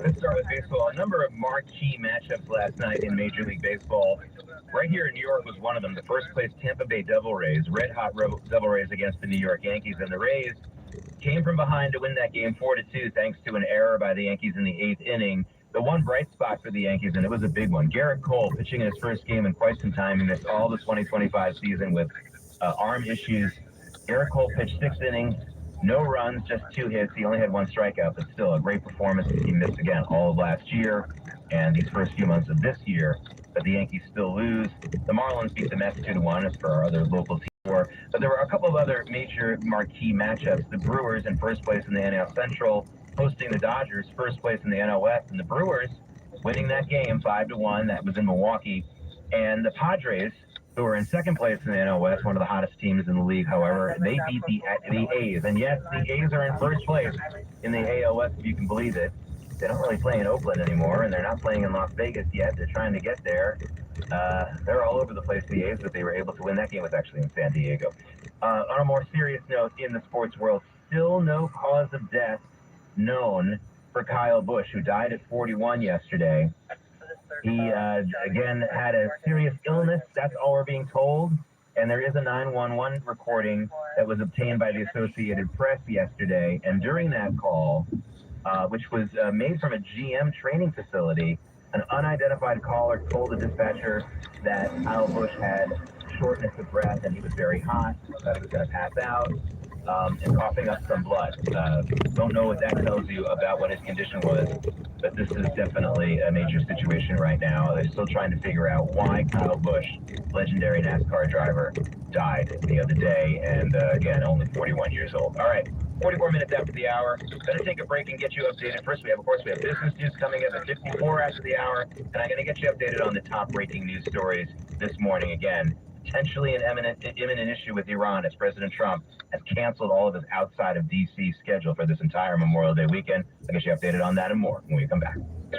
Let's start with baseball. A number of marquee matchups last night in Major League Baseball. Right here in New York was one of them. The first place Tampa Bay Devil Rays, red-hot Devil Rays against the New York Yankees. And the Rays came from behind to win that game 4-2 thanks to an error by the Yankees in the 8th inning. The one bright spot for the Yankees, and it was a big one, Garrett Cole pitching in his first game in quite some time. He missed all the 2025 season with arm issues. Garrett Cole pitched 6 innings, no runs, just 2 hits. He only had 1 strikeout, but still a great performance. He missed again all of last year and these first few months of this year, but the Yankees still lose. The Marlins beat the Mets 2-1 as for our other local team. But there were a couple of other major marquee matchups. The Brewers in first place in the NL Central, hosting the Dodgers, first place in the NL West, and the Brewers winning that game 5-1. That was in Milwaukee. And the Padres, who are in second place in the NL West, one of the hottest teams in the league, however, they beat the A's. And yes, the A's are in first place in the AL West, if you can believe it. They don't really play in Oakland anymore, and they're not playing in Las Vegas yet. They're trying to get there. They're all over the place, the A's, but they were able to win. That game was actually in San Diego. On a more serious note, in the sports world, still no cause of death known for Kyle Busch, who died at 41 yesterday. He, again, had a serious illness. That's all we're being told. And there is a 911 recording that was obtained by the Associated Press yesterday. And during that call, which was made from a GM training facility, an unidentified caller told the dispatcher that Kyle Busch had shortness of breath and he was very hot, thought he was going to pass out. and coughing up some blood. Don't know what that tells you about what his condition was, but this is definitely a major situation right now. They're still trying to figure out why Kyle Busch, legendary NASCAR driver, died the other day, and again, only 41 years old. All right, 44 minutes after the hour. Gonna take a break and get you updated. First, we have business news coming up at 54 after the hour, and I'm gonna get you updated on the top breaking news stories this morning. Again, potentially an imminent issue with Iran as President Trump has canceled all of his outside of D.C. schedule for this entire Memorial Day weekend. I'll get you updated on that and more when we come back. The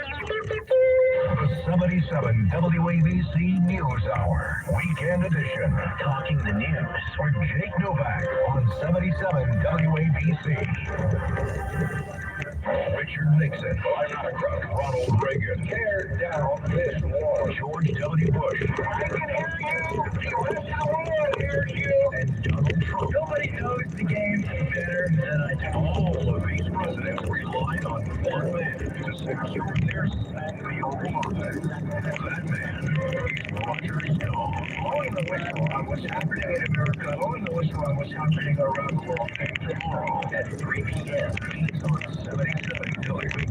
77 WABC News Hour, Weekend Edition. Talking the news with Jake Novak on 77 WABC. Richard Nixon, autocrat Ronald Reagan, tear down this wall. George W. Bush, I can hear you. And Donald Trump. Nobody knows the game better than I do. All of these presidents rely on one man to secure their sanity alive. That man is Roger Stone. Blowing the whistle on what's happening in America, blowing the whistle on what's happening around the world. Tomorrow at 3 p.m. He's on 77 WABC.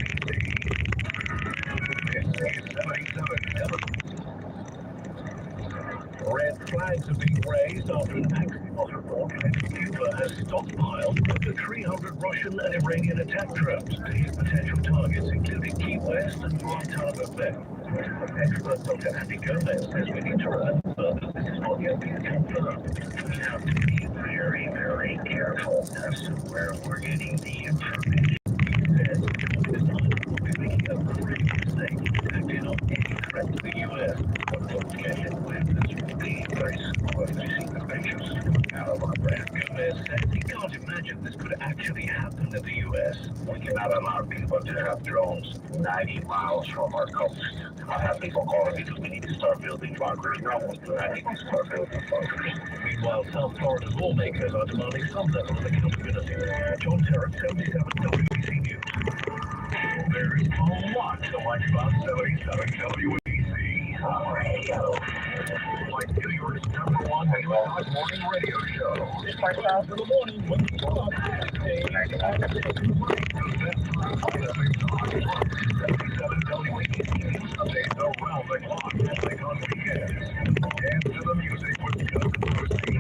This is 77 WABC. Red flags have been raised after an accident report that Cuba has stockpiled up to 300 Russian and Iranian attack drones to hit potential targets, including Key West and Guantanamo Bay. Expert Dr. Andy Gomez says we need to learn further. This is not yet being confirmed. We have to be very, very careful as to where we're getting the information. He says this time we'll be making a great mistake acting on any threat to the U.S. But don't get it with this will be very slow as we see the pictures out of our brand. Gomez says he can't imagine this could actually happen in the U.S. We cannot allow people to have drones 90 miles from our coast. I have people calling me because we need to start building bunkers. No, we do not need to start building bunkers. Meanwhile, South Florida's lawmakers are demanding some level of accountability. John Terrett, 77 WBC News. There is a lot to watch about 77 WBC Radio. Like New York's #1 News morning radio show. It's my class in the morning with the clock. 77 WBC News updates around the clock, like on weekends. Dance to the music with Doug Lucy.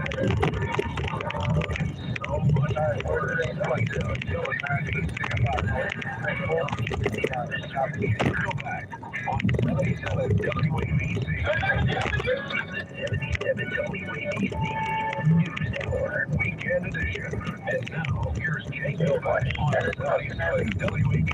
So much more to like to WBC. Go back on 77 WABC. 77 WABC News Hour, Weekend Edition. And now, here's Jake Novak on 77 WABC.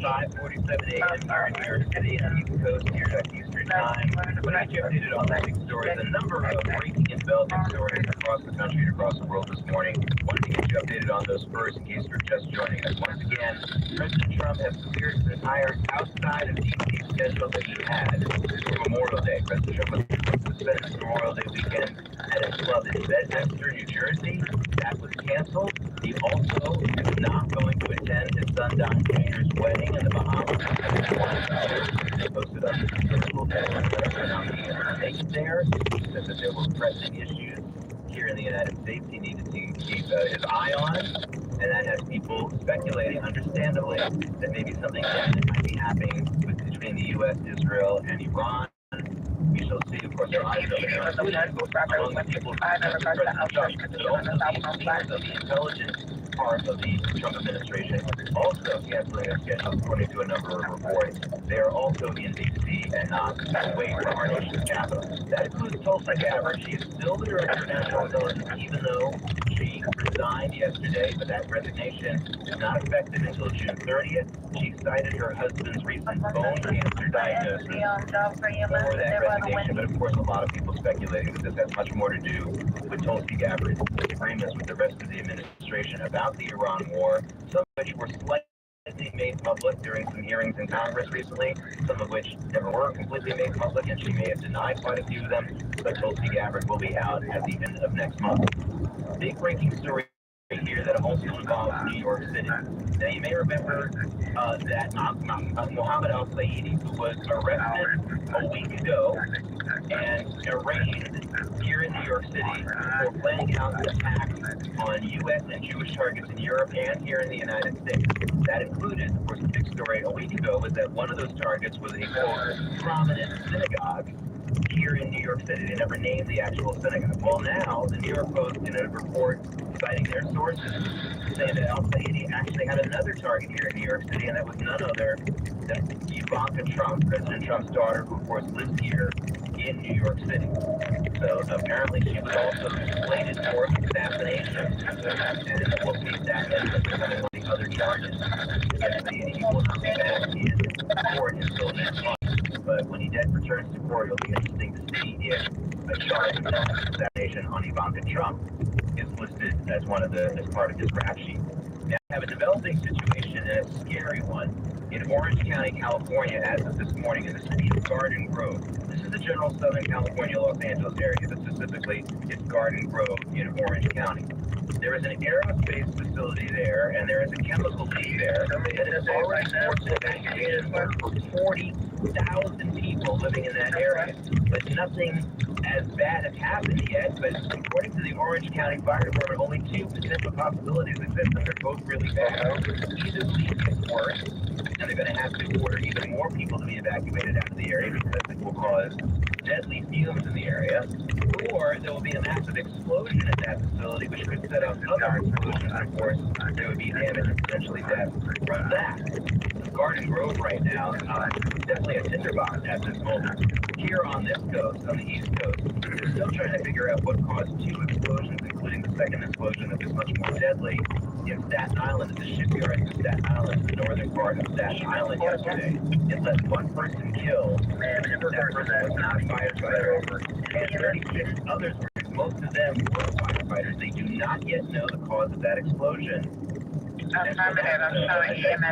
5:47 a.m. here in New York City and East Coast here at Eastern Time. When I updated on the big stories, a number of breaking and developing stories across the country and across the world this morning. Wanted to get you updated on those first in case you're just joining us. Once again, President Trump has cleared the entire outside of D.C. schedule that he had for Memorial Day. President Trump was spent his Memorial Day weekend at a club in Bedminster, New Jersey. That was canceled. He also is not going to attend his son Don Jr.'s wedding in the Bahamas. They posted up a considerable declaration on the state there. He said that there were pressing issues here in the United States he needed to keep his eye on, and that has people speculating, understandably, that maybe something definite might be happening between the U.S., Israel, and Iran. We shall see, of course, among the people who President Trump, but also the intelligence part of the Trump administration also canceling their schedule, according to a number of reports. They are also in D.C. and not away from our nation's capital. That includes Tulsi Gabbard. She is still the director of national intelligence, even though she resigned yesterday, but that resignation is not effective until June 30th. She cited her husband's recent bone cancer diagnosis for that resignation, but of course a lot of people speculating that this has much more to do with Tulsi Gabbard's disagreements with the rest of the administration about the Iran war, some of which were slightly made public during some hearings in Congress recently, some of which never were completely made public, and she may have denied quite a few of them, but Tulsi Gabbard will be out at the end of next month. Big breaking story here that also involves New York City. Now, you may remember that Mohammed al-Sayedi, who was arrested a week ago and arraigned here in New York City for planning out an attack on U.S. and Jewish targets in Europe and here in the United States. That included, of course, the big story a week ago was that one of those targets was a quote, prominent synagogue here in New York City. They never named the actual synagogue. Well, now the New York Post, in a report citing their sources, say that al-Sayedi actually had another target here in New York City, and that was none other than Ivanka Trump, President Trump's daughter, who of course lives here in New York City. So apparently she was also slated for assassination, and we'll see if that ends up becoming one of the other charges. He will not be back in court until next month. But when he then returns to court, it'll be interesting to see if a charge of assassination on Ivanka Trump is listed as as part of his rap sheet. Now, we have a developing situation, and a scary one, in Orange County, California, as of this morning, in the city of Garden Grove. This is the general Southern California, Los Angeles area, but specifically it's Garden Grove in Orange County. There is an aerospace facility there, and there is a chemical leak there, and it is already forced evacuation for 40,000 people living in that area. But nothing as bad has happened yet, but according to the Orange County Fire Department, only two potential possibilities exist, and they're both really bad. Either the leak gets worse, and they're going to have to order even more people to be evacuated out of the area because it will cause deadly fumes in the area, or there will be a massive explosion at that facility, which could set off other explosions, and of course, there would be damage and potentially death from that. Garden Grove right now is definitely a tinderbox at this moment. Here on this coast, on the East Coast, we're still trying to figure out what caused two explosions, including the second explosion that was much more deadly in Staten Island, at the shipyard in Staten Island, the northern part of Staten Island yesterday. It left one person killed, and that person was not a firefighter, and 36 others were, most of them were firefighters. They do not yet know the cause of that explosion. And so that's a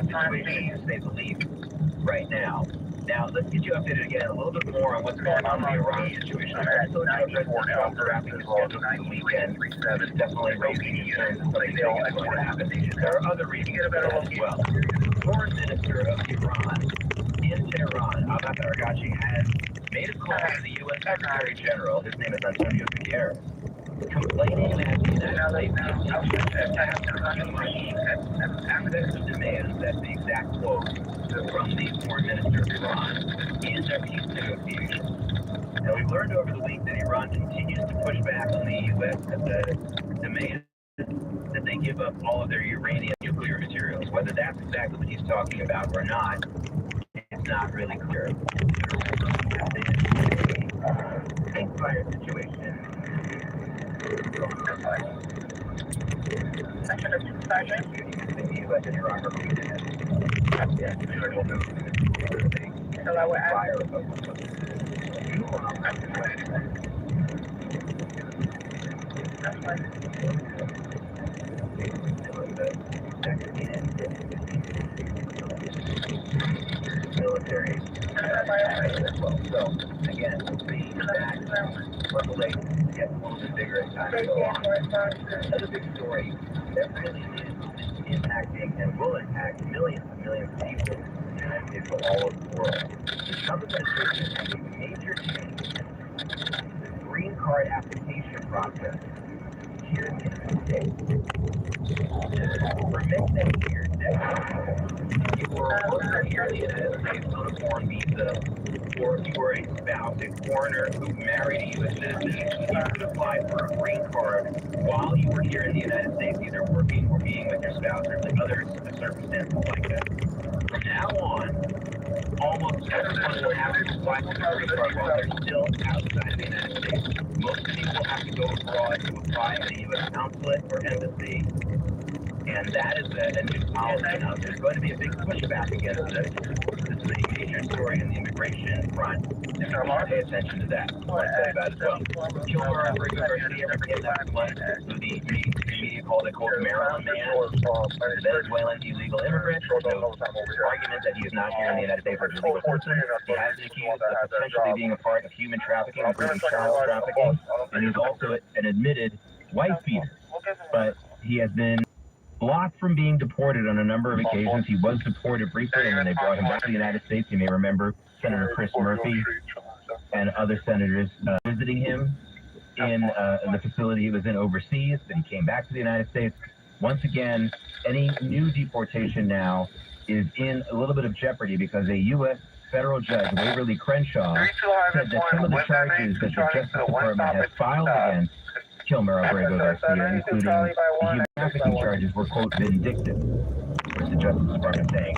situation, to say the least, right now. Now, let's get you updated again a little bit more on what's going on in the Iran situation. Also, President Trump's wrapping his schedule for the weekend. It's definitely raising concerns of something big is going to happen. There are other reasons for that as well. Foreign Minister of Iran in Tehran, Abbas Araghchi, has made a call to the U.S. Secretary General, his name is Antonio Guterres, complaining that the United States is demands, that's the exact quote from the Foreign Minister of Iran in their peace negotiations. Now, we've learned over the week that Iran continues to push back on the U.S. at the demand that they give up all of their uranium nuclear materials. Whether that's exactly what he's talking about or not, it's not really clear. Think fire situation. Military. So, again, the revelation gets a little bit bigger as time goes on. Another big story that really is impacting and will impact millions and millions of people in the United States, but all over the world. The Trump administration has a major change in the green card application process here in the United States. For many years, if you were a worker here in the United States on a foreign visa, or if you were a spouse, a foreigner who married a U.S. citizen, you could apply for a green card while you were here in the United States, either working or being with your spouse or other circumstances like that. From now on, almost everyone will have to apply for a green card while they're still outside of the United States. Most people have to go abroad to apply at a U.S. consulate or embassy, and that is a new policy now. There's going to be a big pushback against this. This is a major story in the immigration front, and we need to pay attention to that. I want to say about it as well. Kilmer University came last month with the media called it, Maryland man, a Venezuelan illegal immigrant. So argument that he is not here in the United States as a legal person. He has been accused of potentially being a part of human trafficking, including child trafficking, and he's also an admitted wife beater. But he has been blocked from being deported on a number of occasions. He was deported briefly, and when they brought him back to the United States, you may remember Senator Chris Murphy and other senators visiting him in the facility he was in overseas, but he came back to the United States. Once again, any new deportation now is in a little bit of jeopardy because a U.S. federal judge, Waverly Crenshaw, said that some of the charges that the Justice Department has filed against Kilmer Abrego Garcia, including the human trafficking charges, were, quote, vindictive. Where's the Justice Department saying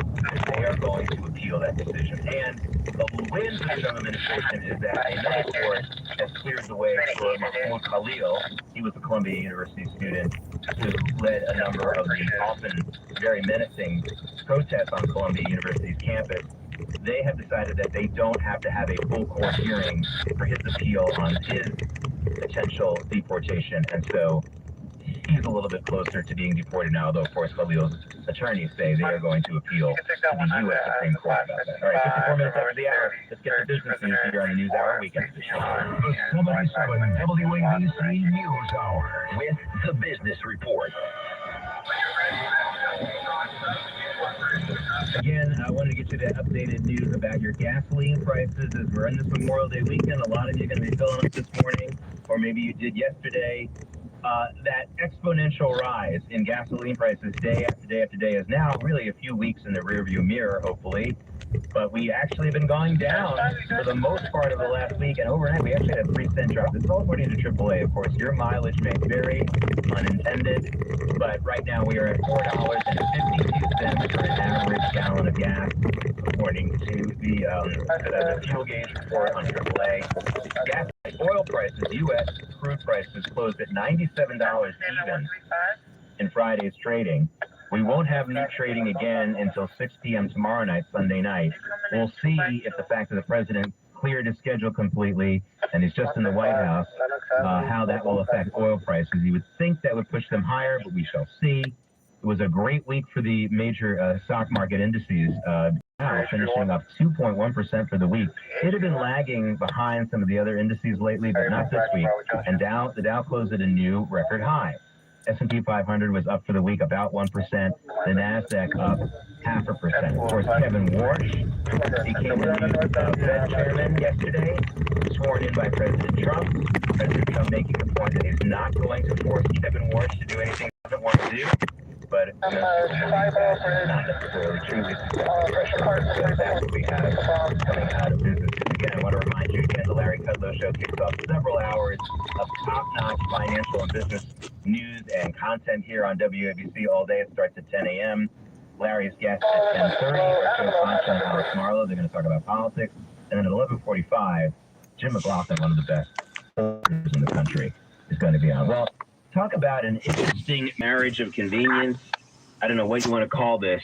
they are going to appeal that decision. And the win for the Trump administration is that another court has cleared the way for Mahmoud Khalil. He was a Columbia University student who led a number of the often very menacing protests on Columbia University's campus. They have decided that they don't have to have a full court hearing for his appeal on his potential deportation, and so he's a little bit closer to being deported now, though, of course, Khalil's attorneys say they are going to appeal to the U.S. Supreme Court about that. All right, 54 minutes after the hour. Let's get to business news here on the News Hour Weekend Edition. The 77 WABC News Hour with the Business Report. Again, I wanted to get you that updated news about your gasoline prices as we're in this Memorial Day weekend. A lot of you are going to be filling up this morning, or maybe you did yesterday. That exponential rise in gasoline prices day after day after day is now really a few weeks in the rearview mirror, hopefully. But we actually have been going down for the most part of the last week, and overnight we actually had a 3-cent drop. This is all according to AAA, of course. Your mileage may vary, unintended, but right now we are at $4.52 for an average gallon of gas, according to the fuel gauge report on AAA. Gas oil prices, U.S. crude prices closed at $97 even in Friday's trading. We won't have new trading again until 6 p.m. tomorrow night, Sunday night. We'll see if the fact that the president cleared his schedule completely and he's just in the White House, how that will affect oil prices. You would think that would push them higher, but we shall see. It was a great week for the major stock market indices. Dow finishing up 2.1% for the week. It had been lagging behind some of the other indices lately, but not this week. And the Dow closed at a new record high. S&P 500 was up for the week about 1%. The NASDAQ up 0.5%. Of course, Kevin Warsh became the new Fed chairman yesterday, sworn in by President Trump. President Trump making the point that he's not going to force Kevin Warsh to do anything he doesn't want to do. But it's not necessarily true. Pressure that's what we have coming out of business. Again, I want to remind you again, the Larry Kudlow Show kicks off several hours of top-notch financial and business news and content here on WABC all day. It starts at 10 a.m. Larry's guest at 10:30 are Joe Concha and Alex Marlowe. They're going to talk about politics. And then at 11:45, Jim McLaughlin, one of the best reporters in the country, is going to be on. Well, talk about an interesting marriage of convenience. I don't know what you want to call this,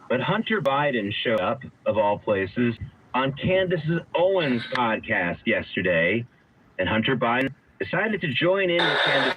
but Hunter Biden showed up, of all places, on Candace Owens' podcast yesterday, and Hunter Biden decided to join in with Candace